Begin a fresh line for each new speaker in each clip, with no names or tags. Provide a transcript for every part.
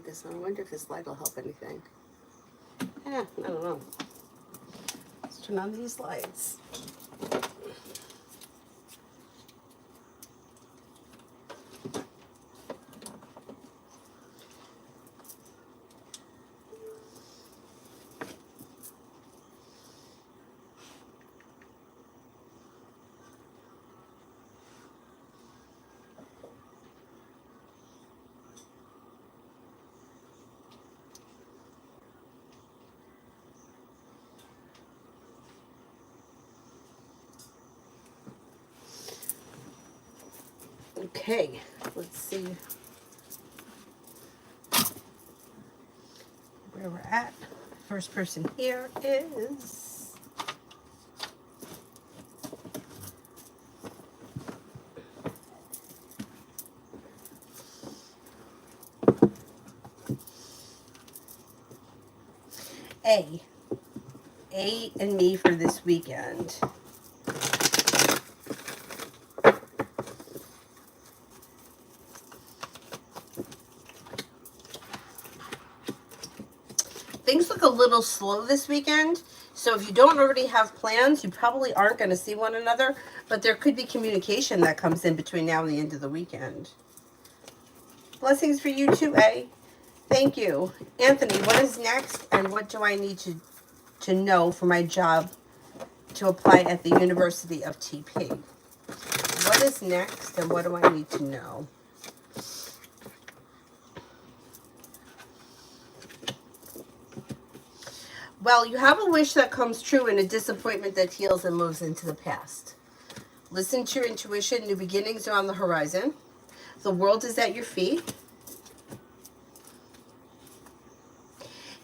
this. I wonder if this light will help anything. I don't know. Let's turn on these lights. Okay, let's see where we're at. First person here is A. A and me for this weekend. Things look a little slow this weekend, so if you don't already have plans, you probably aren't going to see one another, but there could be communication that comes in between now and the end of the weekend. Blessings for you too, A. Thank you. Anthony, what is next, and what do I need to know for my job to apply at the University of TP? What is next, and what do I need to know? Well, you have a wish that comes true and a disappointment that heals and moves into the past. Listen to your intuition. New beginnings are on the horizon. The world is at your feet.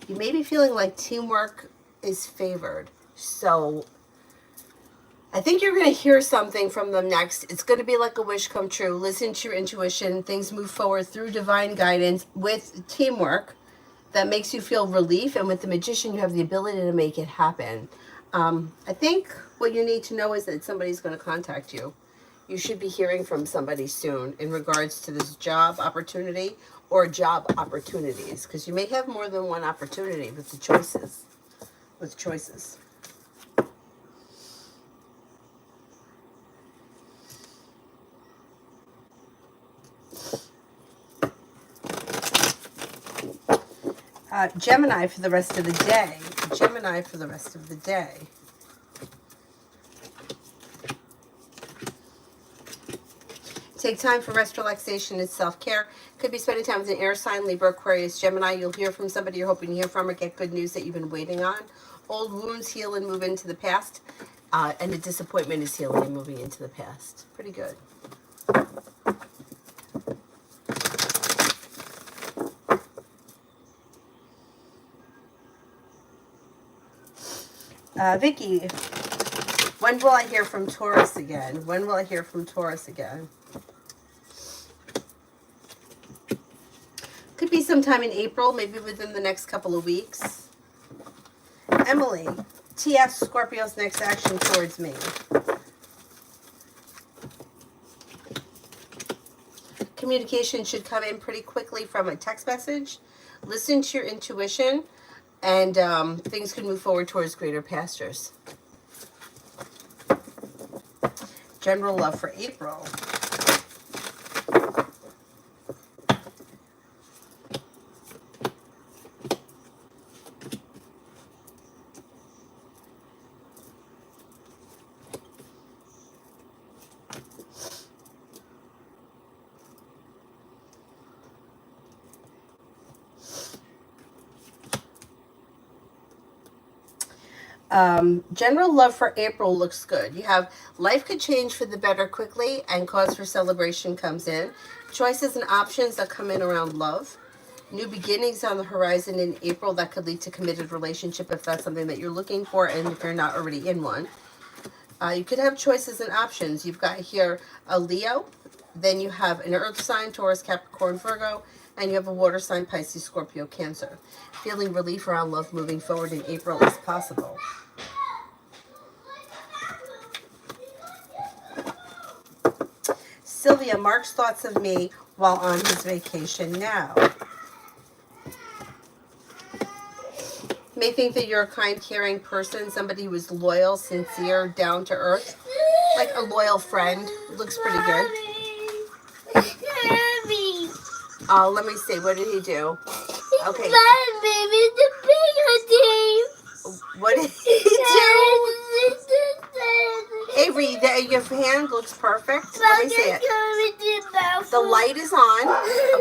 You may be feeling like teamwork is favored. So I think you're going to hear something from them next. It's going to be like a wish come true. Listen to your intuition. Things move forward through divine guidance with teamwork that makes you feel relief, and with the Magician, you have the ability to make it happen. I think what you need to know is that somebody's going to contact you. You should be hearing from somebody soon in regards to this job opportunity or job opportunities, because you may have more than one opportunity with the choices. Gemini for the rest of the day. Gemini for the rest of the day. Take time for rest, relaxation, and self-care. Could be spending time with an air sign, Libra, Aquarius, Gemini. You'll hear from somebody you're hoping to hear from or get good news that you've been waiting on. Old wounds heal and move into the past. And the disappointment is healing and moving into the past. Pretty good. Vicky, when will I hear from Taurus again? When will I hear from Taurus again? Could be sometime in April, maybe within the next couple of weeks. Emily, TS Scorpio's next action towards me. Communication should come in pretty quickly from a text message. Listen to your intuition, and things can move forward towards greater pastures. General love for April. General love for April looks good. You have life could change for the better quickly, and cause for celebration comes in. Choices and options that come in around love. New beginnings on the horizon in April that could lead to committed relationship if that's something that you're looking for, and if you're not already in one. You could have choices and options. You've got here a Leo, then you have an Earth sign, Taurus, Capricorn, Virgo, and you have a water sign, Pisces, Scorpio, Cancer. Feeling relief around love moving forward in April is possible. Sylvia, Mark's thoughts of me while on his vacation now. May think that you're a kind, caring person, somebody who is loyal, sincere, down to earth, like a loyal friend. Looks pretty good. Oh, let me see. What did he do? Okay. What did he do? Avery, your hand looks perfect. Let me see it. The light is on.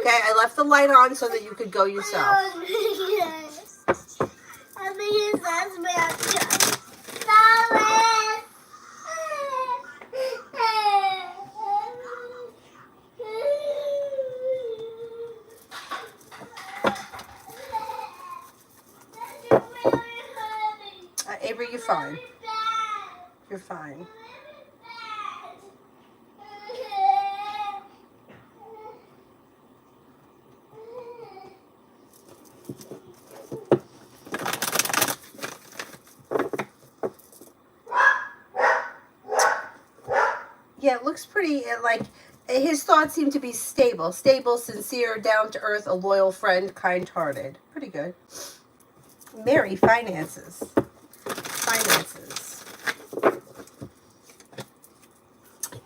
Okay, I left the light on so that you could go yourself. Avery, you're fine. You're fine. Yeah, it looks pretty, like, his thoughts seem to be stable. Stable, sincere, down to earth, a loyal friend, kind-hearted. Pretty good. Mary, finances. Finances.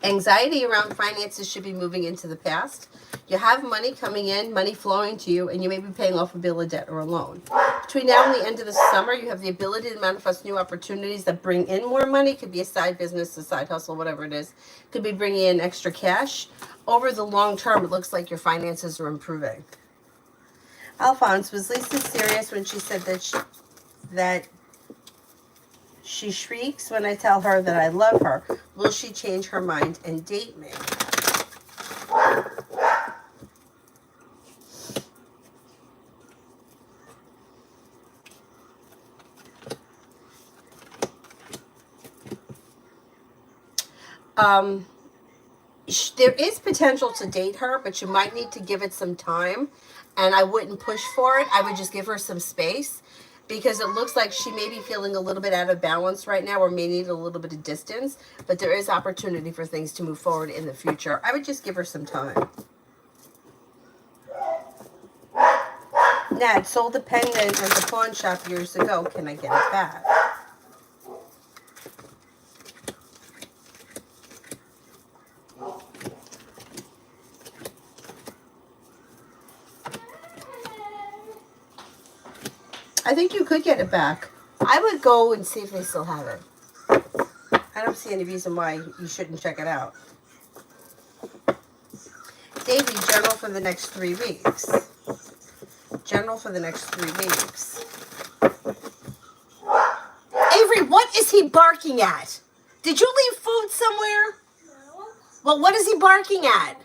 Anxiety around finances should be moving into the past. You have money coming in, money flowing to you, and you may be paying off a bill of debt or a loan. Between now and the end of the summer, you have the ability to manifest new opportunities that bring in more money. Could be a side business, a side hustle, whatever it is. Could be bringing in extra cash. Over the long term, it looks like your finances are improving. Alphonse, was Lisa serious when she said that she shrieks when I tell her that I love her? Will she change her mind and date me? There is potential to date her, but you might need to give it some time. And I wouldn't push for it. I would just give her some space, because it looks like she may be feeling a little bit out of balance right now, or may need a little bit of distance. But there is opportunity for things to move forward in the future. I would just give her some time. Nat, sold a pendant at the pawn shop years ago. Can I get it back? I think you could get it back. I would go and see if they still have it. I don't see any reason why you shouldn't check it out. Davey, general for the next 3 weeks. General for the next 3 weeks. Avery, what is he barking at? Did you leave food somewhere? No. Well, what is he barking at?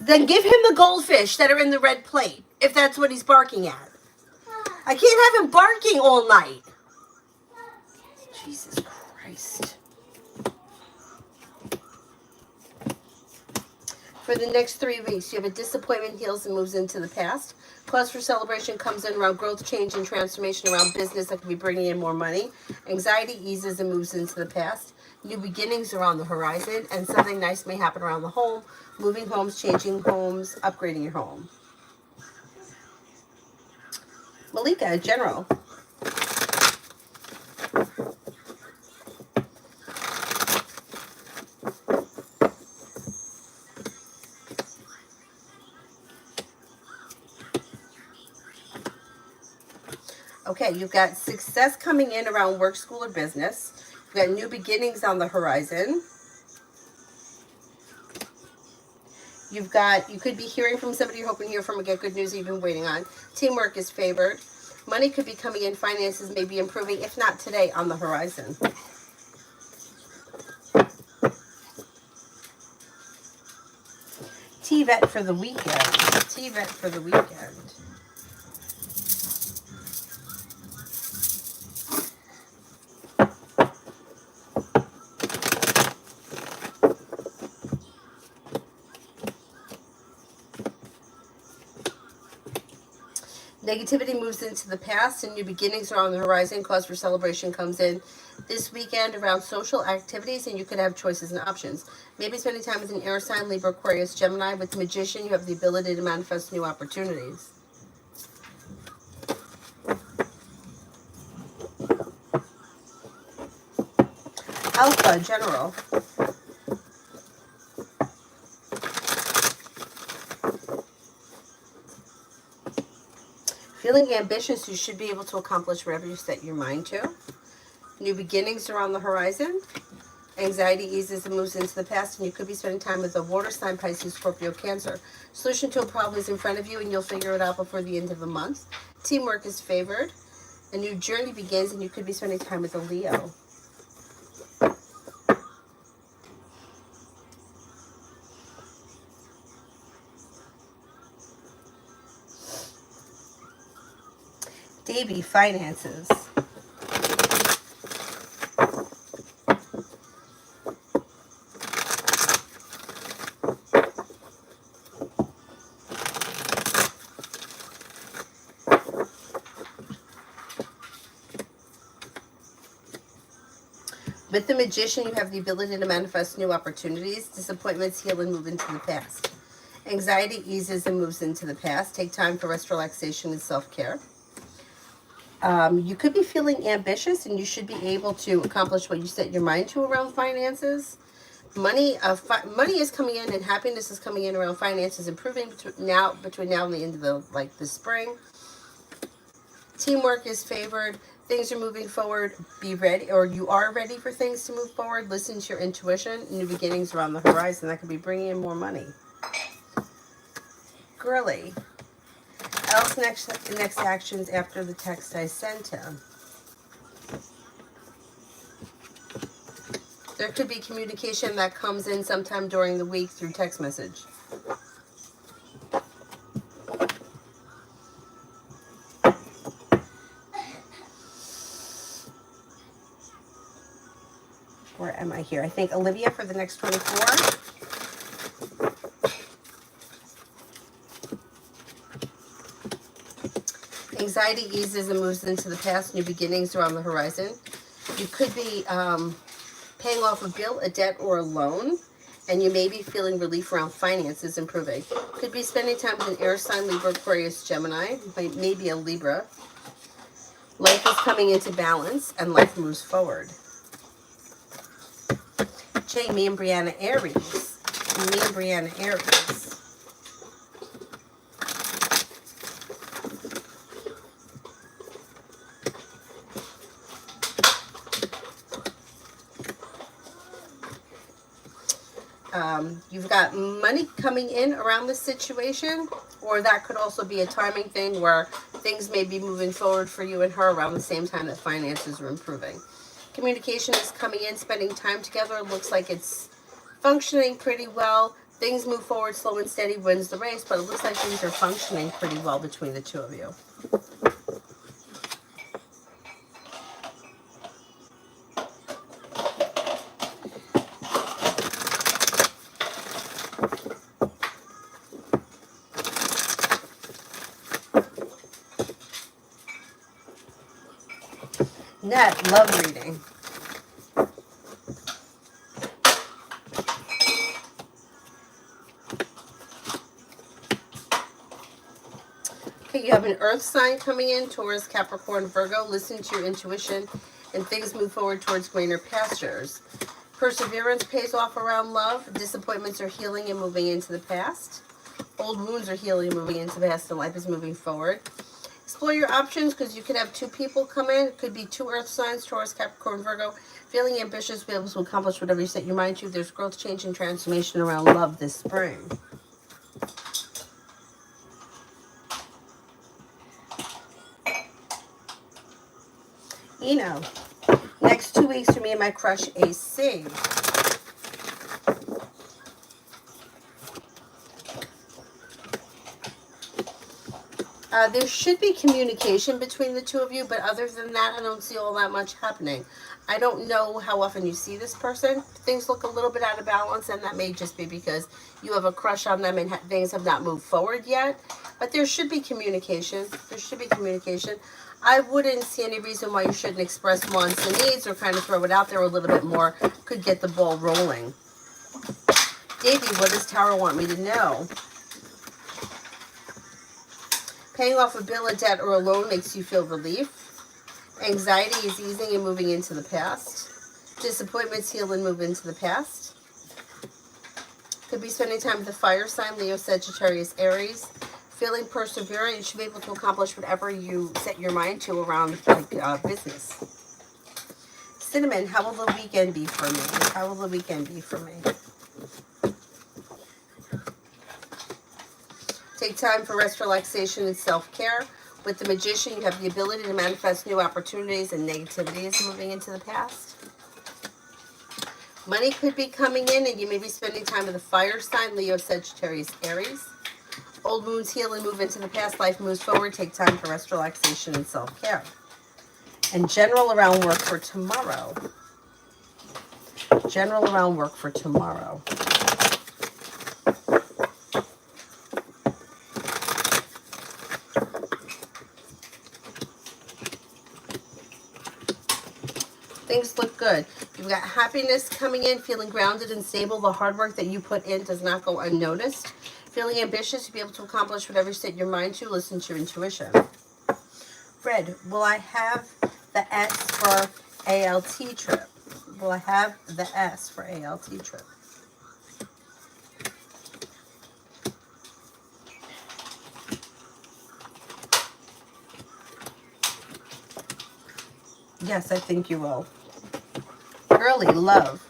Then give him the goldfish that are in the red plate, if that's what he's barking at. I can't have him barking all night. Jesus Christ. For the next 3 weeks, you have a disappointment heals and moves into the past. Cause for celebration comes in around growth, change, and transformation around business that could be bringing in more money. Anxiety eases and moves into the past. New beginnings are on the horizon, and something nice may happen around the home. Moving homes, changing homes, upgrading your home. Malika, general. Okay, you've got success coming in around work, school, or business. You've got new beginnings on the horizon. You could be hearing from somebody you're hoping to hear from or get good news that you've been waiting on. Teamwork is favored. Money could be coming in. Finances may be improving, if not today, on the horizon. TVET for the weekend. TVET for the weekend. Negativity moves into the past and new beginnings are on the horizon. Cause for celebration comes in this weekend around social activities, and you could have choices and options. Maybe spending time with an air sign, Libra, Aquarius, Gemini. With the Magician, you have the ability to manifest new opportunities. Alpha, general. Feeling ambitious, you should be able to accomplish whatever you set your mind to. New beginnings are on the horizon. Anxiety eases and moves into the past, and you could be spending time with a water sign, Pisces, Scorpio, Cancer. Solution to a problem is in front of you, and you'll figure it out before the end of the month. Teamwork is favored. A new journey begins, and you could be spending time with a Leo. Davy, finances. With the Magician, you have the ability to manifest new opportunities. Disappointments heal and move into the past. Anxiety eases and moves into the past. Take time for rest, relaxation, and self-care. You could be feeling ambitious, and you should be able to accomplish what you set your mind to around finances. Money is coming in, and happiness is coming in around finances, improving between now and the end of the spring. Teamwork is favored. Things are moving forward. Be ready, or you are ready for things to move forward. Listen to your intuition. New beginnings are on the horizon. That could be bringing in more money. Girly. Elle's next actions after the text I sent him. There could be communication that comes in sometime during the week through text message. Where am I here? I think Olivia for the next 24. Anxiety eases and moves into the past. New beginnings are on the horizon. You could be paying off a bill, a debt, or a loan, and you may be feeling relief around finances improving. Could be spending time with an air sign, Libra, Aquarius, Gemini, maybe a Libra. Life is coming into balance, and life moves forward. Jamie and Brianna, Aries. Me and Brianna, Aries. You've got money coming in around this situation, or that could also be a timing thing where things may be moving forward for you and her around the same time that finances are improving. Communication is coming in, spending time together. It looks like it's functioning pretty well. Things move forward, slow and steady wins the race, but it looks like things are functioning pretty well between the two of you. Net, love reading. Okay, you have an earth sign coming in, Taurus, Capricorn, Virgo. Listen to your intuition and things move forward towards greener pastures. Perseverance pays off around love. Disappointments are healing and moving into the past. Old wounds are healing and moving into the past, and life is moving forward. Explore your options because you could have two people come in. It could be two earth signs, Taurus, Capricorn, Virgo. Feeling ambitious, be able to accomplish whatever you set your mind to. There's growth, change, and transformation around love this spring. Eno, next 2 weeks for me and my crush AC. There should be communication between the two of you, but other than that, I don't see all that much happening. I don't know how often you see this person. Things look a little bit out of balance, and that may just be because you have a crush on them and things have not moved forward yet. But there should be communication. There should be communication. I wouldn't see any reason why you shouldn't express wants and needs or kind of throw it out there a little bit more. Could get the ball rolling. Davey, what does Tarot want me to know? Paying off a bill, a debt, or a loan makes you feel relief. Anxiety is easing and moving into the past. Disappointments heal and move into the past. Could be spending time with the fire sign, Leo, Sagittarius, Aries. Feeling perseverant. You should be able to accomplish whatever you set your mind to around like business. Cinnamon, how will the weekend be for me? How will the weekend be for me? Take time for rest, relaxation, and self-care. With the Magician, you have the ability to manifest new opportunities, and negativity is moving into the past. Money could be coming in, and you may be spending time with a fire sign, Leo, Sagittarius, Aries. Old wounds heal and move into the past. Life moves forward. Take time for rest, relaxation, and self-care. And general around work for tomorrow. General around work for tomorrow. Things look good. You've got happiness coming in, feeling grounded and stable. The hard work that you put in does not go unnoticed. Feeling ambitious to be able to accomplish whatever you set your mind to. Listen to your intuition. Red, will I have the S for ALT trip? Will I have the S for ALT trip? Yes, I think you will. Early love.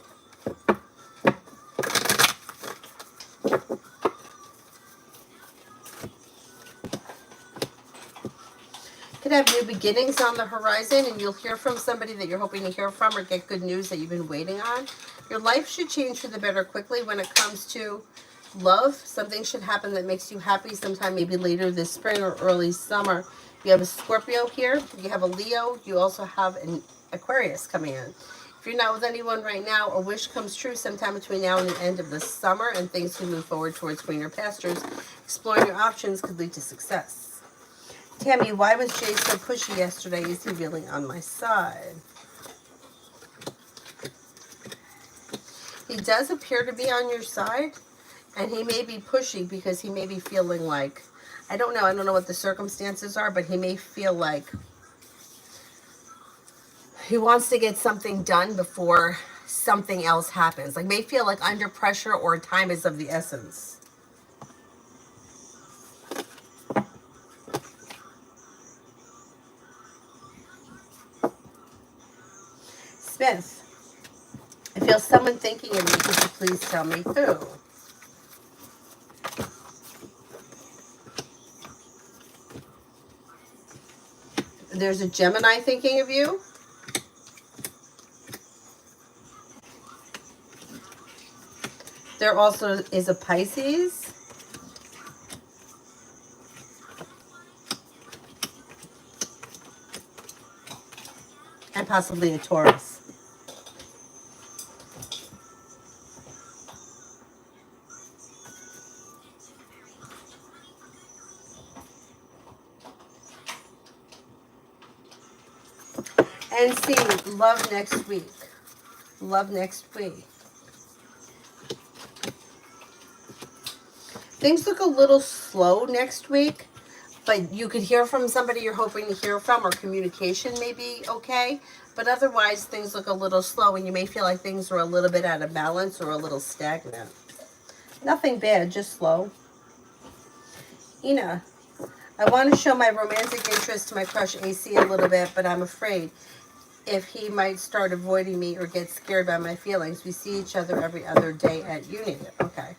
Could have new beginnings on the horizon, and you'll hear from somebody that you're hoping to hear from, or get good news that you've been waiting on. Your life should change for the better quickly when it comes to love. Something should happen that makes you happy sometime, maybe later this spring or early summer. You have a Scorpio here. You have a Leo. You also have an Aquarius coming in. If you're not with anyone right now, a wish comes true sometime between now and the end of the summer, and things can move forward towards greener pastures. Exploring your options could lead to success. Tammy, why was Jay so pushy yesterday? Is he really on my side? He does appear to be on your side, and he may be pushy because he may be feeling like, I don't know what the circumstances are, but he may feel like he wants to get something done before something else happens. Like, may feel like under pressure, or time is of the essence. Smith, I feel someone thinking of me. Could you please tell me who? There's a Gemini thinking of you. There also is a Pisces. And possibly a Taurus. And see, love next week. Love next week. Things look a little slow next week, but you could hear from somebody you're hoping to hear from, or communication may be okay. But otherwise, things look a little slow, and you may feel like things are a little bit out of balance or a little stagnant. Nothing bad, just slow. Ina, I want to show my romantic interest to my crush AC a little bit, but I'm afraid if he might start avoiding me or get scared by my feelings. We see each other every other day at uni. Okay.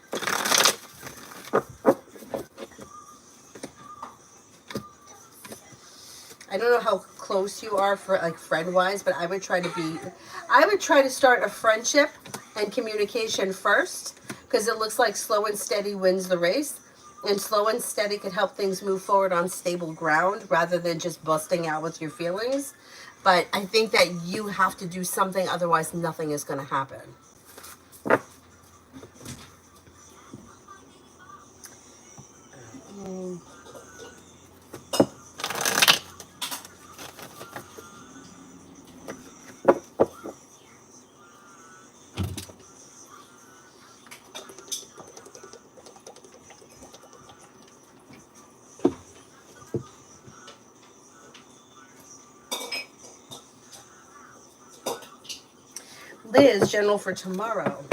I don't know how close you are for like friend-wise, but I would try to start a friendship and communication first, because it looks like slow and steady wins the race, and slow and steady could help things move forward on stable ground rather than just busting out with your feelings. But I think that you have to do something, otherwise nothing is going to happen. Liz, general for tomorrow.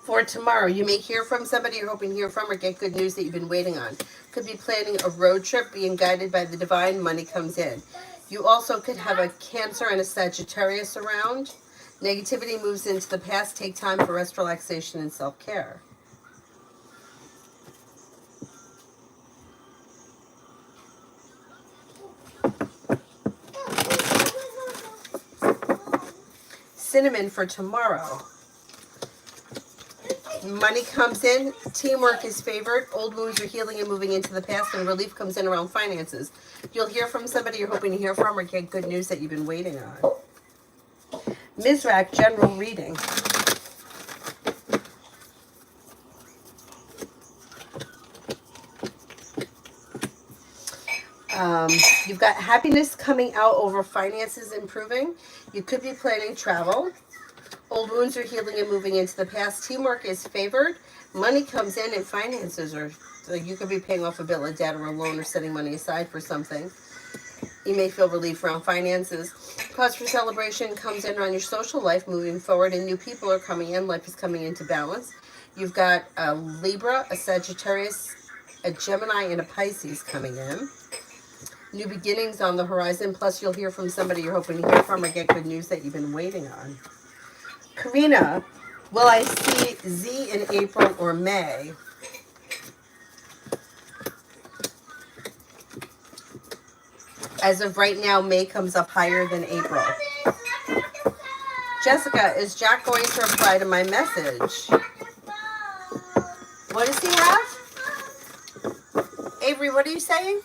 For tomorrow, you may hear from somebody you're hoping to hear from or get good news that you've been waiting on. Could be planning a road trip, being guided by the divine, money comes in. You also could have a Cancer and a Sagittarius around. Negativity moves into the past. Take time for rest, relaxation, and self-care. Cinnamon for tomorrow. Money comes in, teamwork is favored, old wounds are healing and moving into the past, and relief comes in around finances. You'll hear from somebody you're hoping to hear from or get good news that you've been waiting on. Mizrak, general reading. You've got happiness coming out over finances improving. You could be planning travel. Old wounds are healing and moving into the past. Teamwork is favored. Money comes in and finances are, like, you could be paying off a bill, a debt, or a loan, or setting money aside for something. You may feel relief around finances. Cause for celebration comes in around your social life moving forward, and new people are coming in. Life is coming into balance. You've got a Libra, a Sagittarius, a Gemini, and a Pisces coming in. New beginnings on the horizon, plus you'll hear from somebody you're hoping to hear from or get good news that you've been waiting on. Karina, will I see Z in April or May? As of right now, May comes up higher than April. Jessica, is Jack going to reply to my message? What does he have? Avery, what are you saying?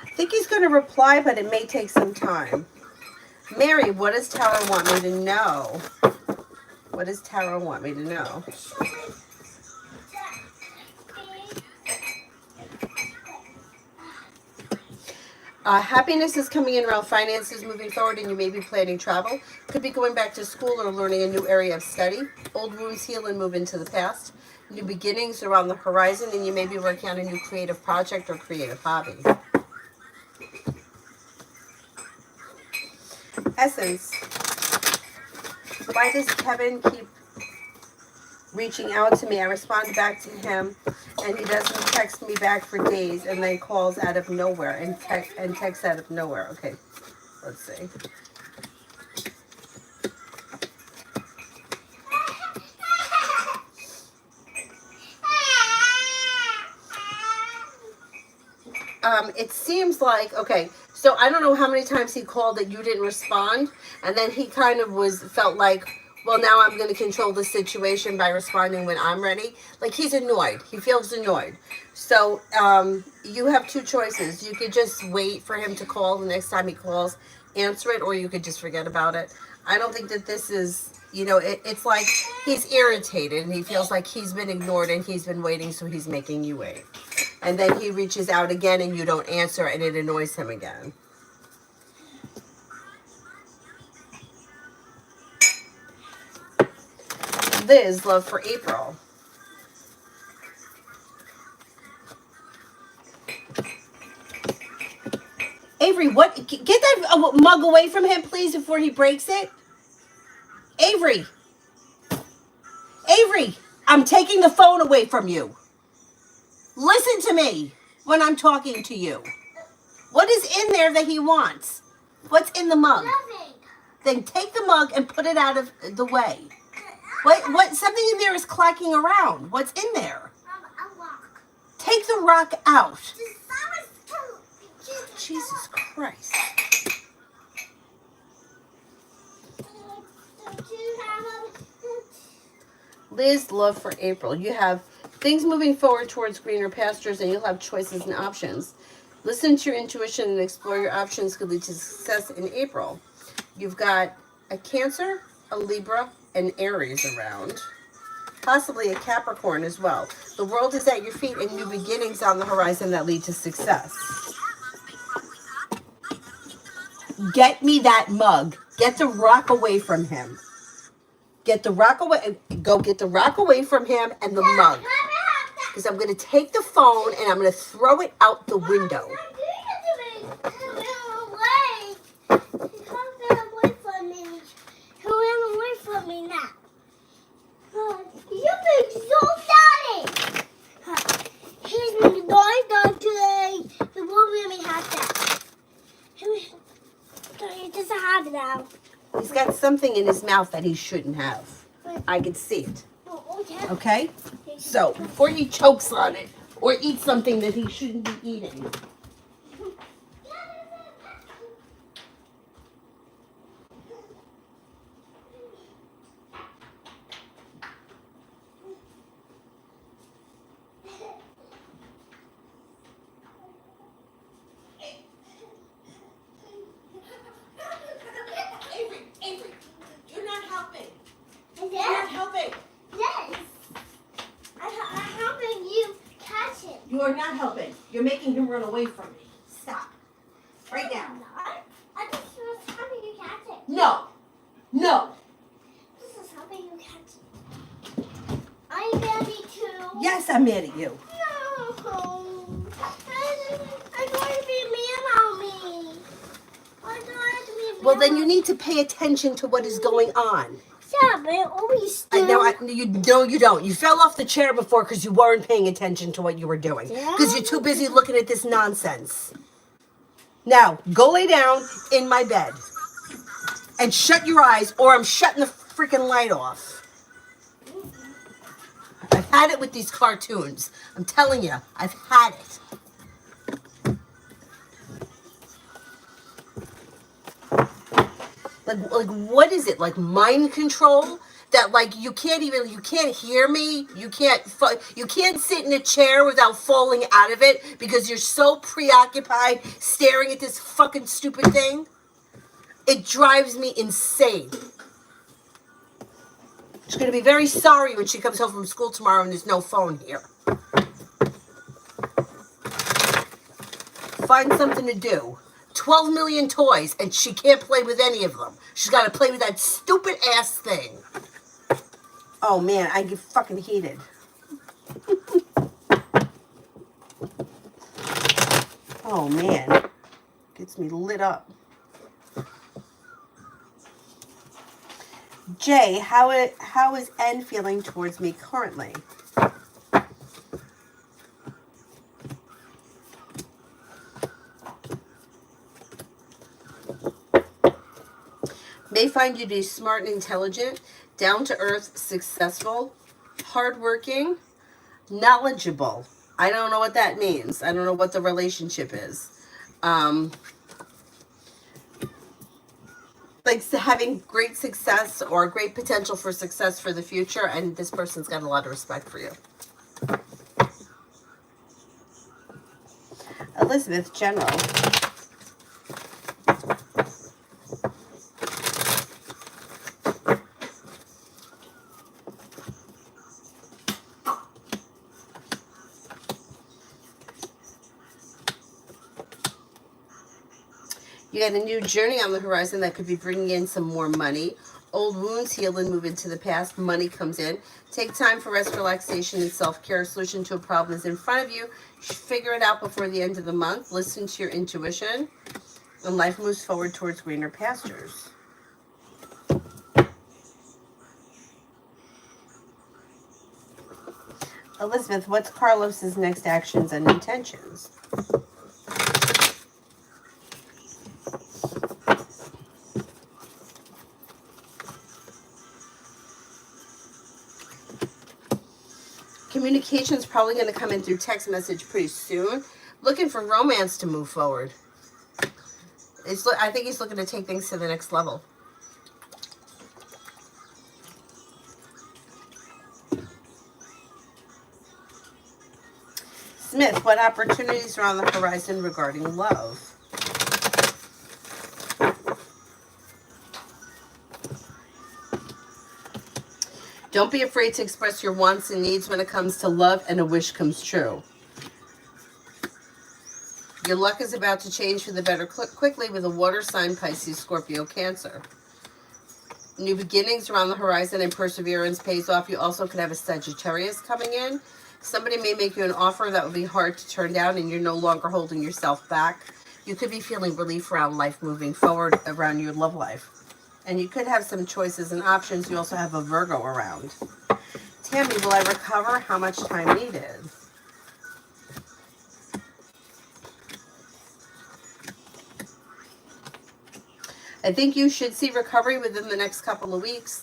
I think he's going to reply, but it may take some time. Mary, what does Tarot want me to know? What does Tarot want me to know? Happiness is coming in around finances moving forward, and you may be planning travel. Could be going back to school or learning a new area of study. Old wounds heal and move into the past. New beginnings are on the horizon, and you may be working on a new creative project or creative hobby. Essence. Why does Kevin keep reaching out to me? I respond back to him, and he doesn't text me back for days, and then calls out of nowhere and texts out of nowhere. Okay, let's see. It seems like, okay, so I don't know how many times he called that you didn't respond, and then he kind of felt like, well, now I'm going to control the situation by responding when I'm ready. Like, he's annoyed. He feels annoyed. So you have two choices. You could just wait for him to call the next time he calls, answer it, or you could just forget about it. I don't think that this is, it's like he's irritated and he feels like he's been ignored and he's been waiting, so he's making you wait. And then he reaches out again and you don't answer, and it annoys him again. Liz, love for April. Avery, what? Get that mug away from him, please, before he breaks it. Avery. Avery, I'm taking the phone away from you. Listen to me when I'm talking to you. What is in there that he wants? What's in the mug?
Nothing.
Then take the mug and put it out of the way. What? Something in there is clacking around. What's in there?
A rock.
Take the rock out.
Jesus
Christ. Liz, love for April. You have things moving forward towards greener pastures, and you'll have choices and options. Listen to your intuition and explore your options could lead to success in April. You've got a Cancer, a Libra, and Aries around. Possibly a Capricorn as well. The world is at your feet and new beginnings on the horizon that lead to success. Get me that mug. Get the rock away from him. Get the rock away. Go get the rock away from him and the mug. Because I'm going to take the phone and I'm going to throw it out the window.
You been so naughty. He's been going down to the room and has that. He doesn't have it now.
He's got something in his mouth that he shouldn't have. I can see it. Okay? So, before he chokes on it or eats something that he shouldn't be eating. Avery, you're not helping. You're not helping.
Yes. I'm helping you catch him.
You are not helping. You're making him run away from me. Stop. Right now.
I just was helping you catch it.
No.
This is helping you catch it. Are you mad at me too?
Yes, I'm mad at you.
No. I'm going to be mad at me. I'm going to be mad.
Well, then you need to pay attention to what is going on.
Yeah, but I always do.
You don't. You fell off the chair before because you weren't paying attention to what you were doing. Because you're too busy looking at this nonsense. Now, go lay down in my bed. And shut your eyes or I'm shutting the freaking light off. I've had it with these cartoons. I'm telling you, I've had it. Like what is it? Like mind control? That like you can't hear me. You can't sit in a chair without falling out of it because you're so preoccupied staring at this fucking stupid thing. It drives me insane. She's going to be very sorry when she comes home from school tomorrow and there's no phone here. Find something to do. 12 million toys and she can't play with any of them. She's got to play with that stupid ass thing. Oh man, I get fucking heated. Oh man. Gets me lit up. Jay, how is N feeling towards me currently? May find you to be smart and intelligent, down to earth, successful, hardworking, knowledgeable. I don't know what that means. I don't know what the relationship is. Like having great success or great potential for success for the future, and this person's got a lot of respect for you. Elizabeth, general. You got a new journey on the horizon that could be bringing in some more money. Old wounds heal and move into the past. Money comes in. Take time for rest, relaxation, and self-care. A solution to a problem is in front of you. Figure it out before the end of the month. Listen to your intuition. And life moves forward towards greener pastures. Elizabeth, what's Carlos's next actions and intentions? Communication's probably going to come in through text message pretty soon. Looking for romance to move forward. I think he's looking to take things to the next level. Smith, what opportunities are on the horizon regarding love? Don't be afraid to express your wants and needs when it comes to love, and a wish comes true. Your luck is about to change for the better quickly with a water sign, Pisces, Scorpio, Cancer. New beginnings around the horizon and perseverance pays off. You also could have a Sagittarius coming in. Somebody may make you an offer that would be hard to turn down, and you're no longer holding yourself back. You could be feeling relief around life moving forward, around your love life. And you could have some choices and options. You also have a Virgo around. Tammy, will I recover? How much time needed? I think you should see recovery within the next couple of weeks.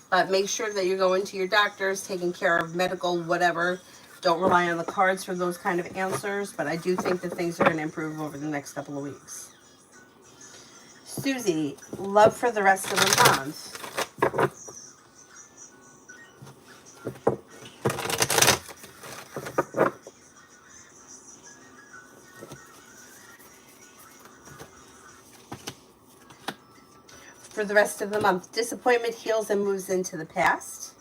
But make sure that you're going to your doctors, taking care of medical, whatever. Don't rely on the cards for those kind of answers. But I do think that things are going to improve over the next couple of weeks. Susie, love for the rest of the month. For the rest of the month, disappointment heals and moves into the past.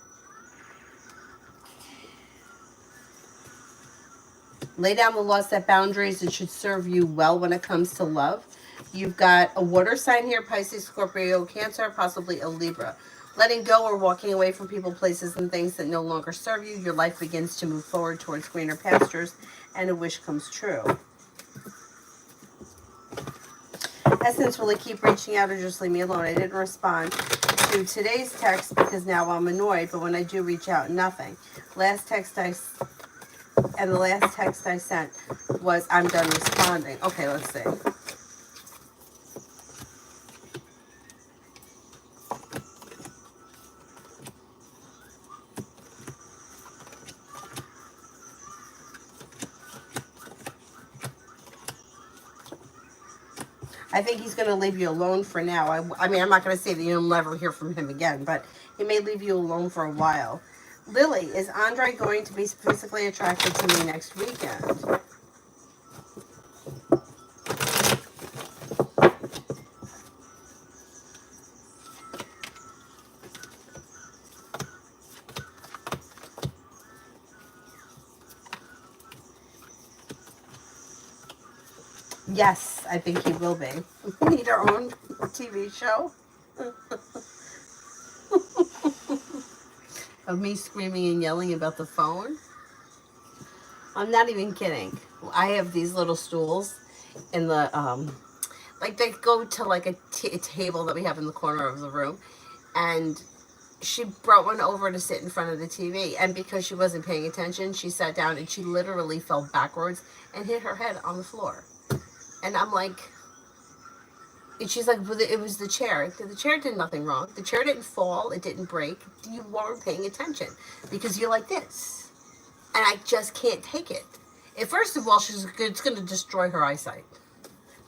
Lay down the law, set boundaries. It should serve you well when it comes to love. You've got a water sign here, Pisces, Scorpio, Cancer, possibly a Libra. Letting go or walking away from people, places, and things that no longer serve you. Your life begins to move forward towards greener pastures, and a wish comes true. Essence, will it keep reaching out or just leave me alone? I didn't respond to today's text because now I'm annoyed, but when I do reach out, nothing. The last text I sent was, I'm done responding. Okay, let's see. I think he's going to leave you alone for now. I mean, I'm not going to say that you'll never hear from him again, but he may leave you alone for a while. Lily, is Andre going to be physically attracted to me next weekend? Yes, I think he will be. We need our own TV show of me screaming and yelling about the phone. I'm not even kidding. I have these little stools in the, like they go to like a table that we have in the corner of the room. And she brought one over to sit in front of the TV. And because she wasn't paying attention, she sat down and she literally fell backwards and hit her head on the floor. And I'm like, and she's like, well, it was the chair. The chair did nothing wrong. The chair didn't fall. It didn't break. You weren't paying attention because you're like this. And I just can't take it. And first of all, it's going to destroy her eyesight.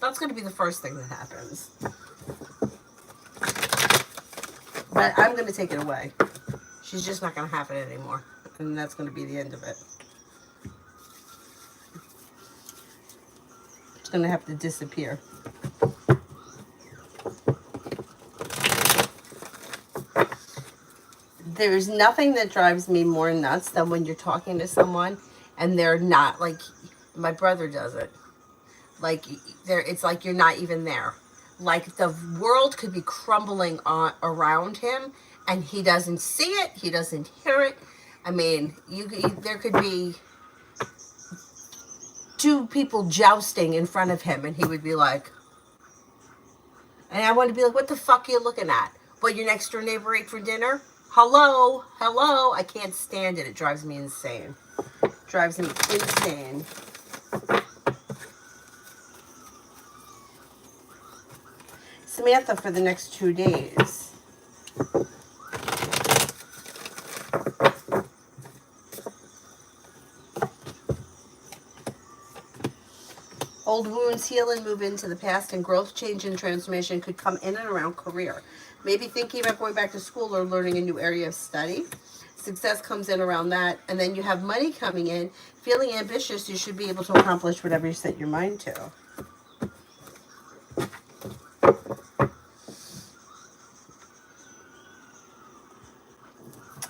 That's going to be the first thing that happens. But I'm going to take it away. She's just not going to have it anymore. And that's going to be the end of it. It's going to have to disappear. There's nothing that drives me more nuts than when you're talking to someone and they're not, like, my brother does it. Like, it's like you're not even there. Like, the world could be crumbling around him, and he doesn't see it, he doesn't hear it. I mean, there could be two people jousting in front of him, and he would be like, and I want to be like, what the fuck are you looking at? What, your next door neighbor ate for dinner? Hello? Hello? I can't stand it. It drives me insane. Drives me insane. Samantha for the next 2 days. Old wounds heal and move into the past, and growth, change, and transformation could come in and around career. Maybe thinking about going back to school or learning a new area of study. Success comes in around that. And then you have money coming in. Feeling ambitious, you should be able to accomplish whatever you set your mind to.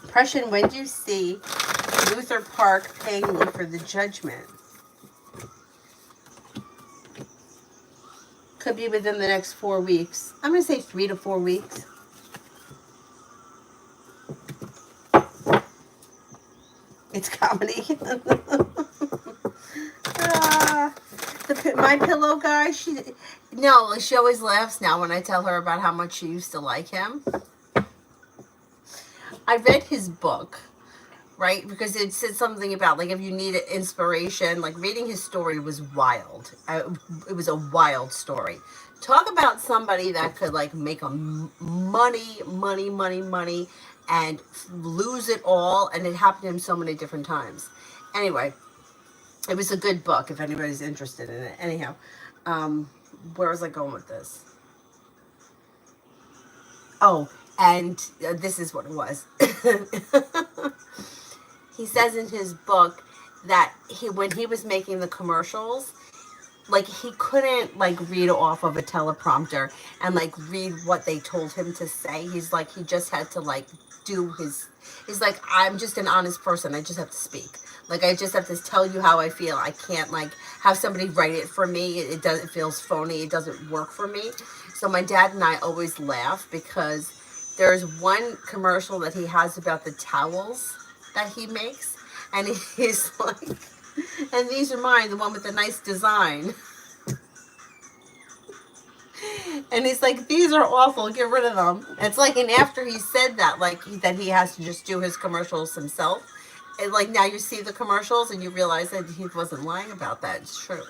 Depression, when do you see Luther Park paying me for the judgment? Could be within the next 4 weeks. I'm going to say 3 to 4 weeks. comedy. My Pillow guy, she always laughs now when I tell her about how much she used to like him. I read his book, right? Because it said something about, like, if you need inspiration, like, reading his story was wild. It was a wild story. Talk about somebody that could, like, make a money, and lose it all, and it happened to him so many different times. Anyway, it was a good book if anybody's interested in it. Anyhow, where was I going with this? Oh, and this is what it was. He says in his book that when he was making the commercials, like, he couldn't, like, read off of a teleprompter and, like, read what they told him to say. He's like, he just had to, like, do his. He's like, I'm just an honest person. I just have to speak. Like, I just have to tell you how I feel. I can't, like, have somebody write it for me. It doesn't. It feels phony. It doesn't work for me. So my dad and I always laugh because there's one commercial that he has about the towels that he makes, and he's like, and these are mine, the one with the nice design. And he's like, these are awful, get rid of them. It's like, and after he said that, like, that he has to just do his commercials himself, and, like, now you see the commercials and you realize that he wasn't lying about that. It's true.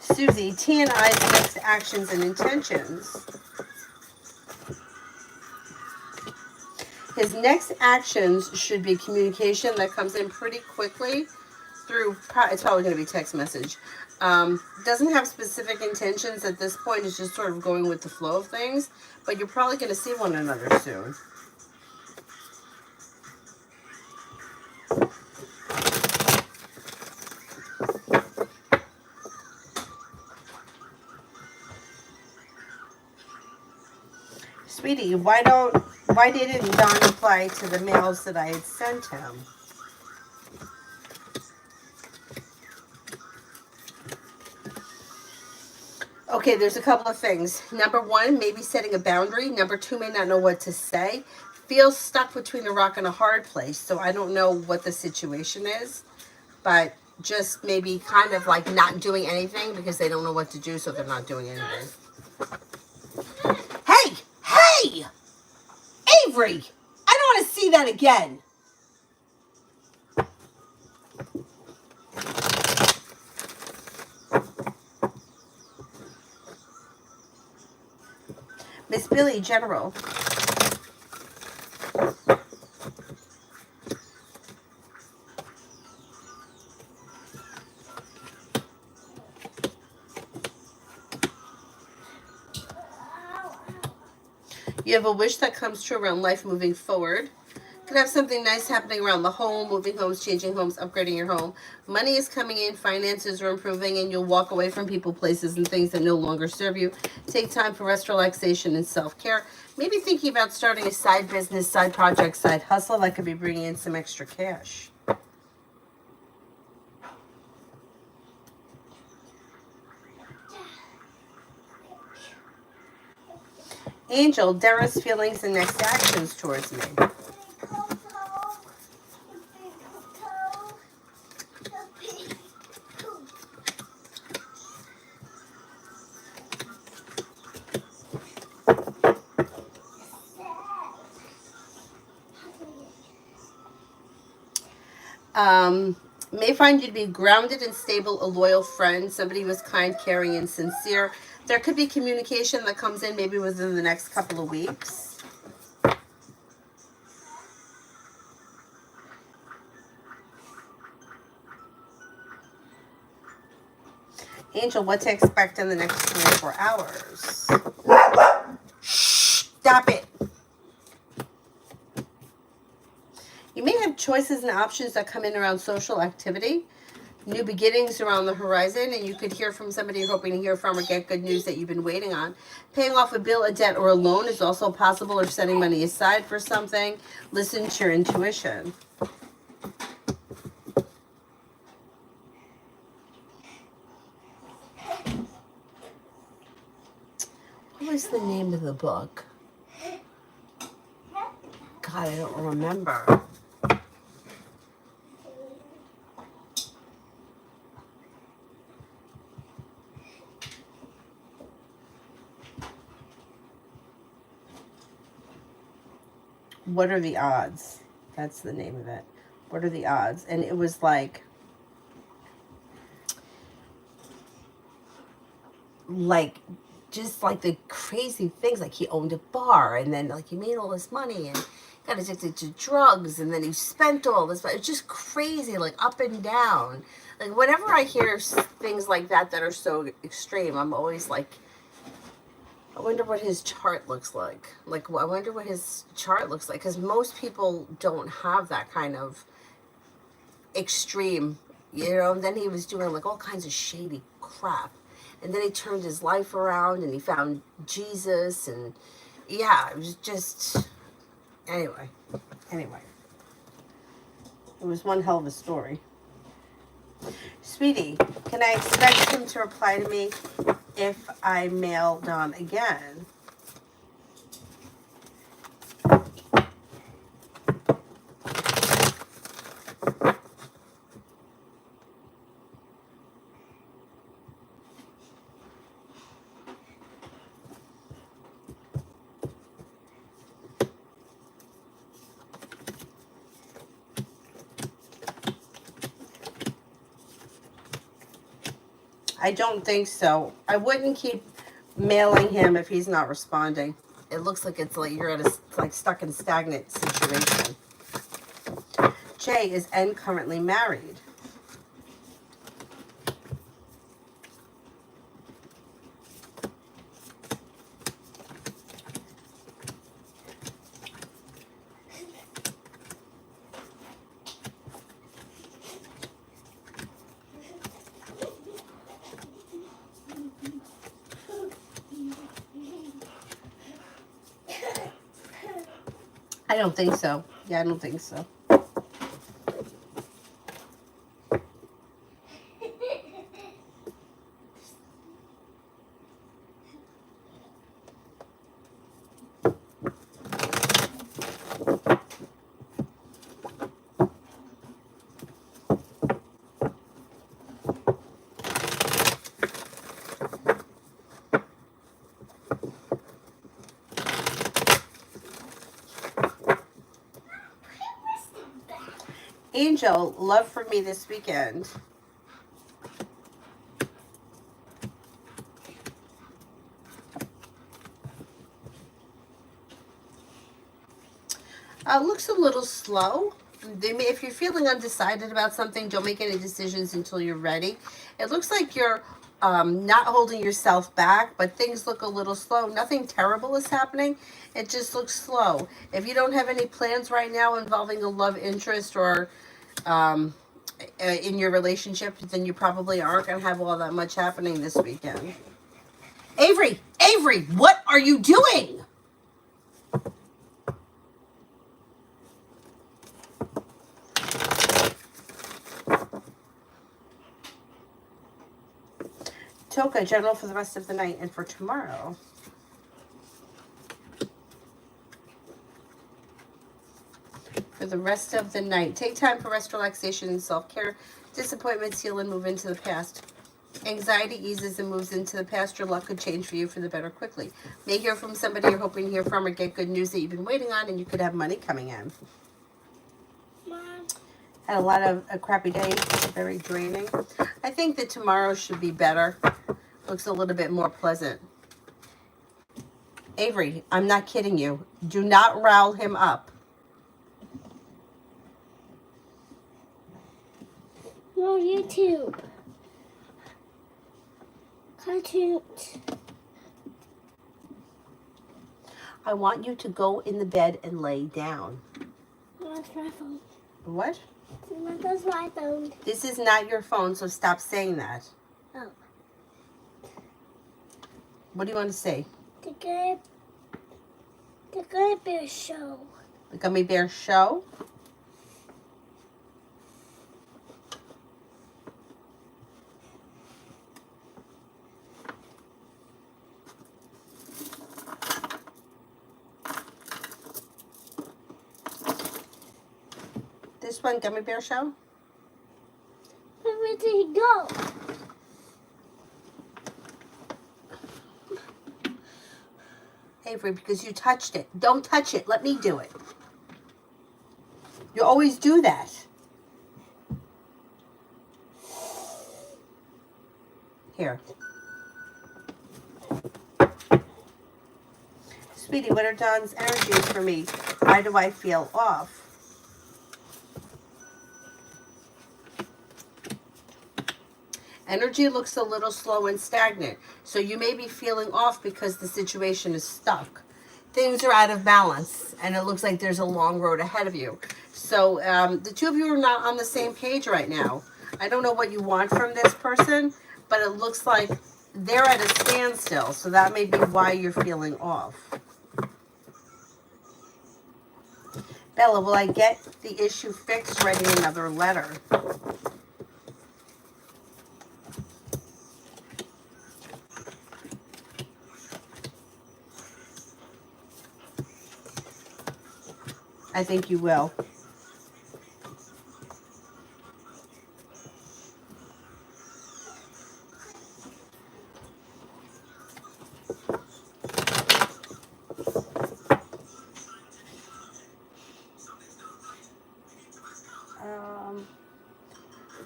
Susie, T and I's next actions and intentions. His next actions should be communication that comes in pretty quickly through, it's probably going to be text message. Doesn't have specific intentions at this point. It's just sort of going with the flow of things. But you're probably going to see one another soon. Sweetie, why didn't Don reply to the mails that I had sent him? Okay, there's a couple of things. Number one, maybe setting a boundary. Number two, may not know what to say. Feels stuck between a rock and a hard place. So I don't know what the situation is, but just maybe kind of like not doing anything because they don't know what to do, so they're not doing anything. Hey, Avery, I don't want to see that again. Miss Billy, General. You have a wish that comes true around life moving forward. Could have something nice happening around the home, moving homes, changing homes, upgrading your home. Money is coming in, finances are improving, and you'll walk away from people, places, and things that no longer serve you. Take time for rest, relaxation, and self-care. Maybe thinking about starting a side business, side project, side hustle that could be bringing in some extra cash. Angel, Dara's feelings and next actions towards me. May find you to be grounded and stable, a loyal friend, somebody who is kind, caring, and sincere. There could be communication that comes in maybe within the next couple of weeks. Angel, what to expect in the next 24 hours? Shh, stop it. You may have choices and options that come in around social activity. New beginnings around the horizon, and you could hear from somebody you're hoping to hear from or get good news that you've been waiting on. Paying off a bill, a debt, or a loan is also possible, or setting money aside for something. Listen to your intuition. What was the name of the book? God, I don't remember. What Are the Odds? That's the name of it. What Are the Odds? And it was like just like the crazy things. Like he owned a bar, and then like he made all this money and got addicted to drugs, and then he spent all this. But it's just crazy, like up and down. Like whenever I hear things like that are so extreme, I'm always like, I wonder what his chart looks like. Like, I wonder what his chart looks like, because most people don't have that kind of extreme, you know. And then he was doing like all kinds of shady crap, and then he turned his life around and he found Jesus, and yeah, it was just anyway. It was one hell of a story. Sweetie, can I expect him to reply to me if I mail Don again? I don't think so. I wouldn't keep mailing him if he's not responding. It looks like it's like you're at a like stuck in stagnant situation. Jay, is N currently married? I don't think so. Yeah, I don't think so. Angel, love for me this weekend. Looks a little slow. If you're feeling undecided about something, don't make any decisions until you're ready. It looks like you're not holding yourself back, but things look a little slow. Nothing terrible is happening. It just looks slow. If you don't have any plans right now involving a love interest or in your relationship, then you probably aren't going to have all that much happening this weekend. Avery, what are you doing? Toka, general for the rest of the night and for tomorrow. For the rest of the night, take time for rest, relaxation, and self-care. Disappointments heal and move into the past. Anxiety eases and moves into the past. Your luck could change for you for the better quickly. May hear from somebody you're hoping to hear from, or get good news that you've been waiting on, and you could have money coming in.
Mom.
Had a lot of a crappy day, very draining. I think that tomorrow should be better. Looks a little bit more pleasant. Avery, I'm not kidding you. Do not rile him up.
No, YouTube. Cartoons.
I want you to go in the bed and lay down.
That's my phone.
What?
That's my phone.
This is not your phone, so stop saying that.
Oh.
What do you want to say?
The Good Bear Show.
The Gummy Bear Show? This one, Gummy Bear Show?
Where did he go?
Avery, because you touched it. Don't touch it. Let me do it. You always do that. Here. Sweetie, what are Don's energies for me? Why do I feel off? Energy looks a little slow and stagnant. So you may be feeling off because the situation is stuck. Things are out of balance, and it looks like there's a long road ahead of you. So the two of you are not on the same page right now. I don't know what you want from this person, but it looks like they're at a standstill. So that may be why you're feeling off. Bella, will I get the issue fixed writing another letter? I think you will.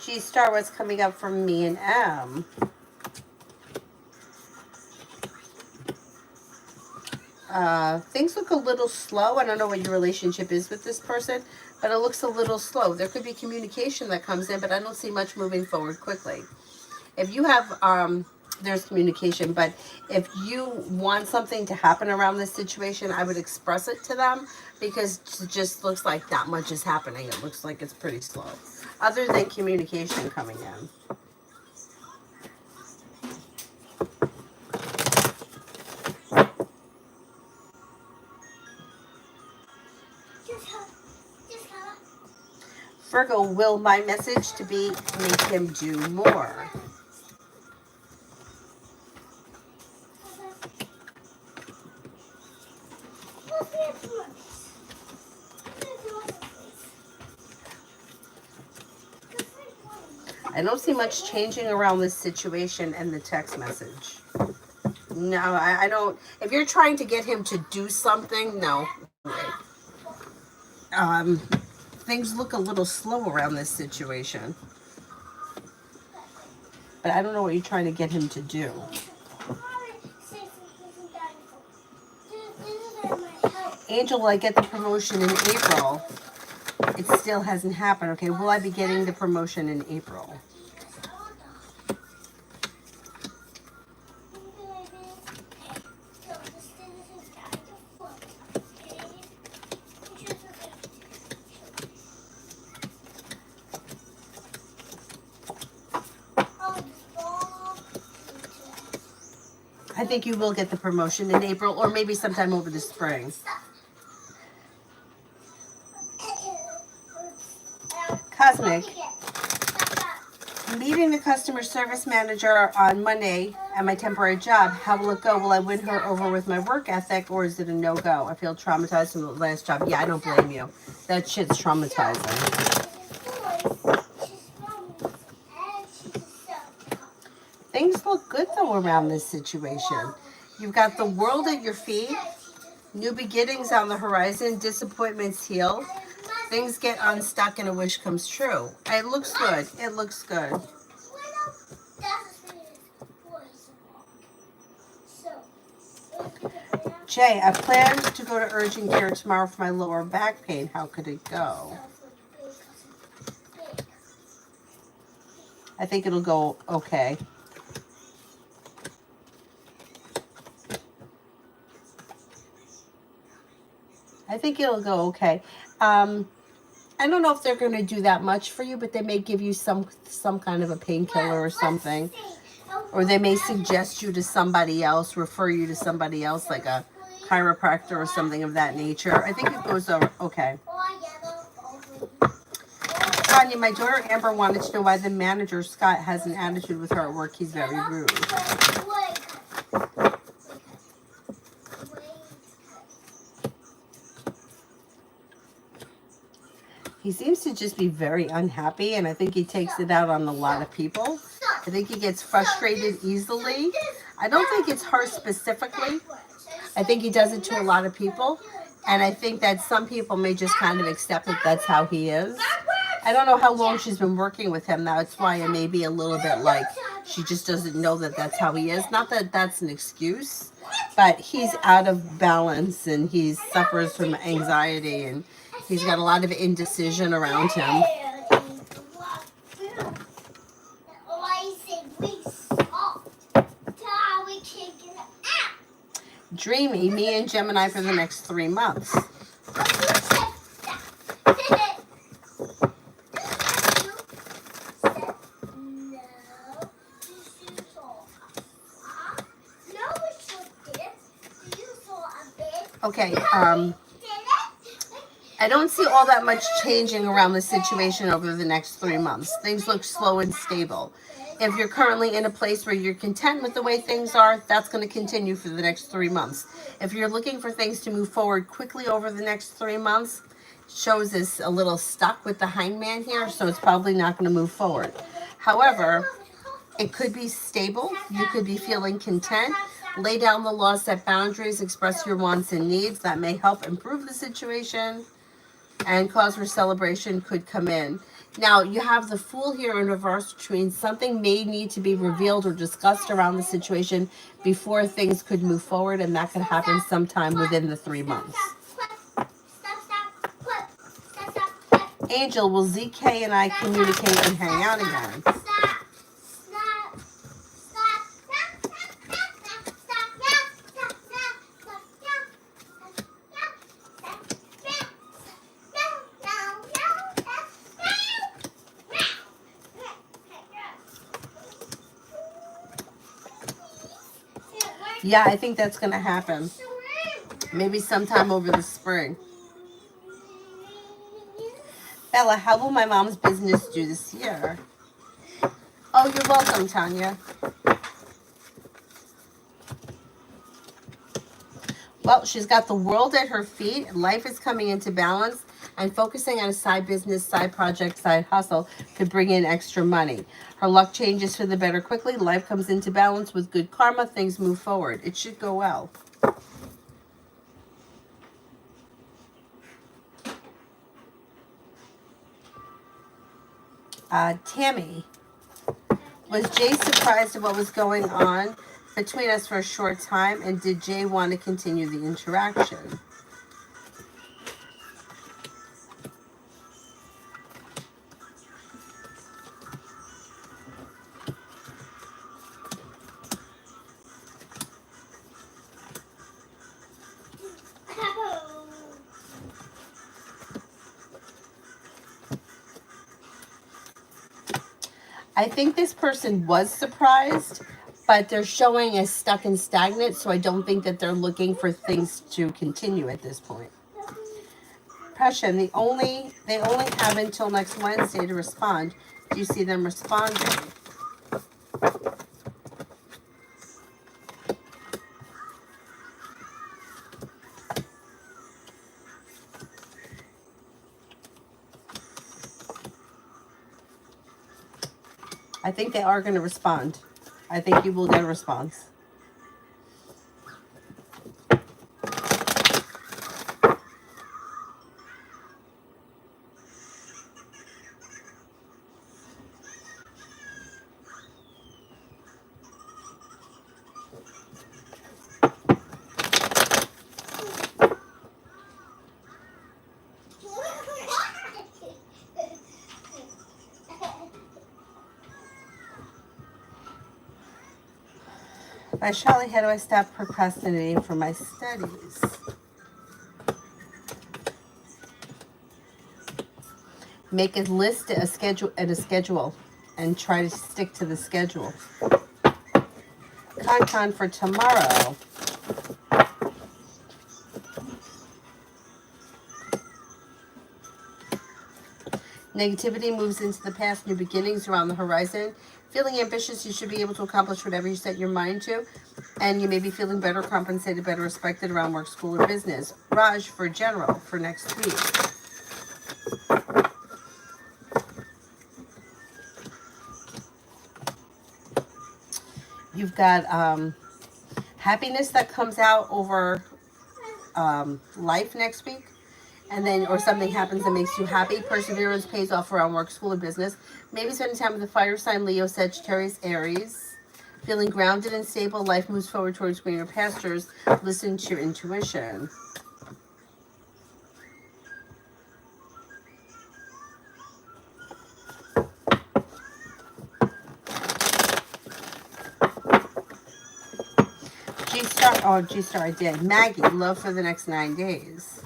G-Star, what's coming up from me and M? Things look a little slow. I don't know what your relationship is with this person, but it looks a little slow. There could be communication that comes in, but I don't see much moving forward quickly. If you have, there's communication, but if you want something to happen around this situation, I would express it to them because it just looks like not much is happening. It looks like it's pretty slow, other than communication coming in. Virgo, will my message to be make him do more? I don't see much changing around this situation and the text message. No, I don't. If you're trying to get him to do something, no. Things look a little slow around this situation. But I don't know what you're trying to get him to do. Angel, will I get the promotion in April? It still hasn't happened. Okay, will I be getting the promotion in April? I think you will get the promotion in April or maybe sometime over the spring. Cosmic, meeting the customer service manager on Monday at my temporary job. How will it go? Will I win her over with my work ethic or is it a no-go? I feel traumatized from the last job. Yeah, I don't blame you. That shit's traumatizing. Things look good though around this situation. You've got the world at your feet. New beginnings on the horizon. Disappointments heal. Things get unstuck and a wish comes true. It looks good. It looks good. Jay, I plan to go to urgent care tomorrow for my lower back pain. How could it go? I think it'll go okay. I think it'll go okay. I don't know if they're going to do that much for you, but they may give you some kind of a painkiller or something. Or they may suggest you to somebody else, refer you to somebody else, like a chiropractor or something of that nature. I think it goes over okay. Tanya, my daughter Amber wanted to know why the manager, Scott, has an attitude with her at work. He's very rude. He seems to just be very unhappy, and I think he takes it out on a lot of people. I think he gets frustrated easily. I don't think it's her specifically. I think he does it to a lot of people. And I think that some people may just kind of accept that that's how he is. I don't know how long she's been working with him. That's why it may be a little bit like she just doesn't know that that's how he is. Not that that's an excuse, but he's out of balance and he suffers from anxiety and he's got a lot of indecision around him. Dreamy, me and Gemini for the next 3 months. Okay, I don't see all that much changing around the situation over the next 3 months. Things look slow and stable. If you're currently in a place where you're content with the way things are, that's going to continue for the next 3 months. If you're looking for things to move forward quickly over the next 3 months, shows is a little stuck with the hangman here, so it's probably not going to move forward. However, it could be stable. You could be feeling content. Lay down the law, set boundaries, express your wants and needs. That may help improve the situation, and cause for celebration could come in. Now, you have the Fool here in reverse, which means something may need to be revealed or discussed around the situation before things could move forward, and that could happen sometime within the 3 months. Angel, will ZK and I communicate and hang out again? Yeah, I think that's going to happen. Maybe sometime over the spring. Bella, how will my mom's business do this year? Oh, you're welcome, Tanya. Well, she's got the world at her feet. Life is coming into balance, and focusing on a side business, side project, side hustle could bring in extra money. Her luck changes for the better quickly. Life comes into balance with good karma. Things move forward. It should go well. Tammy, was Jay surprised at what was going on between us for a short time, and did Jay want to continue the interaction? I think this person was surprised, but they're showing as stuck and stagnant, so I don't think that they're looking for things to continue at this point. Passion, they only have until next Wednesday to respond. Do you see them responding? I think they are going to respond. I think you will get a response. By Shelly, how do I stop procrastinating for my studies? Make a list, a schedule, and try to stick to the schedule. Con for tomorrow. Negativity moves into the past, new beginnings around the horizon. Feeling ambitious, you should be able to accomplish whatever you set your mind to. And you may be feeling better compensated, better respected around work, school, or business. Raj for general for next week. You've got happiness that comes out over life next week. And then, or something happens that makes you happy. Perseverance pays off around work, school, or business. Maybe spending time with the fire sign, Leo, Sagittarius, Aries. Feeling grounded and stable, life moves forward towards greener pastures. Listen to your intuition. G-Star, oh, G-Star, I did. Maggie, love for the next 9 days.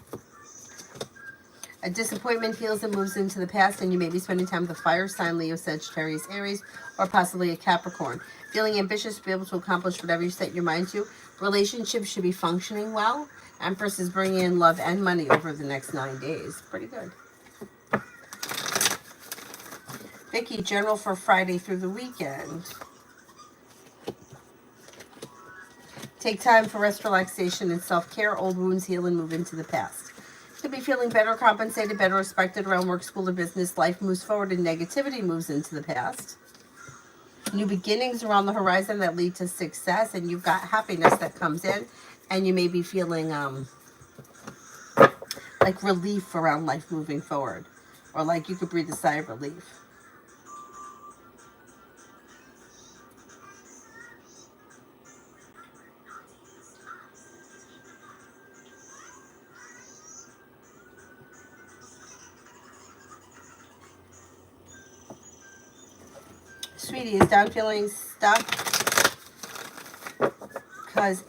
A disappointment heals and moves into the past, and you may be spending time with a fire sign, Leo, Sagittarius, Aries, or possibly a Capricorn. Feeling ambitious to be able to accomplish whatever you set your mind to. Relationships should be functioning well. Empress is bringing in love and money over the next 9 days. Pretty good. Vicky, general for Friday through the weekend. Take time for rest, relaxation, and self-care. Old wounds heal and move into the past. Could be feeling better compensated, better respected around work, school, or business. Life moves forward and negativity moves into the past. New beginnings are on the horizon that lead to success, and you've got happiness that comes in, and you may be feeling like relief around life moving forward, or like you could breathe a sigh of relief. Sweetie, is Don feeling stuck because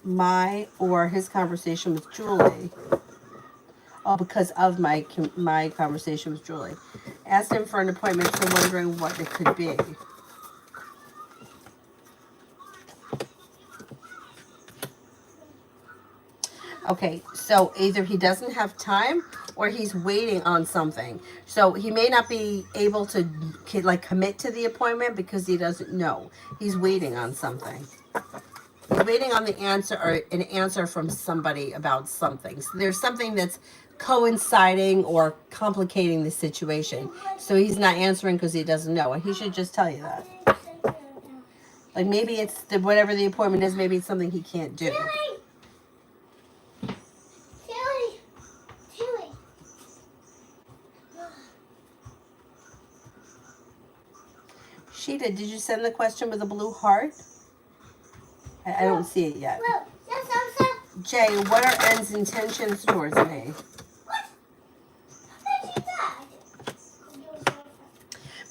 my or his conversation with Julie? Oh, because of my conversation with Julie. Asked him for an appointment, so wondering what it could be. Okay, so either he doesn't have time or he's waiting on something. So he may not be able to like commit to the appointment because he doesn't know. He's waiting on something. He's waiting on the answer or an answer from somebody about something. So there's something that's coinciding or complicating the situation. So he's not answering because he doesn't know. And he should just tell you that. Like maybe it's whatever the appointment is, maybe it's something he can't do. Sheeta, did you send the question with a blue heart? I don't see it yet. Jay, what are N's intentions towards me?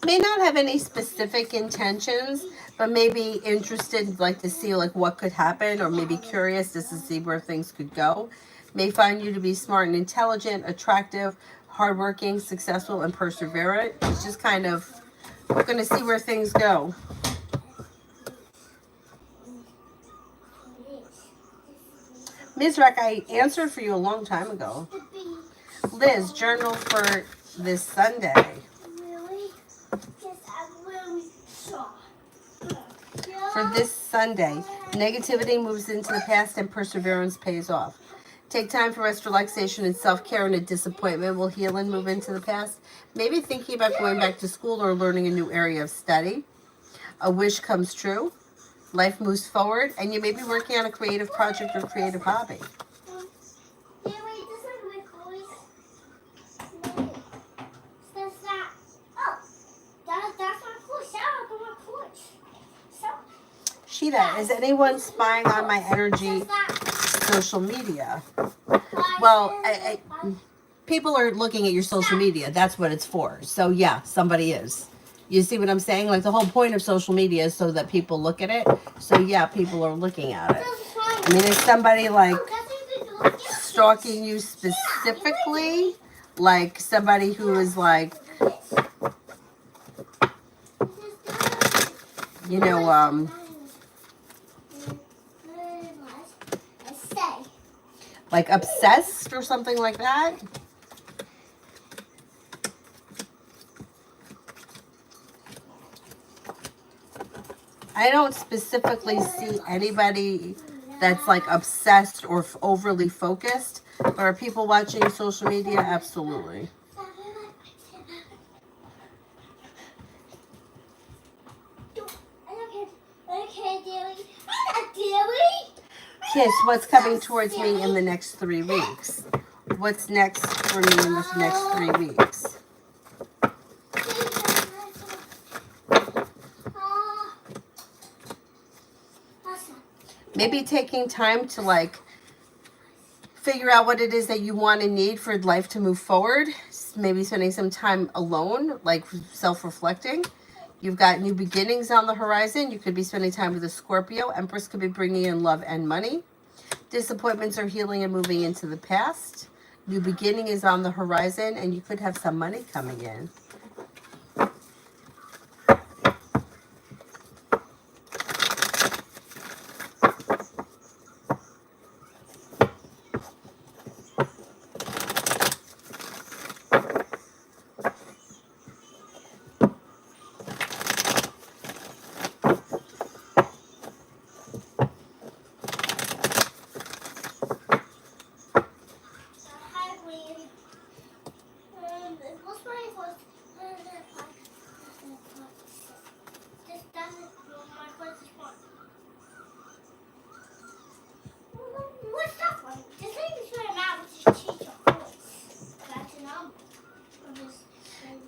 May not have any specific intentions, but maybe interested, like to see like what could happen, or maybe curious just to see where things could go. May find you to be smart and intelligent, attractive, hardworking, successful, and perseverant. It's just kind of going to see where things go. Mizrak, I answered for you a long time ago. Liz, journal for this Sunday. For this Sunday, negativity moves into the past and perseverance pays off. Take time for rest, relaxation, and self-care, and a disappointment will heal and move into the past. Maybe thinking about going back to school or learning a new area of study. A wish comes true. Life moves forward, and you may be working on a creative project or creative hobby. Sheeta, is anyone spying on my energy social media? Well, people are looking at your social media. That's what it's for. So yeah, somebody is. You see what I'm saying? Like the whole point of social media is so that people look at it. So yeah, people are looking at it. I mean, is somebody like stalking you specifically? Like somebody who is like, you know, like obsessed or something like that? I don't specifically see anybody that's like obsessed or overly focused. But are people watching social media? Absolutely. Kiss, what's coming towards me in the next 3 weeks? What's next for me in the next 3 weeks? Maybe taking time to like figure out what it is that you want and need for life to move forward. Maybe spending some time alone, like self-reflecting. You've got new beginnings on the horizon. You could be spending time with a Scorpio. Empress could be bringing in love and money. Disappointments are healing and moving into the past. New beginning is on the horizon, and you could have some money coming in.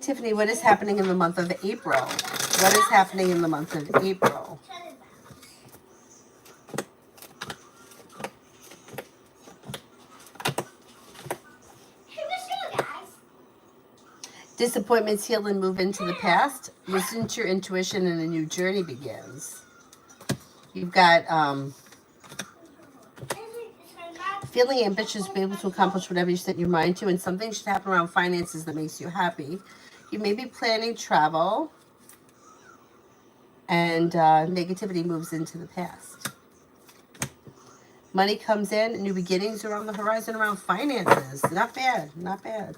Tiffany, what is happening in the month of April? What is happening in the month of April? Disappointments heal and move into the past. Listen to your intuition and a new journey begins. You've got feeling ambitious, be able to accomplish whatever you set your mind to, and something should happen around finances that makes you happy. You may be planning travel, and negativity moves into the past. Money comes in, new beginnings are on the horizon around finances. Not bad, not bad.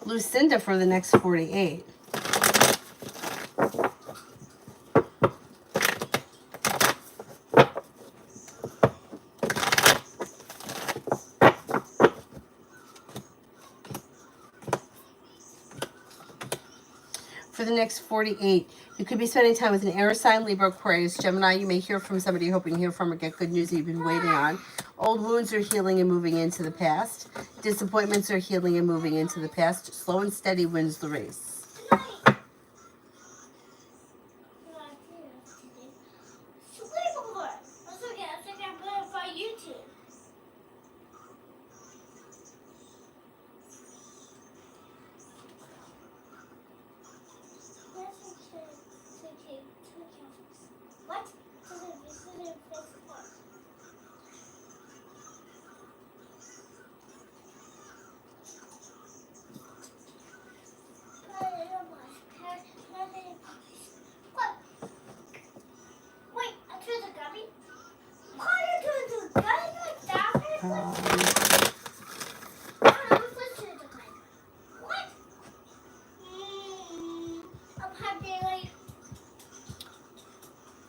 Lucinda for the next 48. For the next 48, you could be spending time with an air sign, Libra, Aquarius, Gemini. You may hear from somebody you're hoping to hear from or get good news that you've been waiting on. Old wounds are healing and moving into the past. Disappointments are healing and moving into the past. Slow and steady wins the race.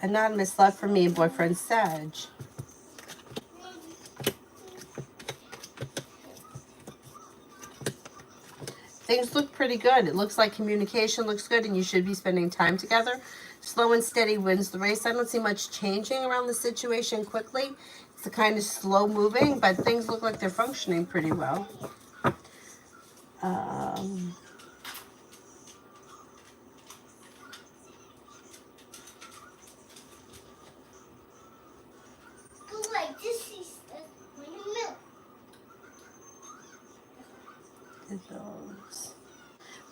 Anonymous, love for me and boyfriend Sag. Things look pretty good. It looks like communication looks good and you should be spending time together. Slow and steady wins the race. I don't see much changing around the situation quickly. It's a kind of slow moving, but things look like they're functioning pretty well.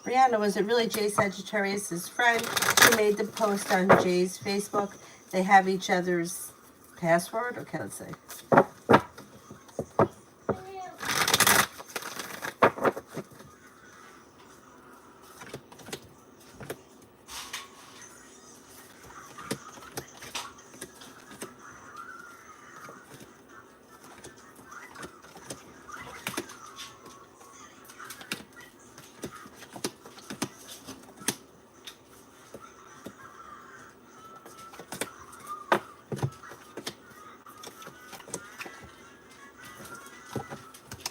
Brianna, was it really Jay Sagittarius' friend who made the post on Jay's Facebook? They have each other's password? Okay, let's see.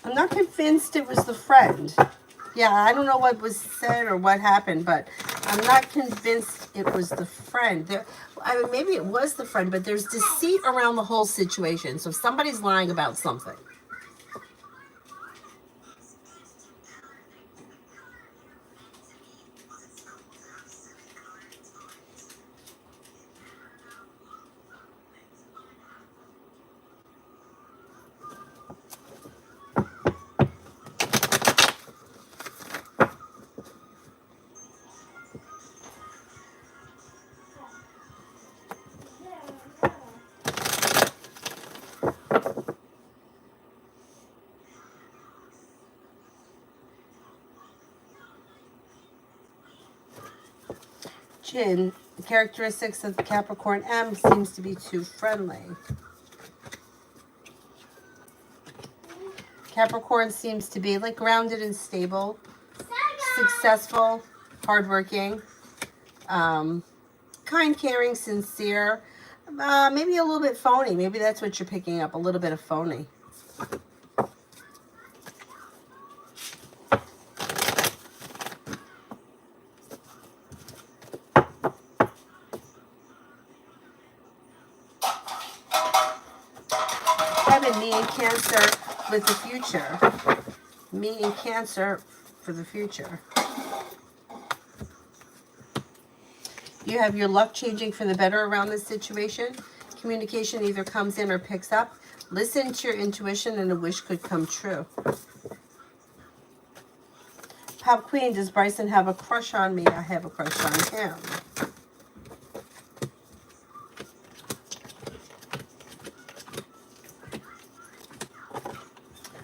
I'm not convinced it was the friend. Yeah, I don't know what was said or what happened, but I'm not convinced it was the friend. I mean, maybe it was the friend, but there's deceit around the whole situation. So somebody's lying about something. Jin, the characteristics of the Capricorn M seems to be too friendly. Capricorn seems to be like grounded and stable, successful, hardworking, kind, caring, sincere, maybe a little bit phony. Maybe that's what you're picking up, a little bit of phony. Having me in Cancer with the future. Me in Cancer for the future. You have your luck changing for the better around this situation. Communication either comes in or picks up. Listen to your intuition and a wish could come true. Pop Queen, does Bryson have a crush on me? I have a crush on him.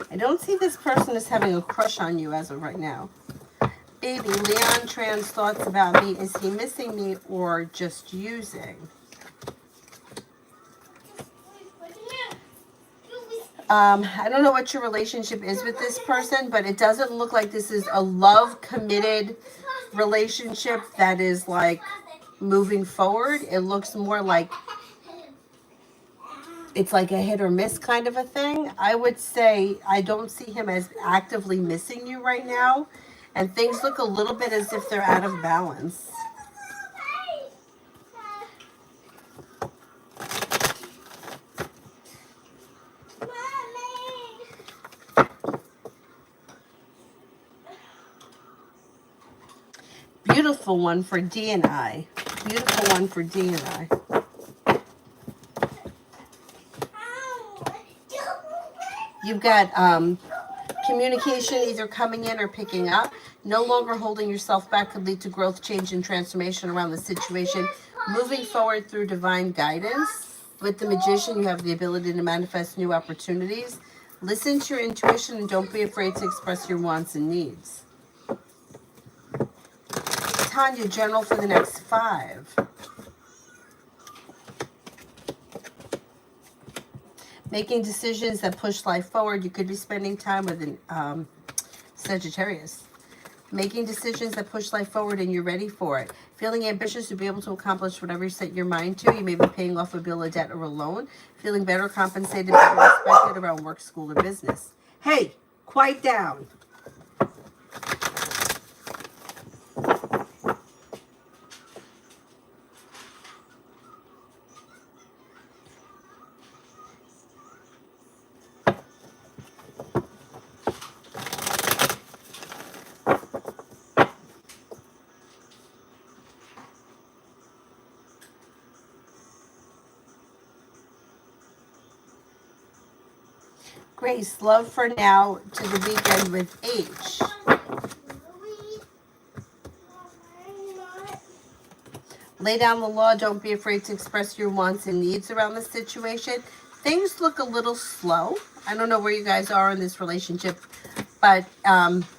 I don't see this person as having a crush on you as of right now. Baby, Leon Tran's thoughts about me. Is he missing me or just using? I don't know what your relationship is with this person, but it doesn't look like this is a love committed relationship that is like moving forward. It looks more like it's like a hit or miss kind of a thing. I would say I don't see him as actively missing you right now. And things look a little bit as if they're out of balance. Beautiful one for D and I. Beautiful one for D and I. You've got communication either coming in or picking up. No longer holding yourself back could lead to growth, change, and transformation around the situation. Moving forward through divine guidance. With the Magician, you have the ability to manifest new opportunities. Listen to your intuition and don't be afraid to express your wants and needs. Tanya, general for the next 5. Making decisions that push life forward. You could be spending time with an Sagittarius. Making decisions that push life forward and you're ready for it. Feeling ambitious to be able to accomplish whatever you set your mind to. You may be paying off a bill, a debt, or a loan. Feeling better compensated, better respected around work, school, or business. Hey, quiet down. Grace, love for now to the weekend with H. Lay down the law. Don't be afraid to express your wants and needs around the situation. Things look a little slow. I don't know where you guys are in this relationship, but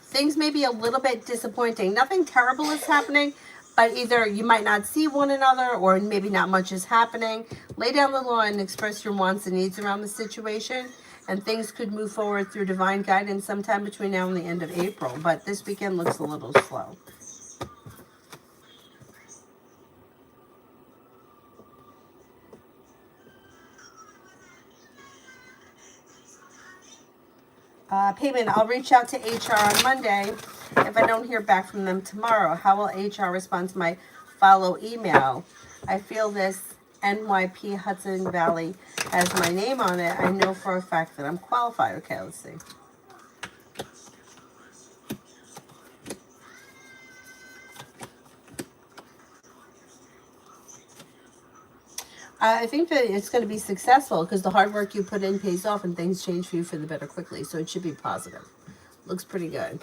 things may be a little bit disappointing. Nothing terrible is happening, but either you might not see one another or maybe not much is happening. Lay down the law and express your wants and needs around the situation, and things could move forward through divine guidance sometime between now and the end of April, but this weekend looks a little slow. Payment, I'll reach out to HR on Monday. If I don't hear back from them tomorrow, how will HR respond to my follow email? I feel this NYP Hudson Valley has my name on it. I know for a fact that I'm qualified. Okay, let's see. I think that it's going to be successful because the hard work you put in pays off and things change for you for the better quickly. So it should be positive. Looks pretty good.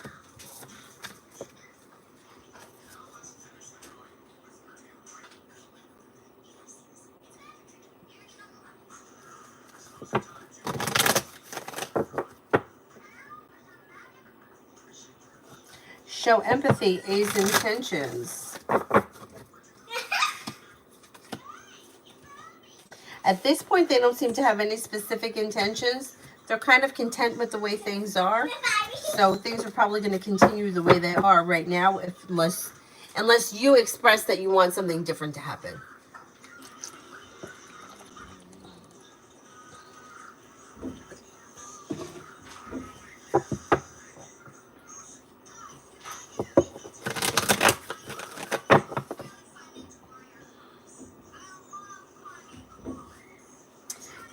Show empathy, ease intentions. At this point, they don't seem to have any specific intentions. They're kind of content with the way things are. So things are probably going to continue the way they are right now, unless you express that you want something different to happen.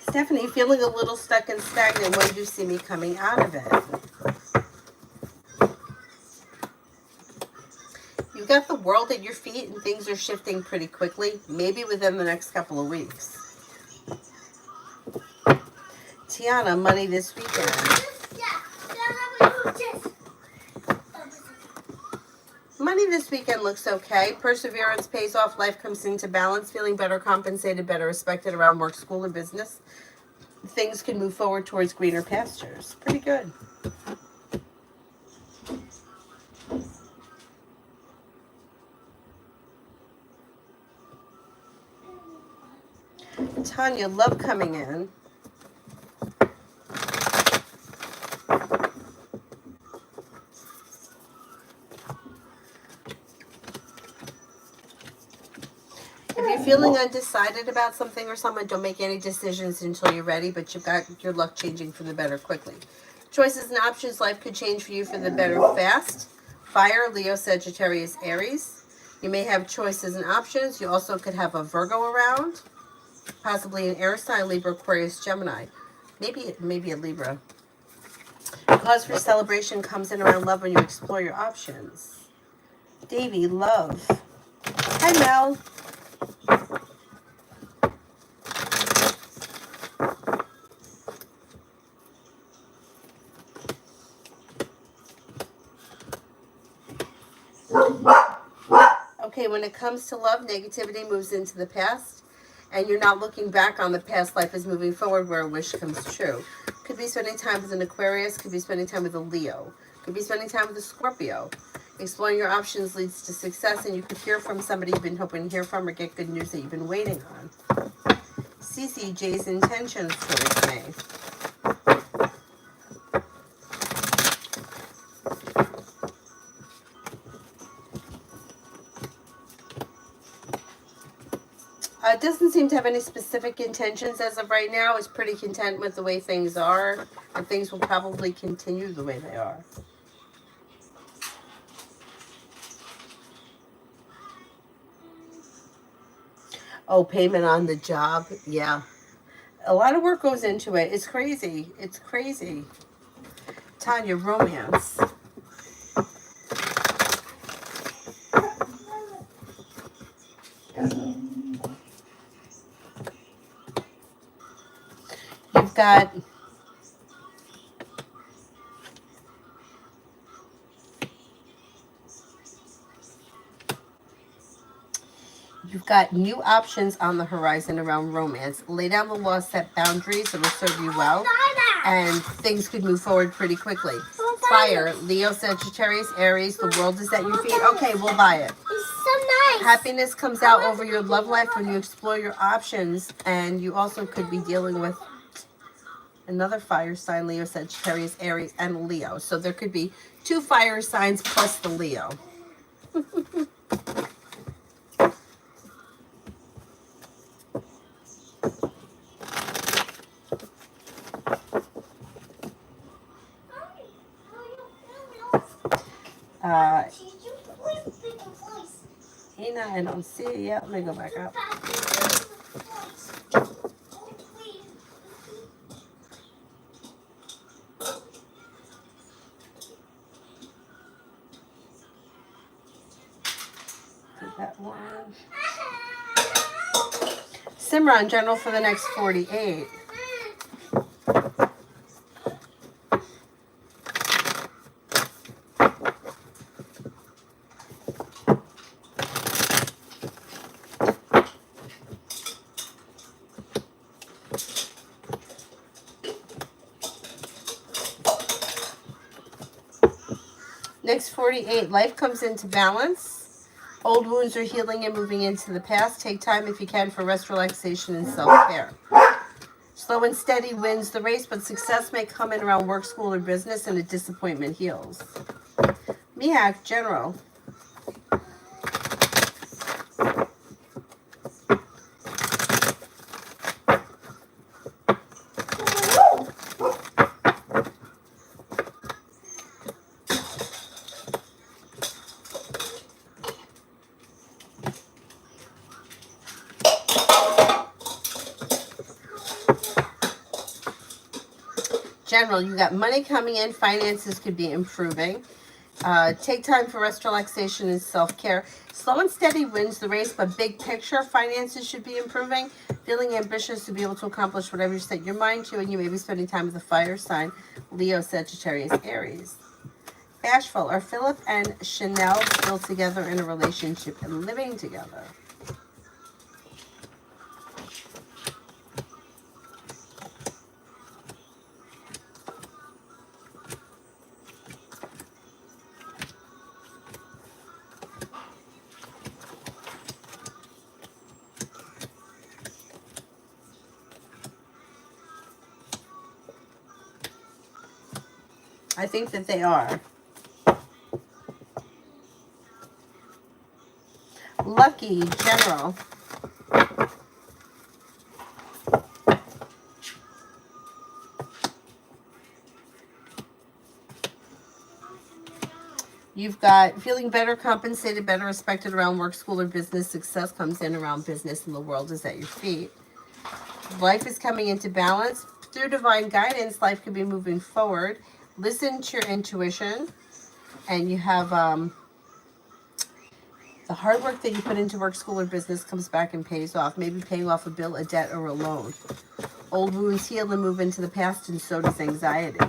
Stephanie, feeling a little stuck and stagnant. When do you see me coming out of it? You've got the world at your feet and things are shifting pretty quickly, maybe within the next couple of weeks. Tiana, money this weekend. Money this weekend looks okay. Perseverance pays off. Life comes into balance. Feeling better compensated, better respected around work, school, and business. Things can move forward towards greener pastures. Pretty good. Tanya, love coming in. If you're feeling undecided about something or someone, don't make any decisions until you're ready, but you've got your luck changing for the better quickly. Choices and options, life could change for you for the better fast. Fire, Leo, Sagittarius, Aries. You may have choices and options. You also could have a Virgo around, possibly an air sign, Libra, Aquarius, Gemini. Maybe a Libra. Cause for celebration comes in around love when you explore your options. Davy, love. Hi, Mel. Okay, when it comes to love, negativity moves into the past, and you're not looking back on the past. Life is moving forward where a wish comes true. Could be spending time with an Aquarius, could be spending time with a Leo, could be spending time with a Scorpio. Exploring your options leads to success, and you could hear from somebody you've been hoping to hear from or get good news that you've been waiting on. CCJ's intentions towards May. It doesn't seem to have any specific intentions as of right now. It's pretty content with the way things are, and things will probably continue the way they are. Oh, payment on the job. Yeah. A lot of work goes into it. It's crazy. It's crazy. Tanya, romance. You've got new options on the horizon around romance. Lay down the law, set boundaries. It will serve you well, and things could move forward pretty quickly. Fire, Leo, Sagittarius, Aries. The world is at your feet. Okay, we'll buy it.
It's so nice.
Happiness comes out over your love life when you explore your options, and you also could be dealing with another fire sign, Leo, Sagittarius, Aries, and Leo. So there could be 2 fire signs plus the Leo. Uh,
Did you please pick a voice?
Ina, I don't see it yet. Let me go back up. Did that one. Simran, general for the next 48. Next 48, life comes into balance. Old wounds are healing and moving into the past. Take time if you can for rest, relaxation, and self-care. Slow and steady wins the race, but success may come in around work, school, or business, and a disappointment heals. Mihak, general. General, you got money coming in, finances could be improving. Take time for rest, relaxation, and self-care. Slow and steady wins the race, but big picture, finances should be improving. Feeling ambitious to be able to accomplish whatever you set your mind to, and you may be spending time with a fire sign, Leo, Sagittarius, Aries. Bashful, are Philip and Chanel still together in a relationship and living together? I think that they are. Lucky, general. You've got feeling better, compensated, better respected around work, school, or business. Success comes in around business, and the world is at your feet. Life is coming into balance. Through divine guidance, life can be moving forward. Listen to your intuition. And you have the hard work that you put into work, school, or business comes back and pays off. Maybe paying off a bill, a debt, or a loan. Old wounds heal and move into the past, and so does anxiety.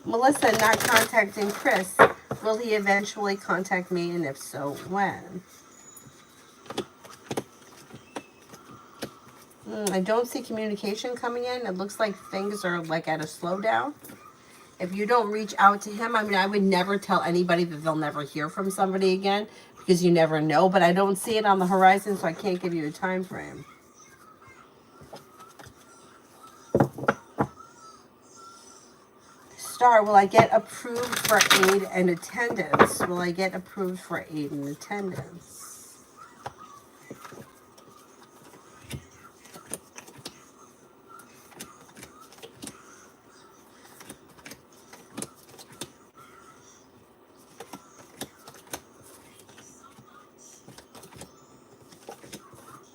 Melissa not contacting Chris. Will he eventually contact me, and if so, when? I don't see communication coming in. It looks like things are like at a slowdown. If you don't reach out to him, I mean, I would never tell anybody that they'll never hear from somebody again because you never know, but I don't see it on the horizon, so I can't give you a time frame. Star, will I get approved for aid and attendance? Will I get approved for aid and attendance?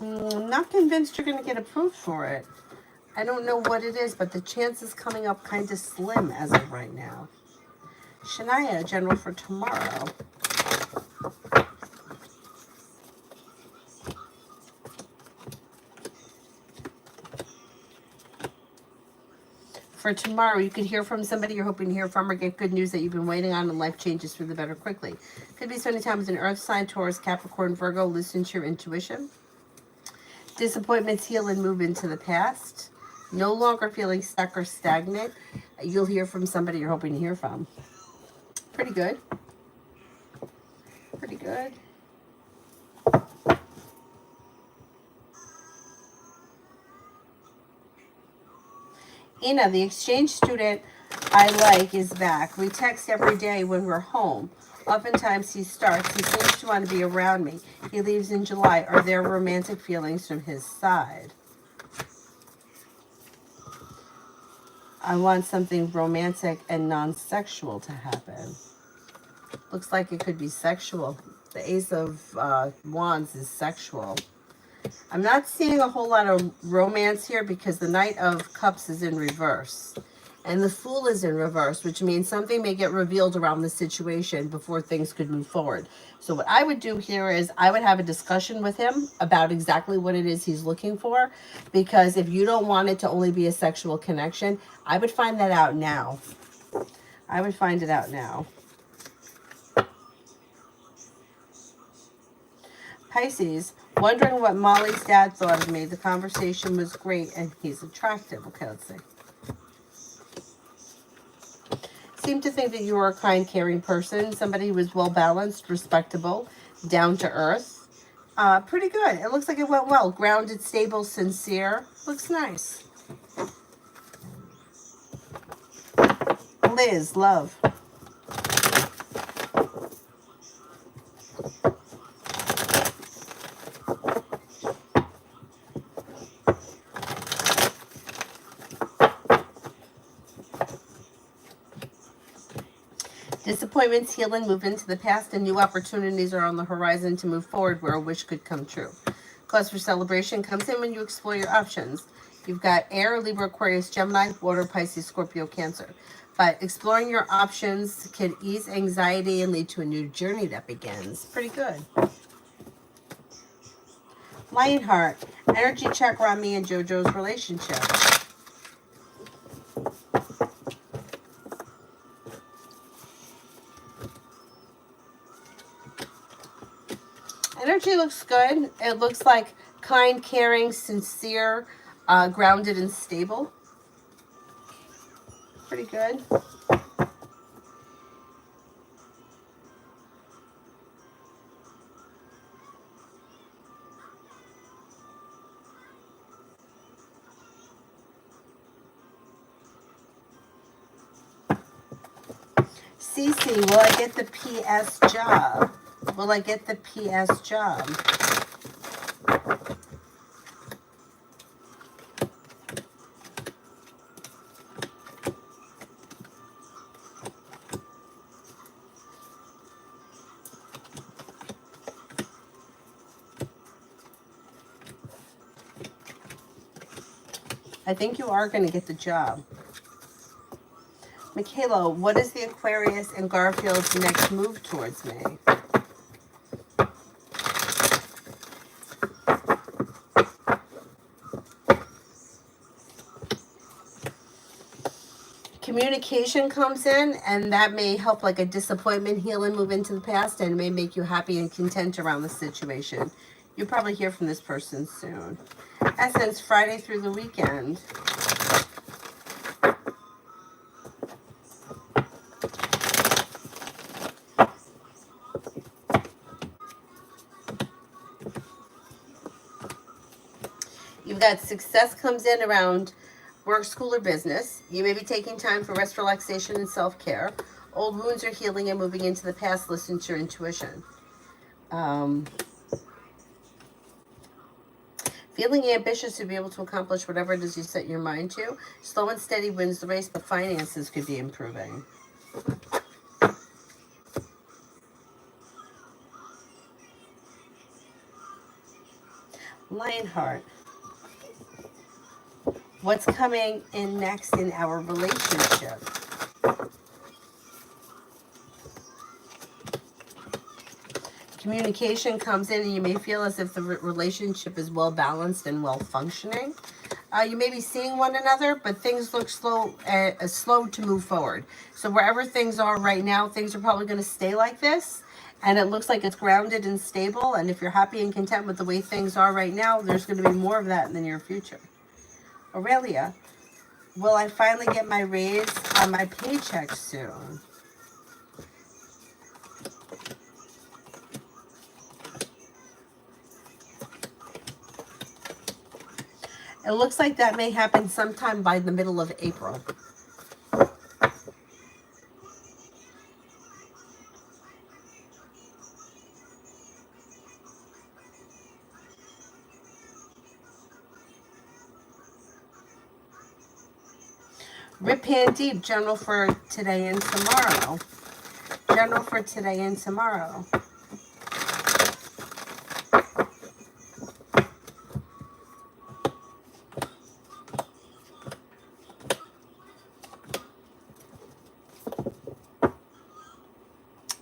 I'm not convinced you're going to get approved for it. I don't know what it is, but the chance is coming up kind of slim as of right now. Shania, general for tomorrow. For tomorrow, you could hear from somebody you're hoping to hear from or get good news that you've been waiting on, and life changes for the better quickly. Could be spending time with an earth sign, Taurus, Capricorn, Virgo. Listen to your intuition. Disappointments heal and move into the past. No longer feeling stuck or stagnant. You'll hear from somebody you're hoping to hear from. Pretty good. Pretty good. Ina, the exchange student, I like is back. We text every day when we're home. Oftentimes he seems to want to be around me. He leaves in July. Are there romantic feelings from his side? I want something romantic and non-sexual to happen. Looks like it could be sexual. The Ace of Wands is sexual. I'm not seeing a whole lot of romance here because the Knight of Cups is in reverse. And the Fool is in reverse, which means something may get revealed around the situation before things could move forward. So what I would do here is I would have a discussion with him about exactly what it is he's looking for. Because if you don't want it to only be a sexual connection, I would find that out now. I would find it out now. Pisces, wondering what Molly's dad thought of me. The conversation was great and he's attractive. Okay, let's see. Seem to think that you are a kind, caring person. Somebody who is well-balanced, respectable, down to earth. Pretty good. It looks like it went well. Grounded, stable, sincere. Looks nice. Liz, love. Disappointments heal and move into the past, and new opportunities are on the horizon to move forward where a wish could come true. Cause for celebration comes in when you explore your options. You've got Air, Libra, Aquarius, Gemini, Water, Pisces, Scorpio, Cancer. But exploring your options can ease anxiety and lead to a new journey that begins. Pretty good. Lionheart, energy check on me and JoJo's relationship. Energy looks good. It looks like kind, caring, sincere, grounded, and stable. Pretty good. Cece, will I get the PS job? Will I get the PS job? I think you are going to get the job. Michaela, what is the Aquarius and Garfield's next move towards me? Communication comes in, and that may help like a disappointment heal and move into the past, and it may make you happy and content around the situation. You'll probably hear from this person soon. Essence, Friday through the weekend. You've got success comes in around work, school, or business. You may be taking time for rest, relaxation, and self-care. Old wounds are healing and moving into the past. Listen to your intuition. Feeling ambitious to be able to accomplish whatever it is you set your mind to. Slow and steady wins the race, but finances could be improving. Lionheart. What's coming in next in our relationship? Communication comes in, and you may feel as if the relationship is well balanced and well functioning. You may be seeing one another, but things look slow to move forward. So wherever things are right now, things are probably going to stay like this. And it looks like it's grounded and stable. And if you're happy and content with the way things are right now, there's going to be more of that in the near future. Aurelia, will I finally get my raise on my paycheck soon? It looks like that may happen sometime by the middle of April. Rip Pan Deep, general for today and tomorrow. General for today and tomorrow.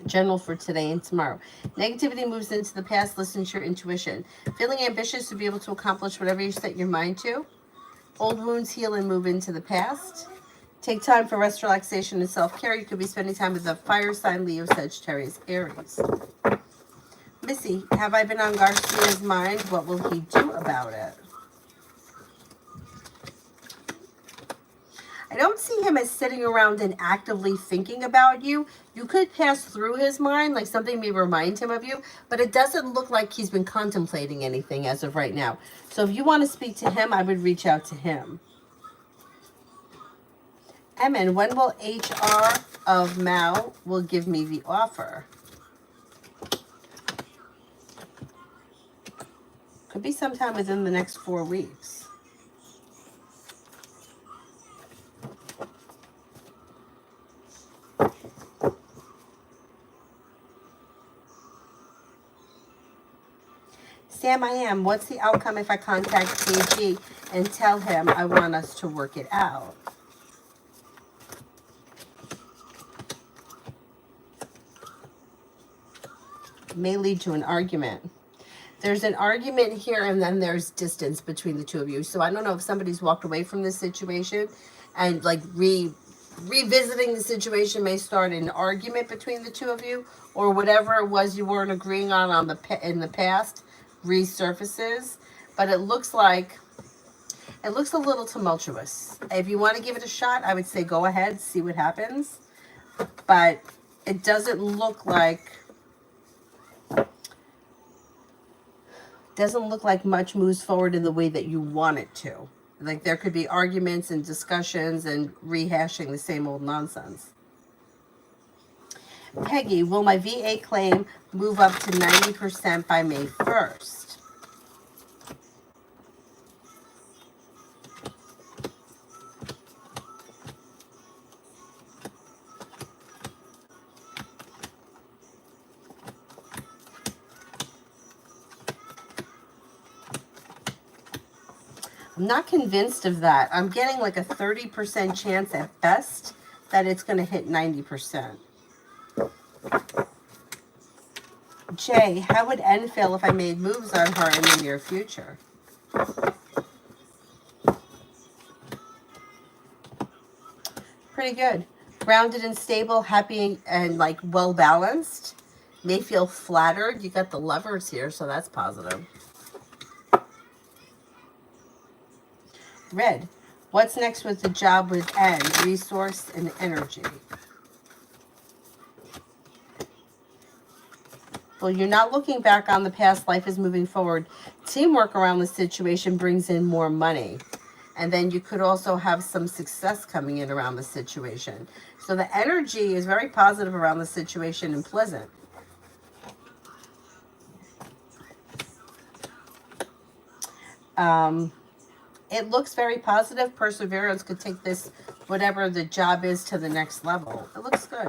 General for today and tomorrow. Negativity moves into the past. Listen to your intuition. Feeling ambitious to be able to accomplish whatever you set your mind to. Old wounds heal and move into the past. Take time for rest, relaxation, and self-care. You could be spending time with the fire sign, Leo, Sagittarius, Aries. Missy, have I been on Garcia's mind? What will he do about it? I don't see him as sitting around and actively thinking about you. You could pass through his mind, like something may remind him of you, but it doesn't look like he's been contemplating anything as of right now. So if you want to speak to him, I would reach out to him. Emin, when will HR of Mao will give me the offer? Could be sometime within the next 4 weeks. Sam, I am. What's the outcome if I contact KG and tell him I want us to work it out? May lead to an argument. There's an argument here and then there's distance between the two of you. So I don't know if somebody's walked away from this situation and like revisiting the situation may start an argument between the two of you, or whatever it was you weren't agreeing on in the past resurfaces. But it looks a little tumultuous. If you want to give it a shot, I would say go ahead, see what happens. But it doesn't look like much moves forward in the way that you want it to. Like there could be arguments and discussions and rehashing the same old nonsense. Peggy, will my VA claim move up to 90% by May 1st? I'm not convinced of that. I'm getting like a 30% chance at best that it's going to hit 90%. Jay, how would N feel if I made moves on her in the near future? Pretty good. Grounded and stable, happy and like well balanced. May feel flattered. You got the lovers here, so that's positive. Red, what's next with the job with N? Resource and energy. Well, you're not looking back on the past. Life is moving forward. Teamwork around the situation brings in more money. And then you could also have some success coming in around the situation. So the energy is very positive around the situation and pleasant. It looks very positive. Perseverance could take this, whatever the job is, to the next level. It looks good.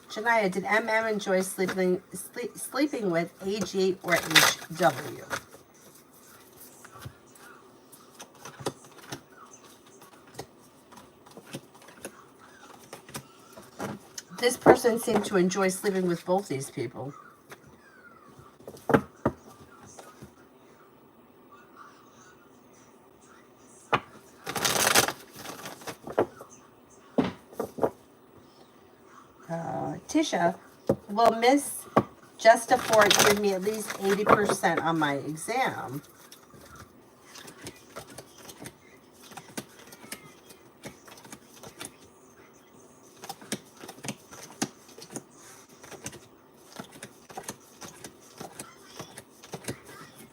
Janaya, did MM enjoy sleeping with AG or HW? This person seemed to enjoy sleeping with both these people. Tisha, will Miss Justafort give me at least 80% on my exam?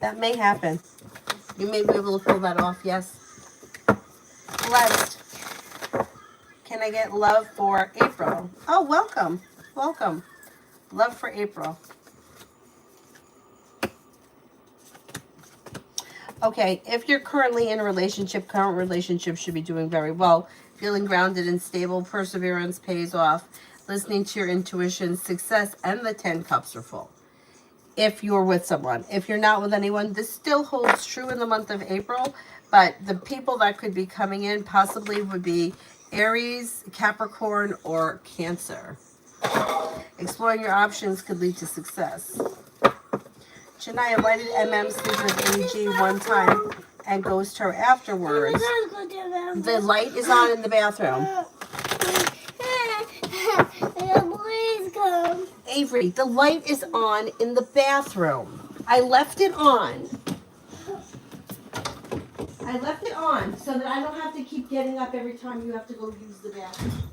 That may happen. You may be able to pull that off, yes. Blessed. Can I get love for April? Oh, welcome. Welcome. Love for April. Okay, if you're currently in a relationship, current relationship should be doing very well. feeling grounded and stable, perseverance pays off, listening to your intuition, success, and the 10 cups are full. If you're with someone. If you're not with anyone, this still holds true in the month of April, but the people that could be coming in possibly would be Aries, Capricorn, or Cancer. Exploring your options could lead to success. Janaya, why did MM sleep with AG one time and ghost her afterwards? The light is on in the bathroom. Avery, the light is on in the bathroom. I left it on. I left it on so that I don't have to keep getting up every time you have to go use the bathroom.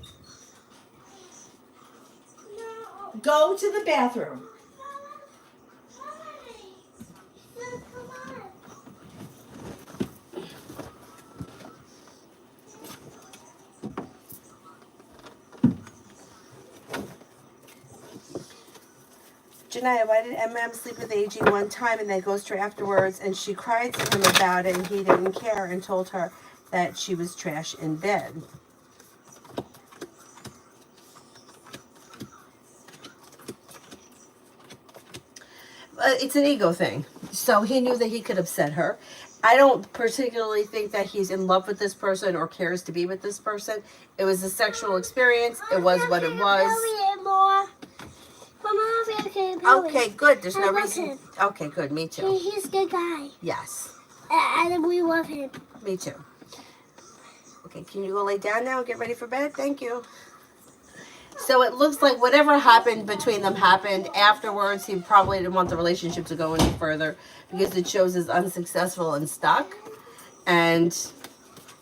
No. Go to the bathroom. Janaya, why did MM sleep with AG one time and then ghost her afterwards? And she cried to him about it and he didn't care and told her that she was trash in bed. It's an ego thing. So he knew that he could upset her. I don't particularly think that he's in love with this person or cares to be with this person. It was a sexual experience. It was what it was. Okay, good. There's no reason. Okay, good. Me too.
He's a good guy.
Yes.
And we love him.
Me too. Okay, can you go lay down now and get ready for bed? Thank you. So it looks like whatever happened between them happened afterwards. He probably didn't want the relationship to go any further because it shows as unsuccessful and stuck. And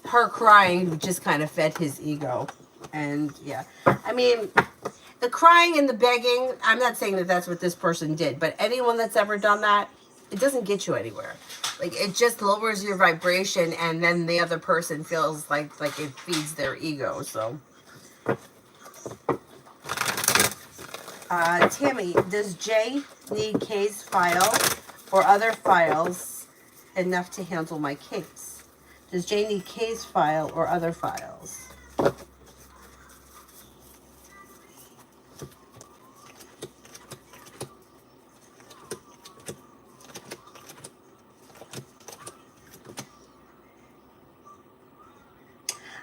her crying just kind of fed his ego. And yeah, I mean, the crying and the begging, I'm not saying that that's what this person did, but anyone that's ever done that, it doesn't get you anywhere. Like, it just lowers your vibration, and then the other person feels like it feeds their ego. So, Tammy, does Jay need K's file or other files enough to handle my case? Does Jay need K's file or other files?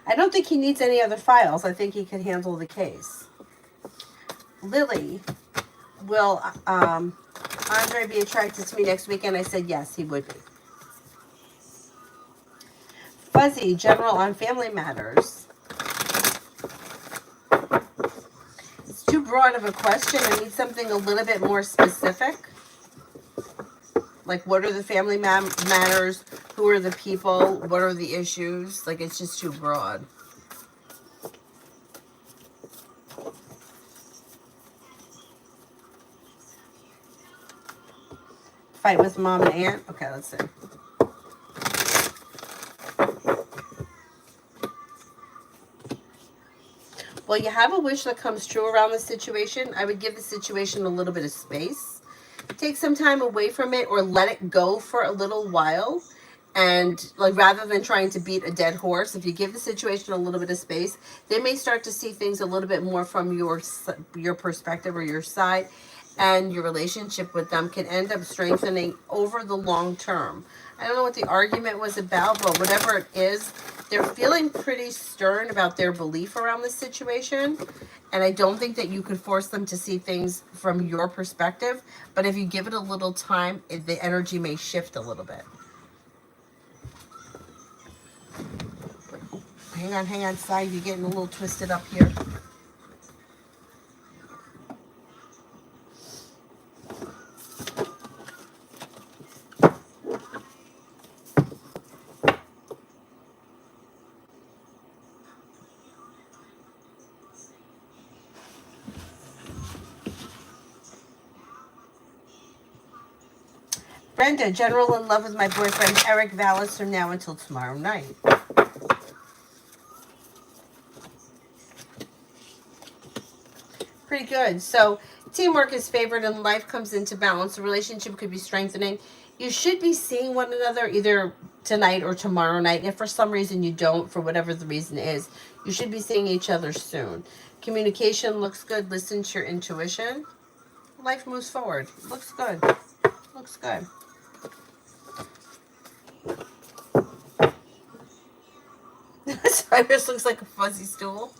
I don't think he needs any other files. I think he can handle the case. Lily, will Andre be attracted to me next weekend? I said yes, he would be. Fuzzy, general on family matters. It's too broad of a question. I need something a little bit more specific. Like, what are the family matters? Who are the people? What are the issues? Like, it's just too broad. Fight with mom and aunt? Okay, let's see. Well, you have a wish that comes true around the situation. I would give the situation a little bit of space. Take some time away from it or let it go for a little while. And like, rather than trying to beat a dead horse, if you give the situation a little bit of space, they may start to see things a little bit more from your perspective or your side, and your relationship with them can end up strengthening over the long term. I don't know what the argument was about, but whatever it is, they're feeling pretty stern about their belief around this situation. And I don't think that you could force them to see things from your perspective. But if you give it a little time, the energy may shift a little bit. Hang on, side. You're getting a little twisted up here. Brenda, general in love with my boyfriend Eric Vallis from now until tomorrow night. Pretty good. So teamwork is favored and life comes into balance. The relationship could be strengthening. You should be seeing one another either tonight or tomorrow night. If for some reason you don't, for whatever the reason is, you should be seeing each other soon. Communication looks good. Listen to your intuition. Life moves forward. Looks good. Looks good. Sorry, this looks like a fuzzy stool.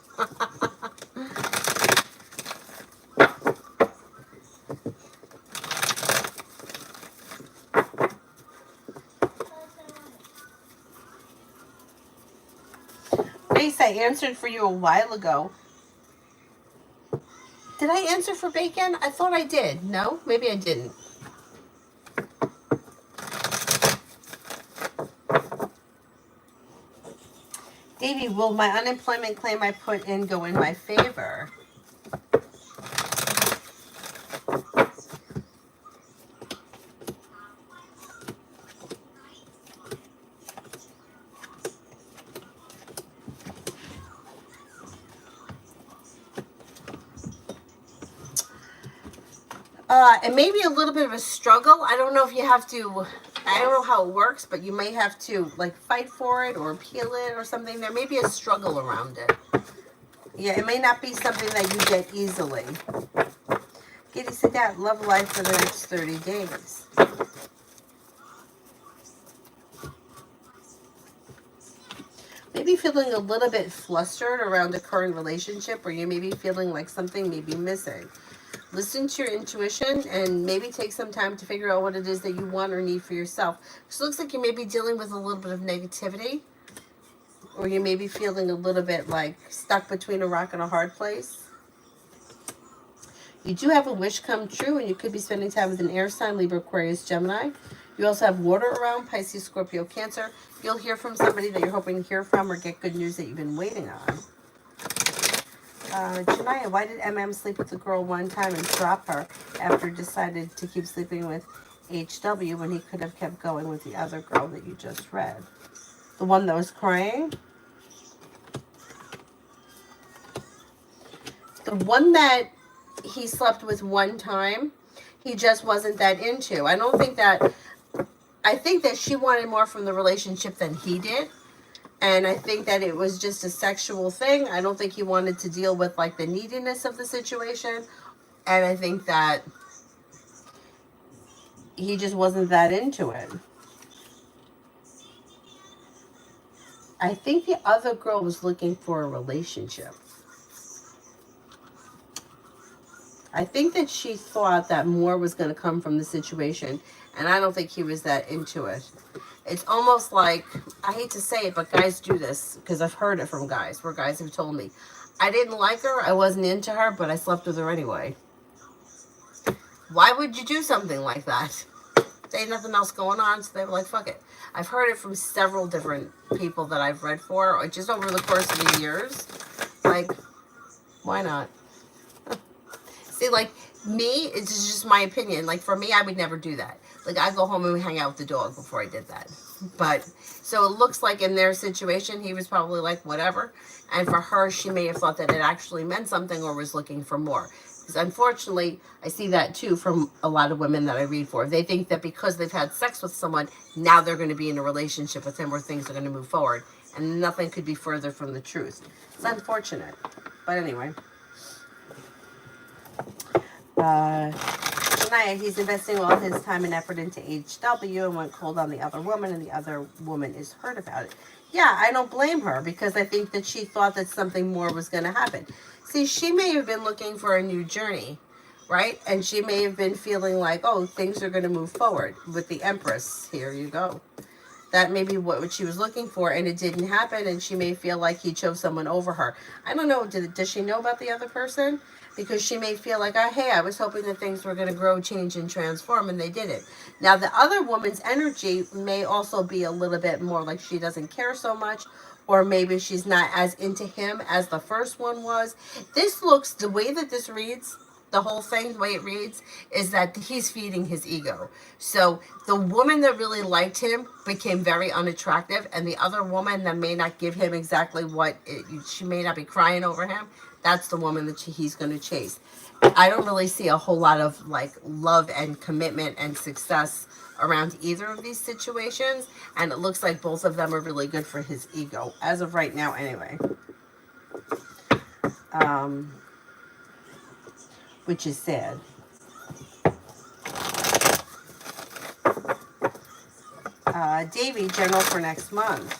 Base, I answered for you a while ago. Did I answer for bacon? I thought I did. No? Maybe I didn't. Davey, will my unemployment claim I put in go in my favor? It may be a little bit of a struggle. I don't know if you have to, I don't know how it works, but you may have to like fight for it or appeal it or something. There may be a struggle around it. Yeah, it may not be something that you get easily. Giddy said that, love life for the next 30 days. Maybe feeling a little bit flustered around the current relationship, or you may be feeling like something may be missing. Listen to your intuition and maybe take some time to figure out what it is that you want or need for yourself. This looks like you may be dealing with a little bit of negativity, or you may be feeling a little bit like stuck between a rock and a hard place. You do have a wish come true, and you could be spending time with an air sign, Libra, Aquarius, Gemini. You also have water around, Pisces, Scorpio, Cancer. You'll hear from somebody that you're hoping to hear from, or get good news that you've been waiting on. Janaya, why did MM sleep with the girl one time and drop her after decided to keep sleeping with HW when he could have kept going with the other girl that you just read? The one that was crying? The one that he slept with one time, he just wasn't that into. I think that she wanted more from the relationship than he did. And I think that it was just a sexual thing. I don't think he wanted to deal with like the neediness of the situation. And I think that he just wasn't that into it. I think the other girl was looking for a relationship. I think that she thought that more was going to come from the situation. And I don't think he was that into it. It's almost like, I hate to say it, but guys do this because I've heard it from guys, where guys have told me, I didn't like her, I wasn't into her, but I slept with her anyway. Why would you do something like that? They had nothing else going on, so they were like, fuck it. I've heard it from several different people that I've read for, just over the course of the years. Like, why not? See, like, me, it's just my opinion. Like, for me, I would never do that. Like, I'd go home and hang out with the dog before I did that. But, so it looks like in their situation, he was probably like, whatever. And for her, she may have thought that it actually meant something or was looking for more. Because unfortunately, I see that too from a lot of women that I read for. They think that because they've had sex with someone, now they're going to be in a relationship with him where things are going to move forward. And nothing could be further from the truth. It's unfortunate. But anyway. Tonight, he's investing all his time and effort into HW and went cold on the other woman, and the other woman is hurt about it. Yeah, I don't blame her, because I think that she thought that something more was going to happen. See, she may have been looking for a new journey, right? And she may have been feeling like, oh, things are going to move forward with the Empress. Here you go. That may be what she was looking for, and it didn't happen, and she may feel like he chose someone over her. I don't know. Does she know about the other person? Because she may feel like, oh, hey, I was hoping that things were going to grow, change, and transform, and they didn't. Now, the other woman's energy may also be a little bit more like she doesn't care so much, or maybe she's not as into him as the first one was. This looks, the way that this reads, the whole thing, the way it reads, is that he's feeding his ego. So the woman that really liked him became very unattractive, and the other woman that may not give him exactly what, she may not be crying over him, that's the woman that he's going to chase. I don't really see a whole lot of like love and commitment and success around either of these situations. And it looks like both of them are really good for his ego, as of right now, anyway. Um, which is sad. Davy, general for next month.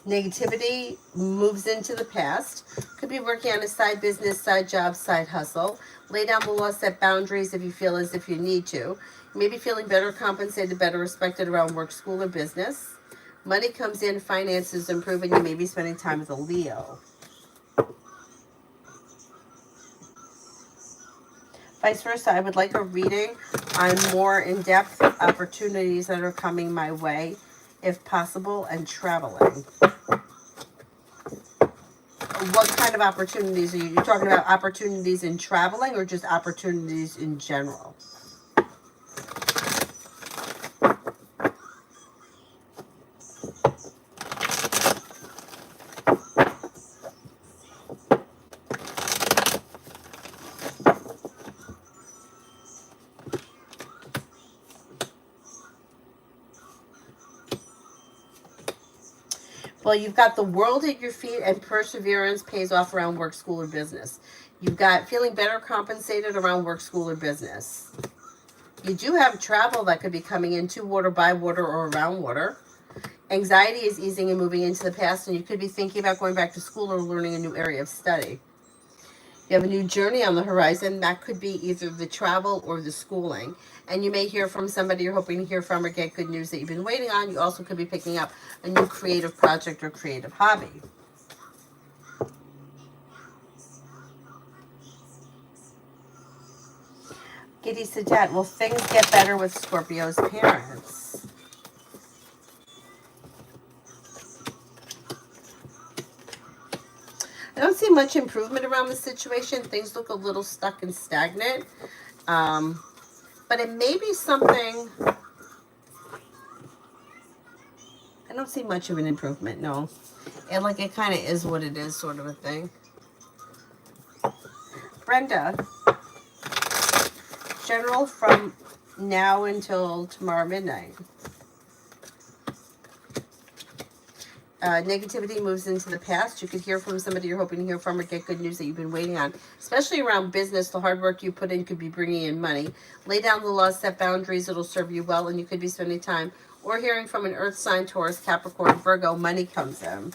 Negativity moves into the past. Could be working on a side business, side job, side hustle. Lay down the law, set boundaries if you feel as if you need to. You may be feeling better compensated, better respected around work, school, or business. Money comes in, finances improve, and you may be spending time with a Leo. Vice versa, I would like a reading on more in-depth opportunities that are coming my way, if possible, and traveling. What kind of opportunities are you talking about? Opportunities in traveling or just opportunities in general? Well, you've got the world at your feet and perseverance pays off around work, school, or business. You've got feeling better compensated around work, school, or business. You do have travel that could be coming in to water, by water, or around water. Anxiety is easing and moving into the past, and you could be thinking about going back to school or learning a new area of study. You have a new journey on the horizon. That could be either the travel or the schooling. And you may hear from somebody you're hoping to hear from or get good news that you've been waiting on. You also could be picking up a new creative project or creative hobby. Giddy Sadat, will things get better with Scorpio's parents? I don't see much improvement around the situation. Things look a little stuck and stagnant. But it may be something. I don't see much of an improvement, no. And like it kind of is what it is, sort of a thing. Brenda, general from now until tomorrow midnight. Negativity moves into the past. You could hear from somebody you're hoping to hear from or get good news that you've been waiting on. Especially around business, the hard work you put in could be bringing in money. Lay down the law, set boundaries. It'll serve you well, and you could be spending time or hearing from an earth sign, Taurus, Capricorn, Virgo. Money comes in.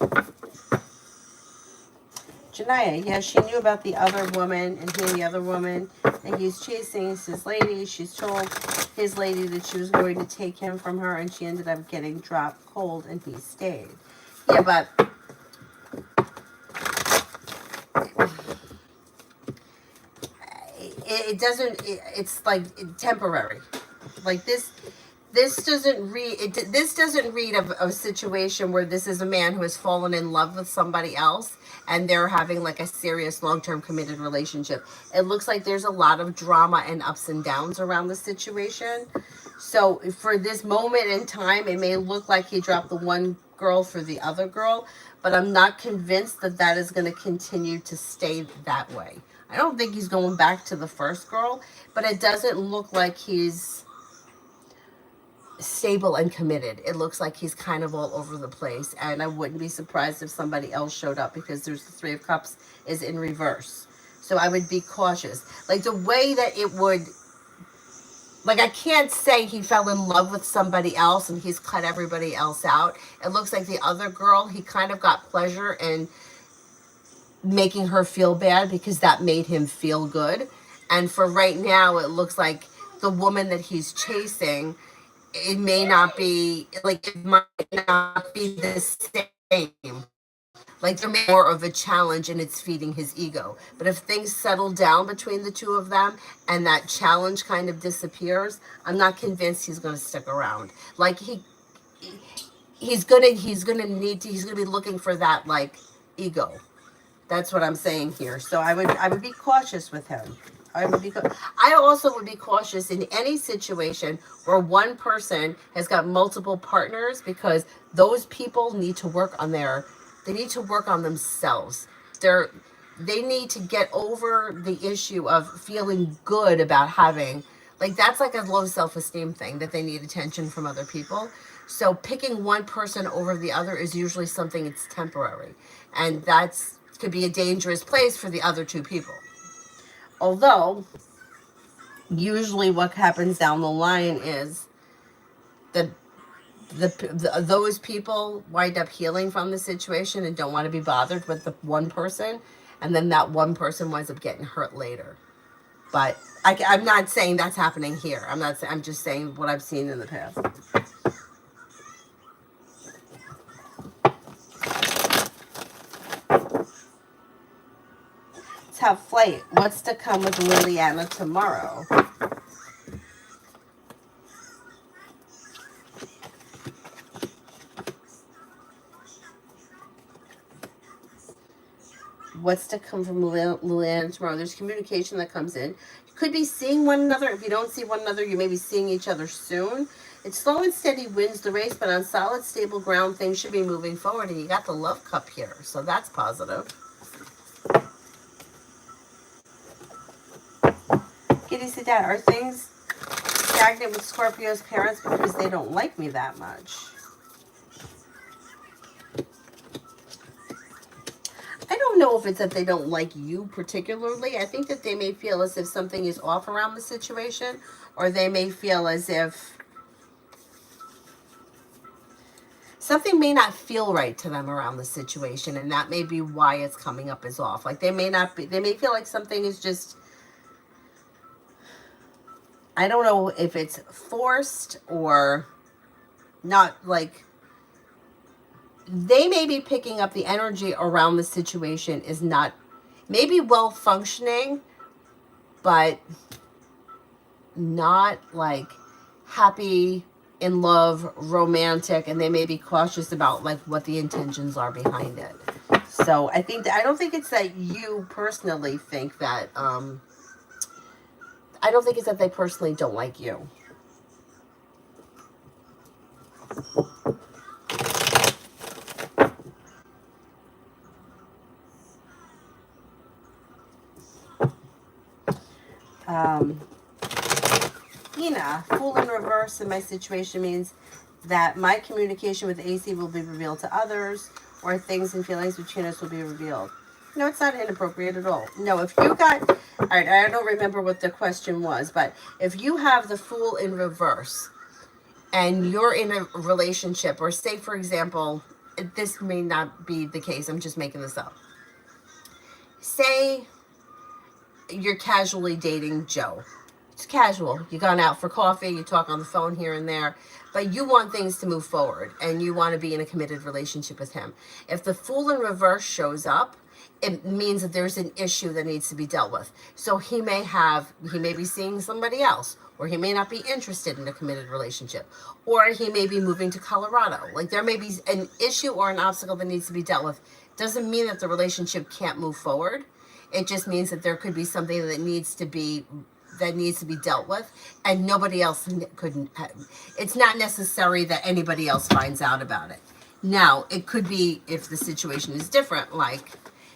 Janaya, yeah, she knew about the other woman and he and the other woman, and he's chasing his lady. She's told his lady that she was going to take him from her, and she ended up getting dropped cold, and he stayed. Yeah, but it doesn't. It's like temporary. Like this. This doesn't read. This doesn't read of a situation where this is a man who has fallen in love with somebody else and they're having like a serious long-term committed relationship. It looks like there's a lot of drama and ups and downs around the situation. So for this moment in time, it may look like he dropped the one girl for the other girl, but I'm not convinced that that is going to continue to stay that way. I don't think he's going back to the first girl, but it doesn't look like he's stable and committed. It looks like he's kind of all over the place, and I wouldn't be surprised if somebody else showed up because there's the Three of Cups is in reverse. So I would be cautious. Like the way that it would, like I can't say he fell in love with somebody else and he's cut everybody else out. It looks like the other girl, he kind of got pleasure in making her feel bad because that made him feel good. And for right now, it looks like the woman that he's chasing, it may not be, like, it might not be the same. Like, they're more of a challenge and it's feeding his ego. But if things settle down between the two of them and that challenge kind of disappears, I'm not convinced he's going to stick around. Like, he's gonna be looking for that, like, ego. That's what I'm saying here. So I would be cautious with him. I also would be cautious in any situation where one person has got multiple partners, because those people need to work on they need to work on themselves. they need to get over the issue of feeling good about having, like, that's like a low self-esteem thing that they need attention from other people. So picking one person over the other is usually something it's temporary, and that's could be a dangerous place for the other two people. Although usually what happens down the line is that those people wind up healing from the situation and don't want to be bothered with the one person, and then that one person winds up getting hurt later. But I'm not saying that's happening here. I'm not. I'm just saying what I've seen in the past. Let's have flight. What's to come with Liliana tomorrow? What's to come from Liliana tomorrow? There's communication that comes in. You could be seeing one another. If you don't see one another, you may be seeing each other soon. It's slow and steady wins the race, but on solid, stable ground, things should be moving forward. And you got the love cup here, so that's positive. Kitty, sit down. Are things stagnant with Scorpio's parents because they don't like me that much? I don't know if it's that they don't like you particularly. I think that they may feel as if something is off around the situation, or they may feel as if something may not feel right to them around the situation, and that may be why it's coming up as off. Like they may feel like something is just, I don't know if it's forced or not, like they may be picking up the energy around the situation is not maybe well functioning, but not like happy, in love, romantic, and they may be cautious about like what the intentions are behind it. So I don't think it's that you personally think that I don't think it's that they personally don't like you. Fool in reverse in my situation means that my communication with AC will be revealed to others, or things and feelings between us will be revealed. No, it's not inappropriate at all. No, if you got, all right, I don't remember what the question was, but if you have the Fool in reverse and you're in a relationship, or say, for example, this may not be the case, I'm just making this up. Say you're casually dating Joe. It's casual. You've gone out for coffee, you talk on the phone here and there, but you want things to move forward and you want to be in a committed relationship with him. If the Fool in reverse shows up, it means that there's an issue that needs to be dealt with. So he may be seeing somebody else, or he may not be interested in a committed relationship, or he may be moving to Colorado. Like there may be an issue or an obstacle that needs to be dealt with. Doesn't mean that the relationship can't move forward. It just means that there could be something that needs to be dealt with, and nobody else couldn't. It's not necessary that anybody else finds out about it. Now, it could be if the situation is different, like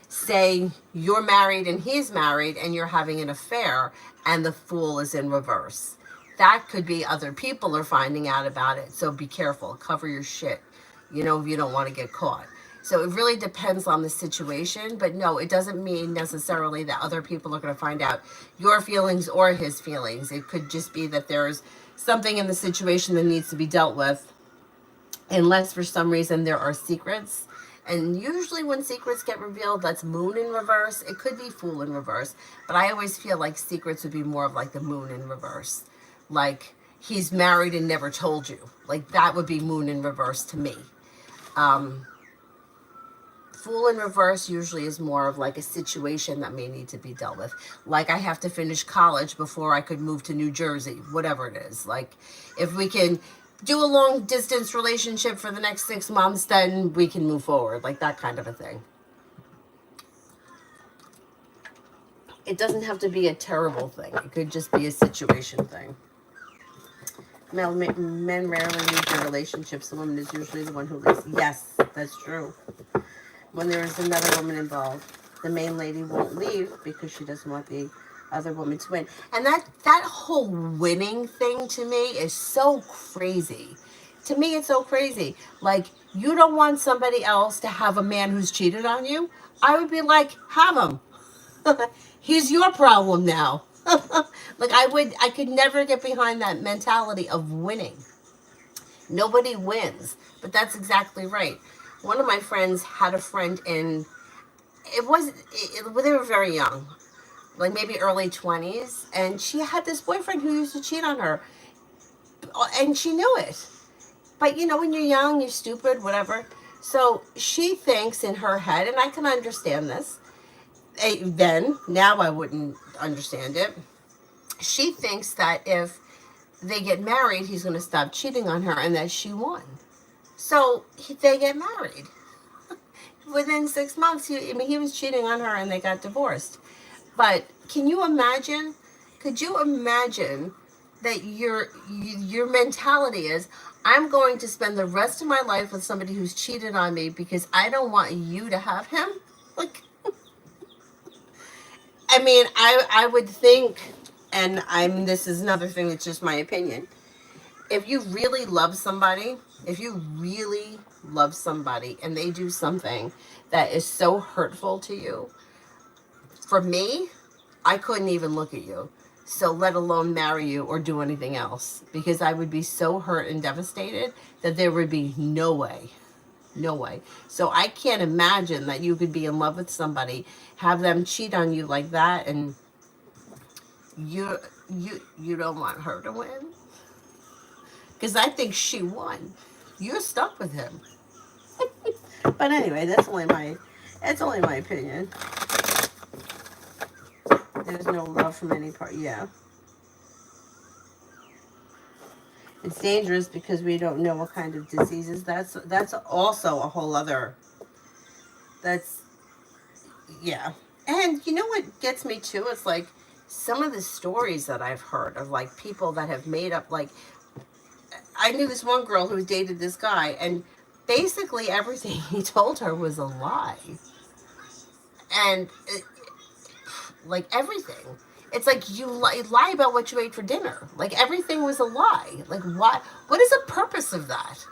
say you're married and he's married and you're having an affair and the Fool is in reverse. That could be other people are finding out about it. So be careful, cover your shit, if you don't want to get caught. So it really depends on the situation, but no, it doesn't mean necessarily that other people are going to find out your feelings or his feelings. It could just be that there's something in the situation that needs to be dealt with, unless for some reason there are secrets. And usually when secrets get revealed, that's Moon in reverse. It could be Fool in reverse, but I always feel like secrets would be more of like the Moon in reverse. Like he's married and never told you. Like that would be Moon in reverse to me. Fool in reverse usually is more of like a situation that may need to be dealt with. Like I have to finish college before I could move to New Jersey, whatever it is. Like if we can do a long distance relationship for the next 6 months, then we can move forward. Like that kind of a thing. It doesn't have to be a terrible thing. It could just be a situation thing. Men rarely leave their relationships. The woman is usually the one who leaves. Yes, that's true. When there is another woman involved. the main lady won't leave because she doesn't want the other woman to win. And that whole winning thing to me is so crazy. To me, it's so crazy. Like, you don't want somebody else to have a man who's cheated on you. I would be like, have him. He's your problem now. Like, I could never get behind that mentality of winning. Nobody wins, but that's exactly right. One of my friends had a friend in, they were very young, like maybe early 20s, and she had this boyfriend who used to cheat on her, and she knew it. But you know, when you're young, you're stupid, whatever. So she thinks in her head, and I can understand this, then, now I wouldn't understand it. She thinks that if they get married, he's going to stop cheating on her and that she won. So they get married. Within 6 months, he was cheating on her and they got divorced. But can you imagine? Could you imagine that your mentality is, I'm going to spend the rest of my life with somebody who's cheated on me because I don't want you to have him? Like, I mean, I would think, and this is another thing that's just my opinion. If you really love somebody, and they do something that is so hurtful to you, for me, I couldn't even look at you. So let alone marry you or do anything else, because I would be so hurt and devastated that there would be no way. No way. So I can't imagine that you could be in love with somebody, have them cheat on you like that, and you don't want her to win. Because I think she won. You're stuck with him. But anyway, that's only my opinion. There's no love from any part. Yeah. It's dangerous because we don't know what kind of diseases. That's also a whole other. That's, yeah. And you know what gets me too? It's like some of the stories that I've heard of like people that have made up, like, I knew this one girl who dated this guy, and basically everything he told her was a lie. And like everything. It's like you lie about what you ate for dinner. Like everything was a lie. Like what is the purpose of that?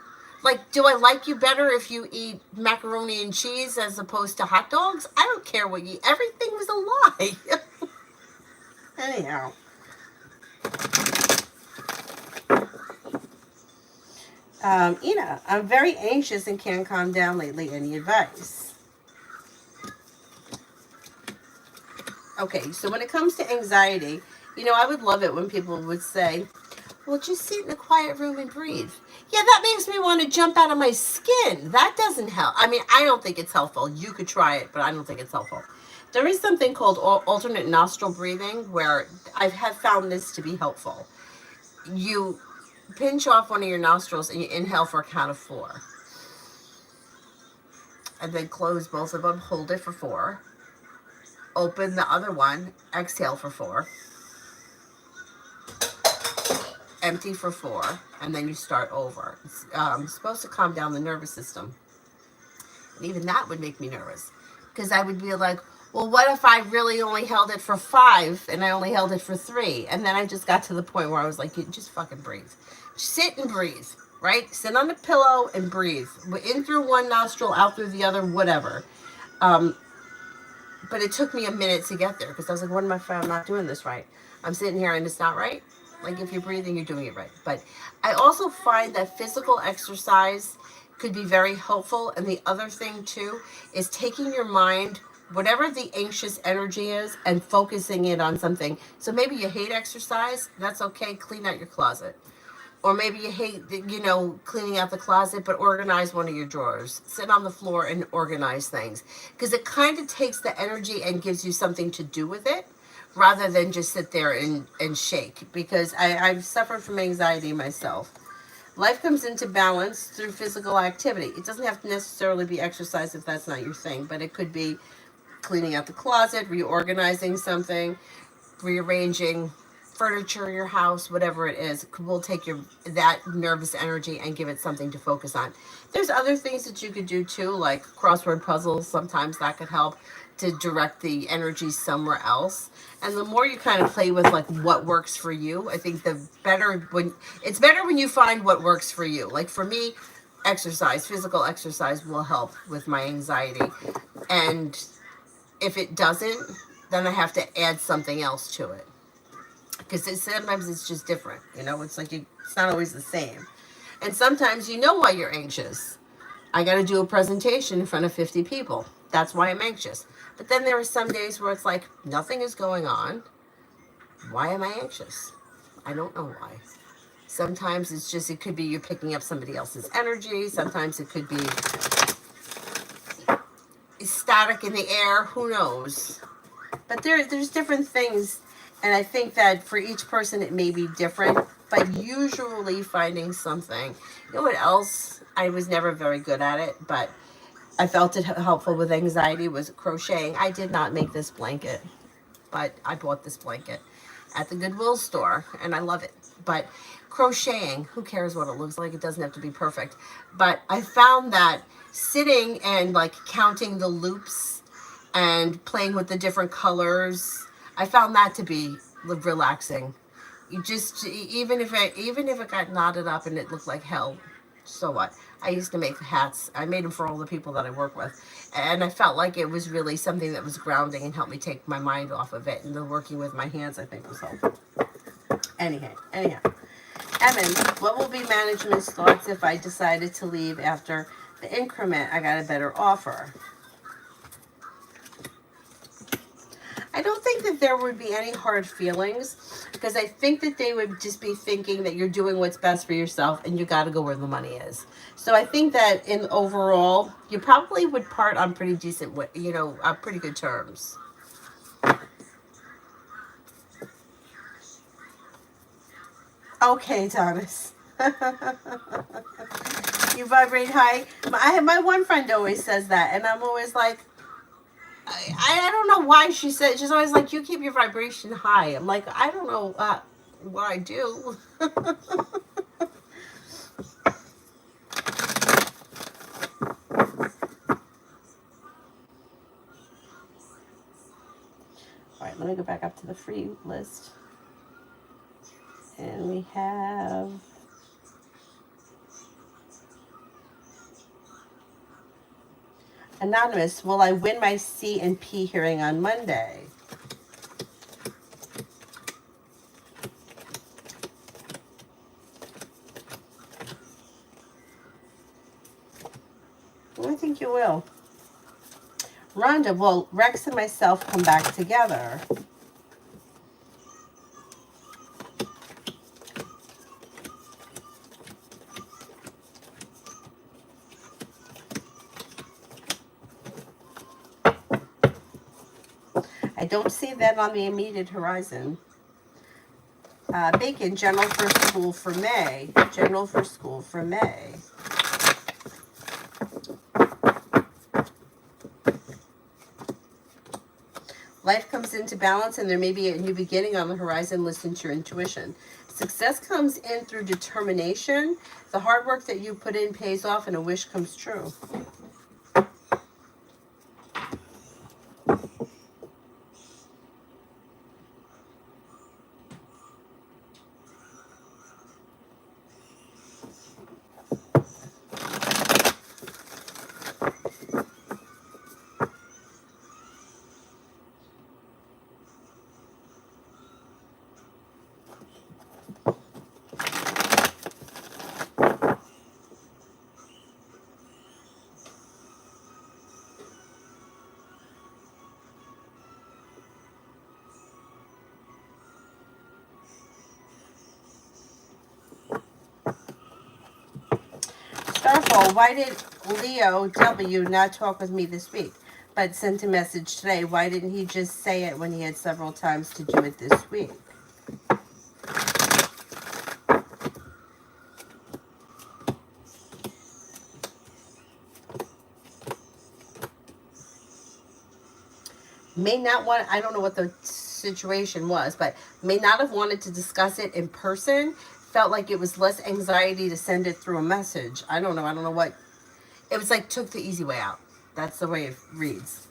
Like, do I like you better if you eat macaroni and cheese as opposed to hot dogs? I don't care what you eat. Everything was a lie. Anyhow. Ina, I'm very anxious and can't calm down lately. Any advice? Okay, so when it comes to anxiety, I would love it when people would say, well, just sit in a quiet room and breathe. Yeah, that makes me want to jump out of my skin. That doesn't help. I mean, I don't think it's helpful. You could try it, but I don't think it's helpful. There is something called alternate nostril breathing where I have found this to be helpful. You pinch off one of your nostrils and you inhale for a count of 4. And then close both of them, hold it for 4. Open the other one, exhale for 4. Empty for 4, and then you start over. It's supposed to calm down the nervous system. And even that would make me nervous. Because I would be like, well, what if I really only held it for 5 and I only held it for 3? And then I just got to the point where I was like, you just fucking breathe. Sit and breathe, right? Sit on the pillow and breathe. In through one nostril, out through the other, whatever. But it took me a minute to get there because I was like, what am I if I'm not doing this right? I'm sitting here and it's not right. Like, if you're breathing, you're doing it right. But I also find that physical exercise could be very helpful. And the other thing, too, is taking your mind, whatever the anxious energy is, and focusing it on something. So maybe you hate exercise. That's okay. Clean out your closet. Or maybe you hate, cleaning out the closet, but organize one of your drawers. Sit on the floor and organize things. Because it kind of takes the energy and gives you something to do with it, rather than just sit there and shake. Because I've suffered from anxiety myself. Life comes into balance through physical activity. It doesn't have to necessarily be exercise if that's not your thing, but it could be cleaning out the closet, reorganizing something, rearranging furniture in your house, whatever it is, will take that nervous energy and give it something to focus on. There's other things that you could do too, like crossword puzzles. Sometimes that could help to direct the energy somewhere else. And the more you kind of play with like what works for you, I think the better when you find what works for you. Like for me, exercise, physical exercise will help with my anxiety. And if it doesn't, then I have to add something else to it. Because sometimes it's just different. It's like it's not always the same. And sometimes you know why you're anxious. I got to do a presentation in front of 50 people. That's why I'm anxious. But then there are some days where it's like nothing is going on. Why am I anxious? I don't know why. Sometimes it could be you're picking up somebody else's energy. Sometimes it could be static in the air. Who knows? But there's different things. And I think that for each person it may be different. But usually finding something. You know what else? I was never very good at it, but I felt it helpful with anxiety was crocheting. I did not make this blanket, but I bought this blanket at the Goodwill store, and I love it. But crocheting, who cares what it looks like? It doesn't have to be perfect. But I found that sitting and like counting the loops and playing with the different colors, I found that to be relaxing. You just even if it got knotted up and it looked like hell, so what? I used to make hats. I made them for all the people that I work with, and I felt like it was really something that was grounding and helped me take my mind off of it. And the working with my hands, I think, was helpful. Anyhow, Evan, what will be management's thoughts if I decided to leave after the increment? I got a better offer. I don't think that there would be any hard feelings because I think that they would just be thinking that you're doing what's best for yourself and you got to go where the money is. So I think that in overall, you probably would part on pretty decent, pretty good terms. Okay, Thomas. You vibrate high. My one friend always says that, and I'm always like, I don't know why she said. She's always like, you keep your vibration high. I'm like, I don't know what I do. All right, let me go back up to the free list. And we have Anonymous. Will I win my C and P hearing on Monday? I think you will. Rhonda, will Rex and myself come back together? I don't see that on the immediate horizon. Bacon, general for school for May. General for school for May. Life comes into balance and there may be a new beginning on the horizon. Listen to your intuition. Success comes in through determination. The hard work that you put in pays off and a wish comes true. Starfall, why did Leo W not talk with me this week, but sent a message today? Why didn't he just say it when he had several times to do it this week? May not want, I don't know what the situation was, but may not have wanted to discuss it in person. Felt like it was less anxiety to send it through a message. I don't know. I don't know what. It was like took the easy way out. That's the way it reads.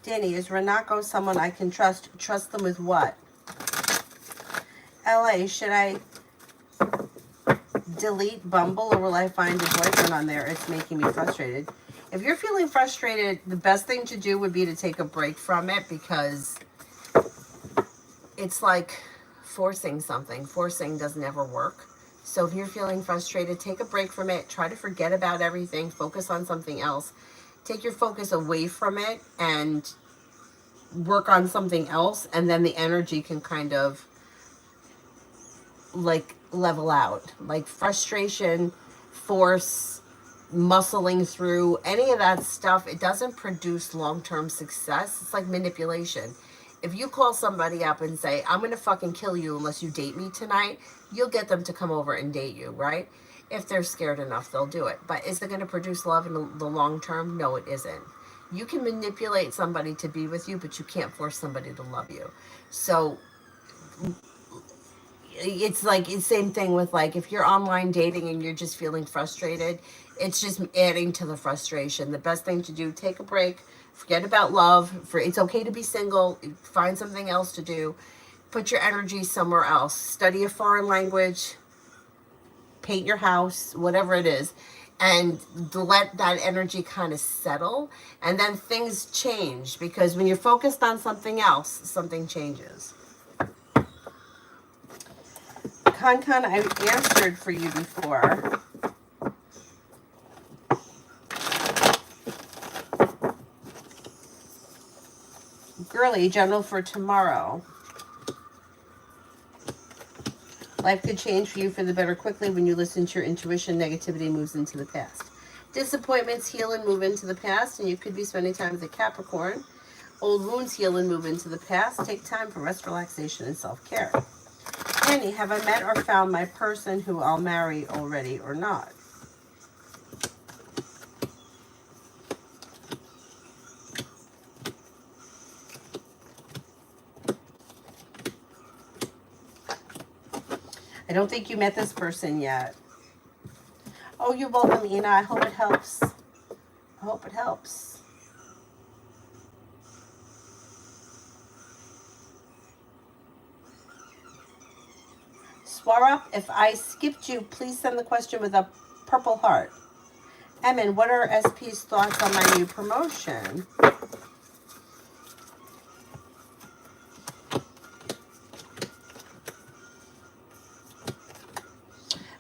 Danny, is Renako someone I can trust? Trust them with what? LA, should I delete Bumble or will I find a boyfriend on there? It's making me frustrated. If you're feeling frustrated, the best thing to do would be to take a break from it, because it's like forcing something. Forcing doesn't ever work. So if you're feeling frustrated, take a break from it. Try to forget about everything. Focus on something else. Take your focus away from it and work on something else. And then the energy can kind of like level out. Like frustration, force, muscling through, any of that stuff, it doesn't produce long-term success. It's like manipulation. If you call somebody up and say, I'm going to fucking kill you unless you date me tonight, you'll get them to come over and date you, right? If they're scared enough, they'll do it. But is it going to produce love in the long term? No, it isn't. You can manipulate somebody to be with you, but you can't force somebody to love you. So it's like the same thing with, like, if you're online dating and you're just feeling frustrated, it's just adding to the frustration. The best thing to do, take a break, forget about love. It's okay to be single, find something else to do, put your energy somewhere else, study a foreign language, paint your house, whatever it is, and let that energy kind of settle, and then things change, because when you're focused on something else, something changes. Con, I answered for you before. Girly, general for tomorrow. Life could change for you for the better quickly when you listen to your intuition. Negativity moves into the past. Disappointments heal and move into the past, and you could be spending time with a Capricorn. Old wounds heal and move into the past. Take time for rest, relaxation, and self-care. Annie, have I met or found my person who I'll marry already or not? I don't think you met this person yet. Oh, you're welcome, Ina. I hope it helps. I hope it helps. Swarup, if I skipped you, please send the question with a purple heart. Emin, what are SP's thoughts on my new promotion?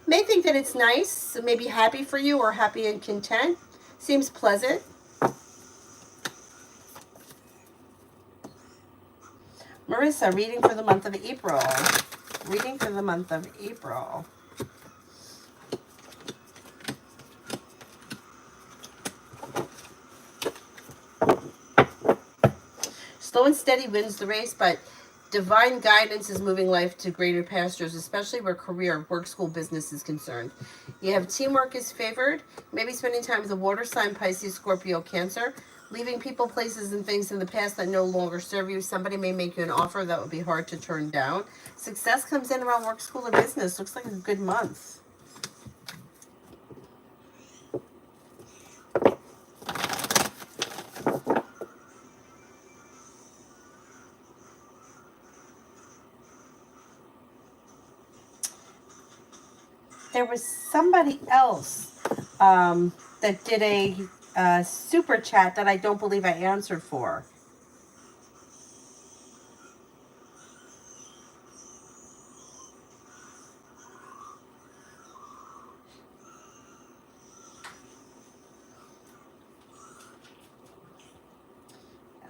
May think that it's nice, maybe happy for you or happy and content. Seems pleasant. Marissa, reading for the month of April. Reading for the month of April. Slow and steady wins the race, but divine guidance is moving life to greater pastures, especially where career, work, school, business is concerned. You have teamwork is favored. Maybe spending time with a water sign, Pisces, Scorpio, Cancer. Leaving people, places, and things in the past that no longer serve you. Somebody may make you an offer that would be hard to turn down. Success comes in around work, school, and business. Looks like a good month. There was somebody else that did a super chat that I don't believe I answered for.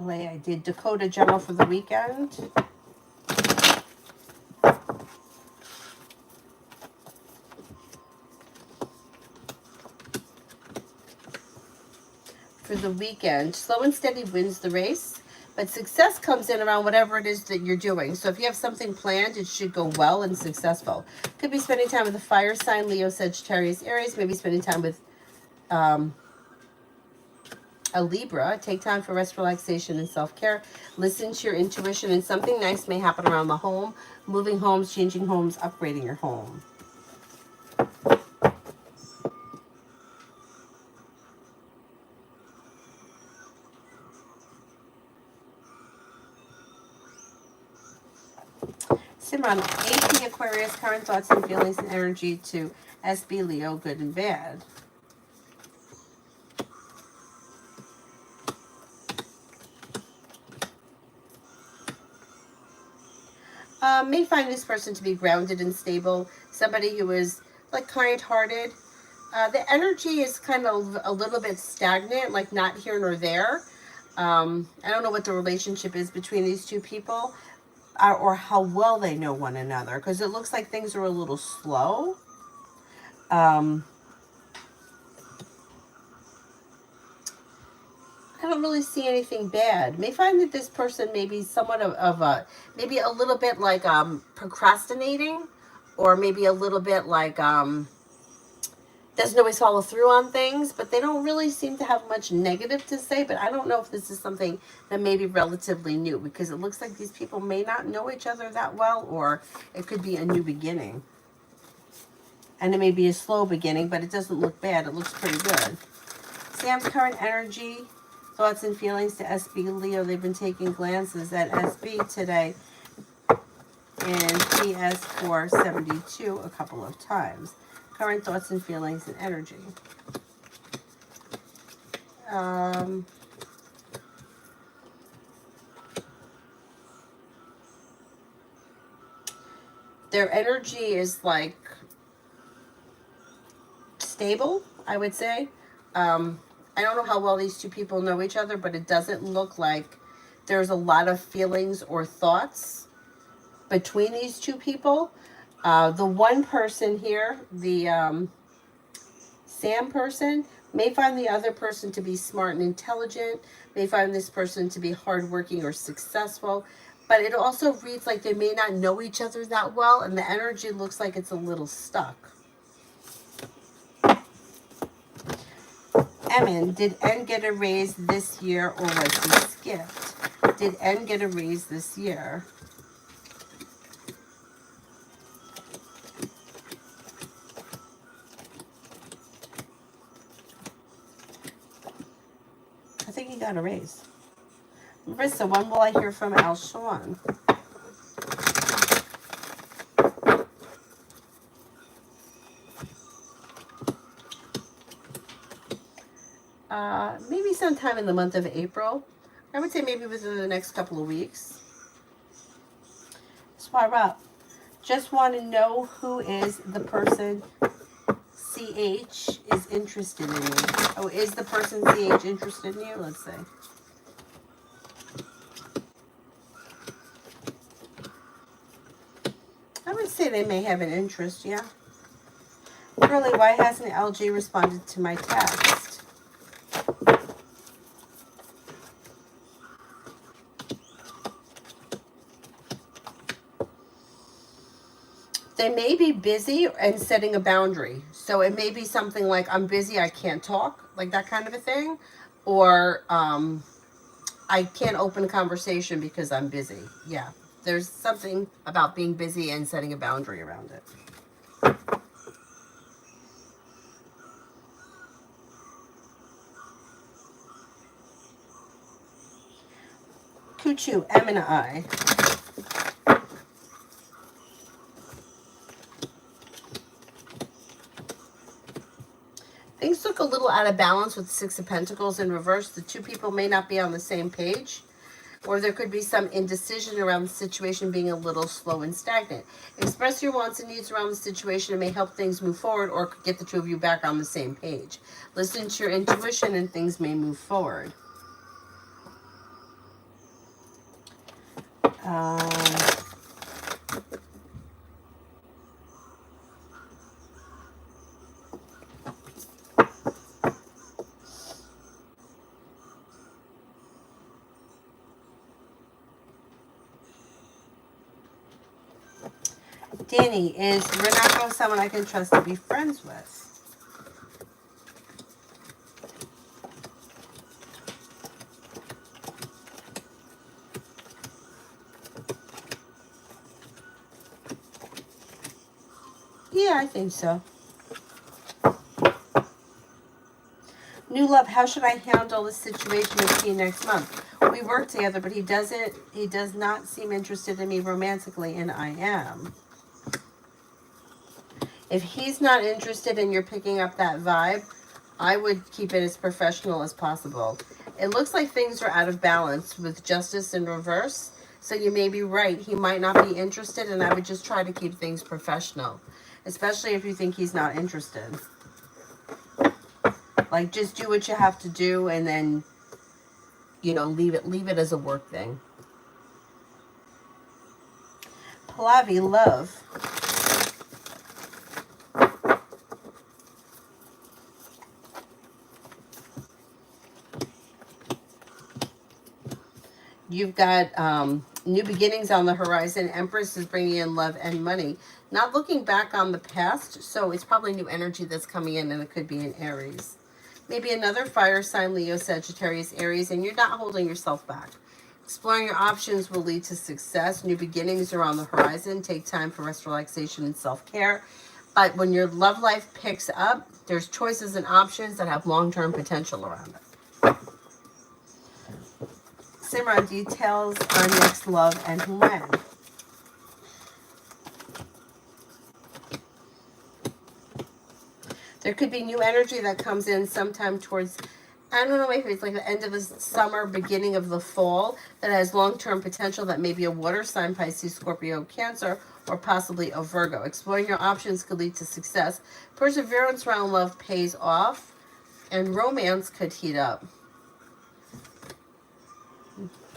LA, I did Dakota General for the weekend. For the weekend, slow and steady wins the race, but success comes in around whatever it is that you're doing. So if you have something planned, it should go well and successful. Could be spending time with a fire sign, Leo, Sagittarius, Aries. Maybe spending time with A Libra, take time for rest, relaxation, and self-care. Listen to your intuition, and something nice may happen around the home. Moving homes, changing homes, upgrading your home. Simran, AP Aquarius, current thoughts and feelings and energy to SB Leo, good and bad. May find this person to be grounded and stable. Somebody who is like kind-hearted. The energy is kind of a little bit stagnant, like not here nor there. I don't know what the relationship is between these two people, or how well they know one another, because it looks like things are a little slow. I don't really see anything bad. May find that this person may be somewhat of a, maybe a little bit like procrastinating, or maybe a little bit like doesn't always follow through on things, but they don't really seem to have much negative to say. But I don't know if this is something that may be relatively new, because it looks like these people may not know each other that well, or it could be a new beginning. And it may be a slow beginning, but it doesn't look bad. It looks pretty good. Sam's current energy, thoughts and feelings to SB Leo. They've been taking glances at SB today and PS472 a couple of times. Current thoughts and feelings and energy. Their energy is like stable, I would say. I don't know how well these two people know each other, but it doesn't look like there's a lot of feelings or thoughts between these two people. The one person here, the Sam person, may find the other person to be smart and intelligent, may find this person to be hardworking or successful, but it also reads like they may not know each other that well, and the energy looks like it's a little stuck. Emin, did N get a raise this year, or was he skipped? Did N get a raise this year? I think he got a raise. Marissa, when will I hear from Al Shawan? Maybe sometime in the month of April. I would say maybe within the next couple of weeks. Swire up. Just want to know who is the person CH is interested in you. Oh, is the person CH interested in you? Let's see. I would say they may have an interest, yeah. Really, why hasn't LG responded to my text? They may be busy and setting a boundary. So it may be something like, I'm busy, I can't talk, like that kind of a thing. Or I can't open a conversation because I'm busy. Yeah, there's something about being busy and setting a boundary around it. Kuchu, M and I. Things look a little out of balance with the Six of Pentacles in reverse. The two people may not be on the same page, or there could be some indecision around the situation being a little slow and stagnant. Express your wants and needs around the situation. It may help things move forward, or get the two of you back on the same page. Listen to your intuition and things may move forward. Danny, is Renato someone I can trust to be friends with? Yeah, I think so. New love, how should I handle this situation with T next month? We work together, but he does not seem interested in me romantically, and I am. If he's not interested and you're picking up that vibe, I would keep it as professional as possible. It looks like things are out of balance with justice in reverse. So you may be right. He might not be interested, and I would just try to keep things professional, especially if you think he's not interested. Like, just do what you have to do, and then, leave it as a work thing. Pallavi, love. You've got new beginnings on the horizon. Empress is bringing in love and money. Not looking back on the past, so it's probably new energy that's coming in, and it could be in Aries. Maybe another fire sign, Leo, Sagittarius, Aries, and you're not holding yourself back. Exploring your options will lead to success. New beginnings are on the horizon. Take time for rest, relaxation, and self-care. But when your love life picks up, there's choices and options that have long-term potential around it. Simran, details on next love and when. There could be new energy that comes in sometime towards, I don't know, maybe it's like the end of the summer, beginning of the fall, that has long-term potential. That may be a water sign, Pisces, Scorpio, Cancer, or possibly a Virgo. Exploring your options could lead to success. Perseverance around love pays off, and romance could heat up.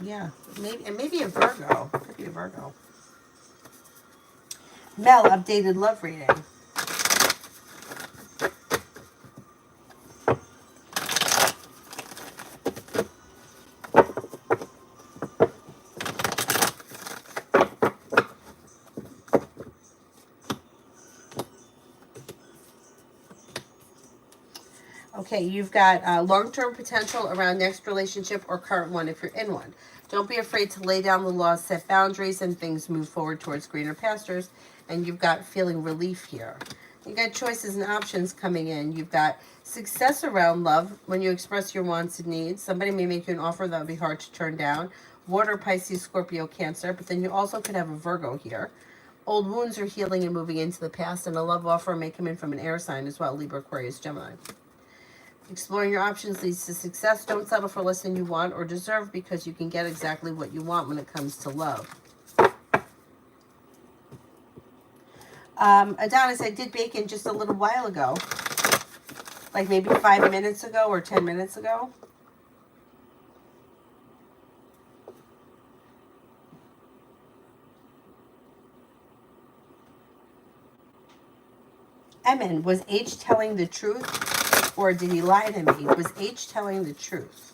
Yeah, maybe a Virgo. Could be a Virgo. Mel, updated love reading. Okay, you've got long-term potential around next relationship or current one if you're in one. Don't be afraid to lay down the law, set boundaries, and things move forward towards greener pastures. And you've got feeling relief here. You've got choices and options coming in. You've got success around love when you express your wants and needs. Somebody may make you an offer that would be hard to turn down. Water, Pisces, Scorpio, Cancer. But then you also could have a Virgo here. Old wounds are healing and moving into the past. And a love offer may come in from an air sign as well, Libra, Aquarius, Gemini. Exploring your options leads to success. Don't settle for less than you want or deserve, because you can get exactly what you want when it comes to love. Adonis, I did bacon just a little while ago. Like maybe 5 minutes ago or 10 minutes ago. Emin, was H telling the truth, or did he lie to me? Was H telling the truth?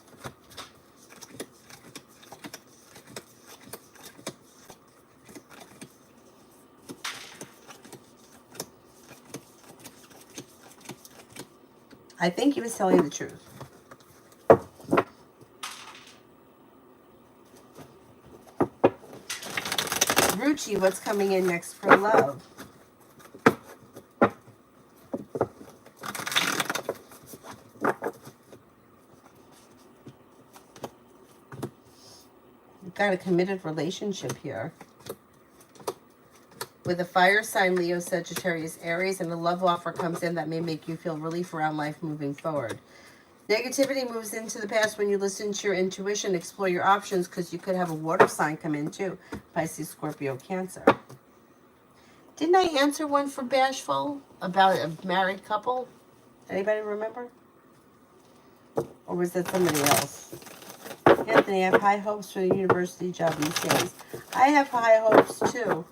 I think he was telling the truth. Ruchi, what's coming in next for love? You've got a committed relationship here. With a fire sign, Leo, Sagittarius, Aries, and a love offer comes in that may make you feel relief around life moving forward. Negativity moves into the past when you listen to your intuition. Explore your options, because you could have a water sign come in too. Pisces, Scorpio, Cancer. Didn't I answer one for Bashful about a married couple? Anybody remember? Or was that somebody else? Anthony, I have high hopes for the university job these days. I have high hopes too.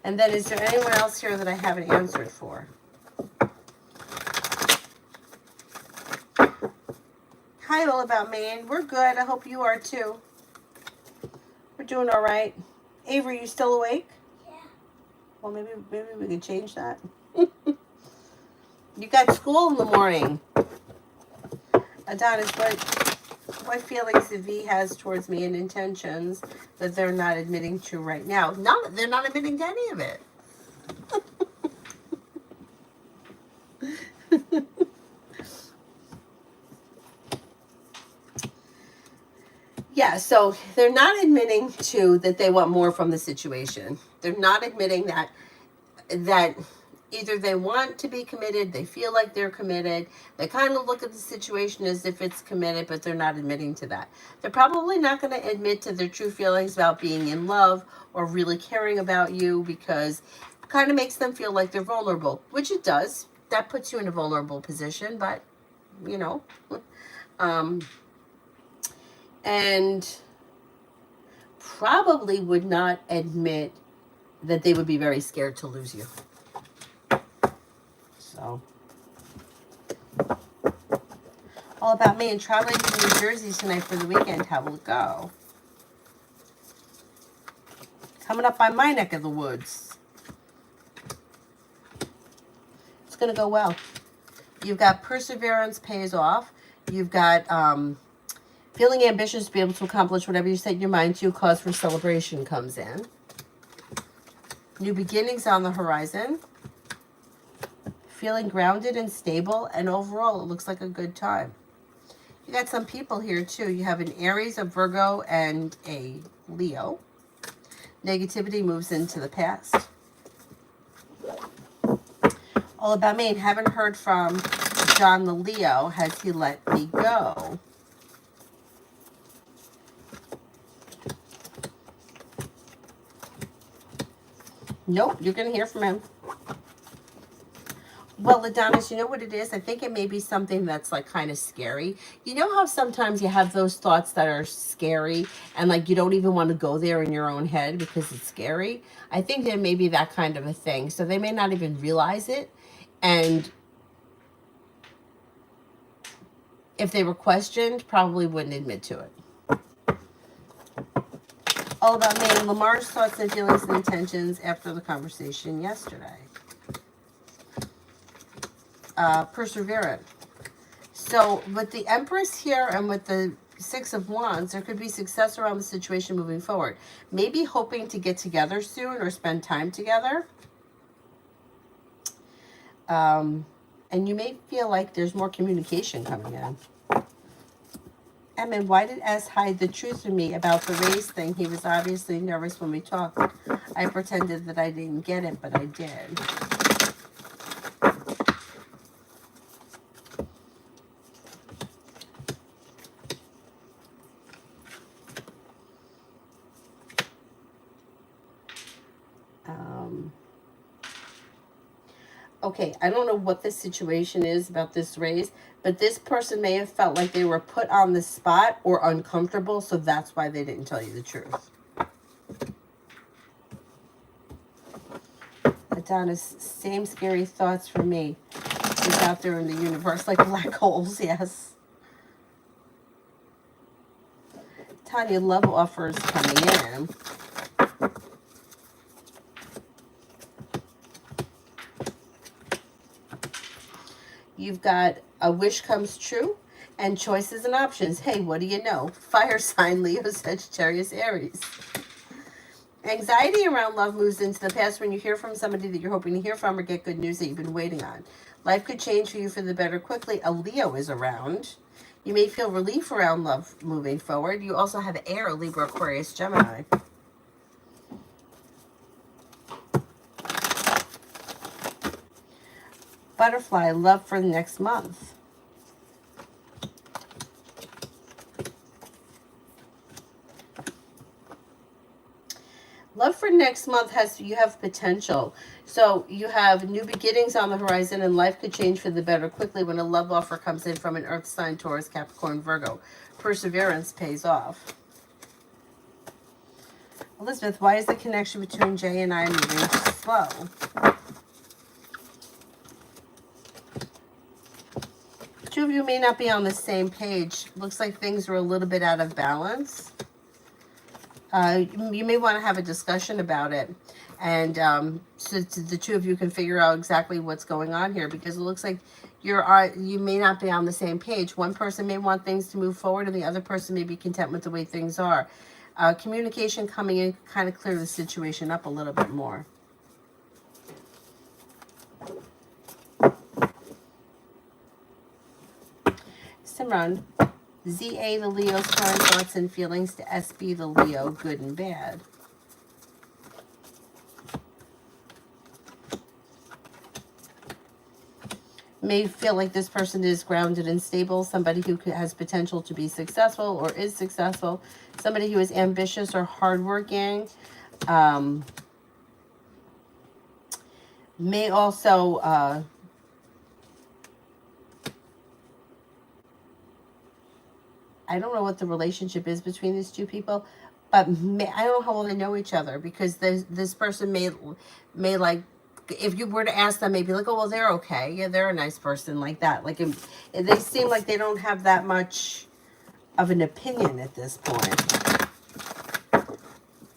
And then, is there anyone else here that I haven't answered for? Hi, all about Maine. We're good. I hope you are too. We're doing all right. Avery, you still awake?
Yeah.
Well, maybe we could change that. You got school in the morning. Adonis, what what feelings the V has towards me and intentions that they're not admitting to right now. No, they're not admitting to any of it. Yeah, so they're not admitting to that they want more from the situation. They're not admitting that either they want to be committed, they feel like they're committed, they kind of look at the situation as if it's committed, but they're not admitting to that. They're probably not going to admit to their true feelings about being in love or really caring about you, because it kind of makes them feel like they're vulnerable, which it does. That puts you in a vulnerable position, but you know. And probably would not admit that they would be very scared to lose you. So, all about me and traveling to New Jersey tonight for the weekend. How will it go? Coming up by my neck of the woods. It's going to go well. You've got perseverance pays off. You've got feeling ambitious to be able to accomplish whatever you set your mind to. Cause for celebration comes in. New beginnings on the horizon. Feeling grounded and stable, and overall it looks like a good time. You got some people here too. You have an Aries, a Virgo, and a Leo. Negativity moves into the past. All about me. Haven't heard from John the Leo. Has he let me go? Nope, you're going to hear from him. Well, Adonis, you know what it is? I think it may be something that's like kind of scary. You know how sometimes you have those thoughts that are scary and like you don't even want to go there in your own head because it's scary? I think there may be that kind of a thing. So they may not even realize it. And if they were questioned, probably wouldn't admit to it. All about me and Lamar's thoughts and feelings and intentions after the conversation yesterday. Perseverant. So with the Empress here and with the Six of Wands, there could be success around the situation moving forward. Maybe hoping to get together soon or spend time together. And you may feel like there's more communication coming in. Emma, why did S hide the truth from me about the race thing? He was obviously nervous when we talked. I pretended that I didn't get it, but I did. Okay, I don't know what the situation is about this race, but this person may have felt like they were put on the spot or uncomfortable, so that's why they didn't tell you the truth. Adonis, same scary thoughts for me. He's out there in the universe like black holes, yes. Tanya, love offers coming in. You've got a wish comes true and choices and options. Hey, what do you know? Fire sign, Leo, Sagittarius, Aries. Anxiety around love moves into the past when you hear from somebody that you're hoping to hear from or get good news that you've been waiting on. Life could change for you for the better quickly. A Leo is around. You may feel relief around love moving forward. You also have air, Libra, Aquarius, Gemini. Butterfly, love for the next month. Love for next month you have potential. So you have new beginnings on the horizon and life could change for the better quickly when a love offer comes in from an earth sign, Taurus, Capricorn, Virgo. Perseverance pays off. Elizabeth, why is the connection between Jay and I moving slow? Two of you may not be on the same page. Looks like things are a little bit out of balance. You may want to have a discussion about it. And so the two of you can figure out exactly what's going on here, because it looks like you may not be on the same page. One person may want things to move forward, and the other person may be content with the way things are. Communication coming in kind of clear the situation up a little bit more. Simran, ZA, the Leo's current thoughts and feelings to SB, the Leo, good and bad. May feel like this person is grounded and stable, somebody who has potential to be successful or is successful, somebody who is ambitious or hardworking. May also I don't know what the relationship is between these two people, but I don't know how well they know each other, because this person may like, if you were to ask them, maybe like, oh, well, they're okay. Yeah, they're a nice person, like that. Like, if they seem like they don't have that much of an opinion at this point.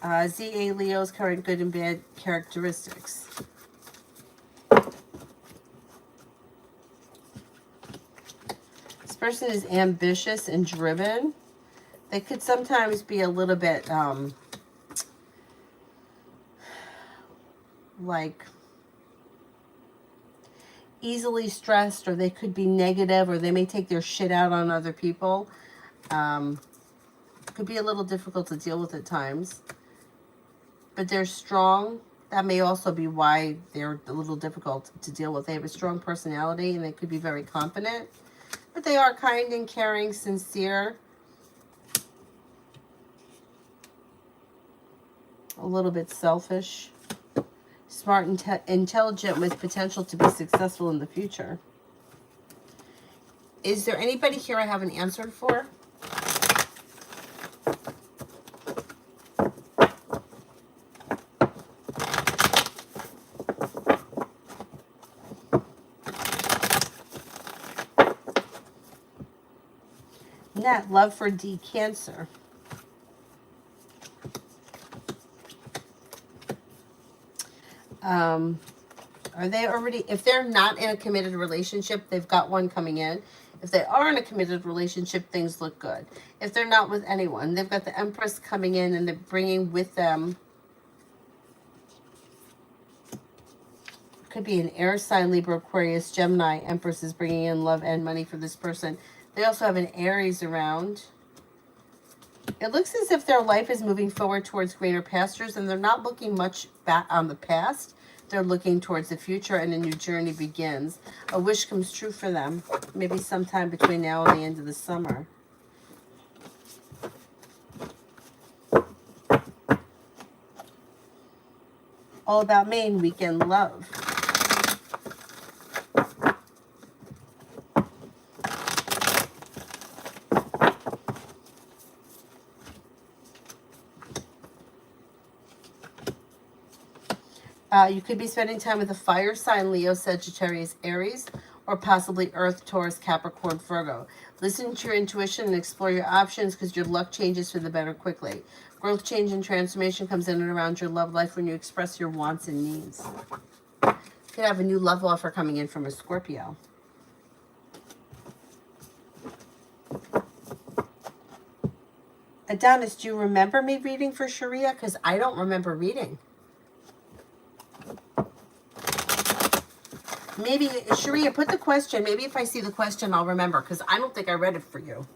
ZA, Leo's current good and bad characteristics. This person is ambitious and driven. They could sometimes be a little bit, like, easily stressed, or they could be negative, or they may take their shit out on other people. Could be a little difficult to deal with at times. But they're strong. That may also be why they're a little difficult to deal with. They have a strong personality, and they could be very confident. But they are kind and caring, sincere. A little bit selfish. Smart and intelligent, with potential to be successful in the future. Is there anybody here I haven't answered for? Nat, love for D, Cancer. Are they already, if they're not in a committed relationship, they've got one coming in. If they are in a committed relationship, things look good. If they're not with anyone, they've got the Empress coming in, and they're bringing with them, could be an air sign, Libra, Aquarius, Gemini. Empress is bringing in love and money for this person. They also have an Aries around. It looks as if their life is moving forward towards greener pastures, and they're not looking much back on the past. They're looking towards the future, and a new journey begins. A wish comes true for them, maybe sometime between now and the end of the summer. All About Maine, weekend love. You could be spending time with a fire sign, Leo, Sagittarius, Aries, or possibly Earth, Taurus, Capricorn, Virgo. Listen to your intuition and explore your options, because your luck changes for the better quickly. Growth, change, and transformation comes in and around your love life when you express your wants and needs. You could have a new love offer coming in from a Scorpio. Adonis, do you remember me reading for Sharia? Because I don't remember reading. Maybe, Sharia, put the question. Maybe if I see the question, I'll remember, because I don't think I read it for you.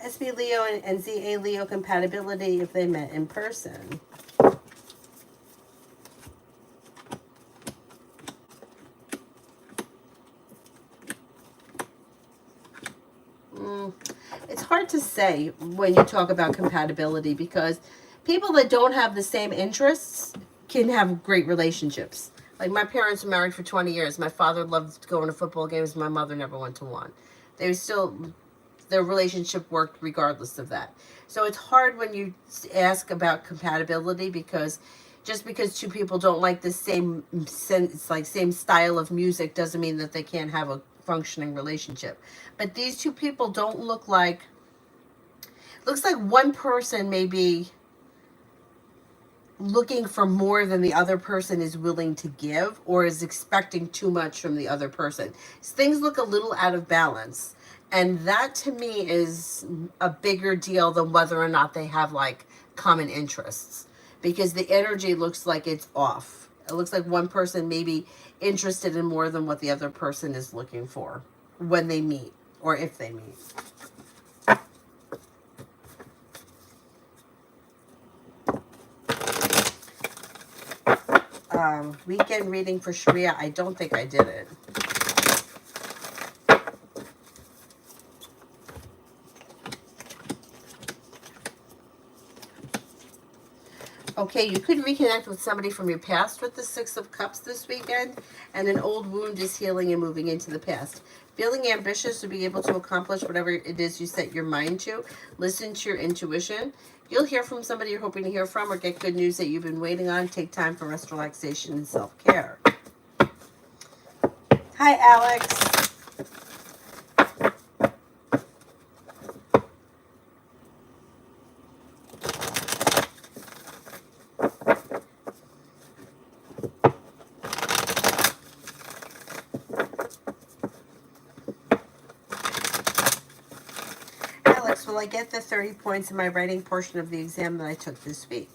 SB Leo and ZA Leo compatibility if they met in person. It's hard to say when you talk about compatibility, because people that don't have the same interests can have great relationships. Like, my parents were married for 20 years. My father loved going to football games. My mother never went to one. Their relationship worked regardless of that. So it's hard when you ask about compatibility, because just because two people don't like the same style of music doesn't mean that they can't have a functioning relationship. But these two people don't look like, looks like one person may be looking for more than the other person is willing to give, or is expecting too much from the other person. So things look a little out of balance. And that to me is a bigger deal than whether or not they have like common interests, because the energy looks like it's off. It looks like one person may be interested in more than what the other person is looking for when they meet, or if they meet. Weekend reading for Sharia. I don't think I did it. Okay, you could reconnect with somebody from your past with the Six of Cups this weekend, and an old wound is healing and moving into the past. Feeling ambitious to be able to accomplish whatever it is you set your mind to. Listen to your intuition. You'll hear from somebody you're hoping to hear from, or get good news that you've been waiting on. Take time for rest, relaxation, and self-care. Hi, Alex. Alex, will I get the 30 points in my writing portion of the exam that I took this week?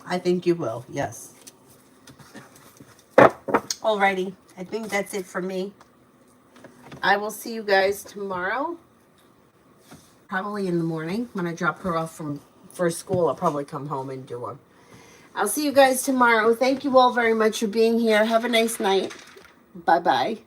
I think you will, yes. Alrighty, I think that's it for me. I will see you guys tomorrow. Probably in the morning when I drop her off for school. I'll probably come home and do them. I'll see you guys tomorrow. Thank you all very much for being here. Have a nice night. Bye-bye.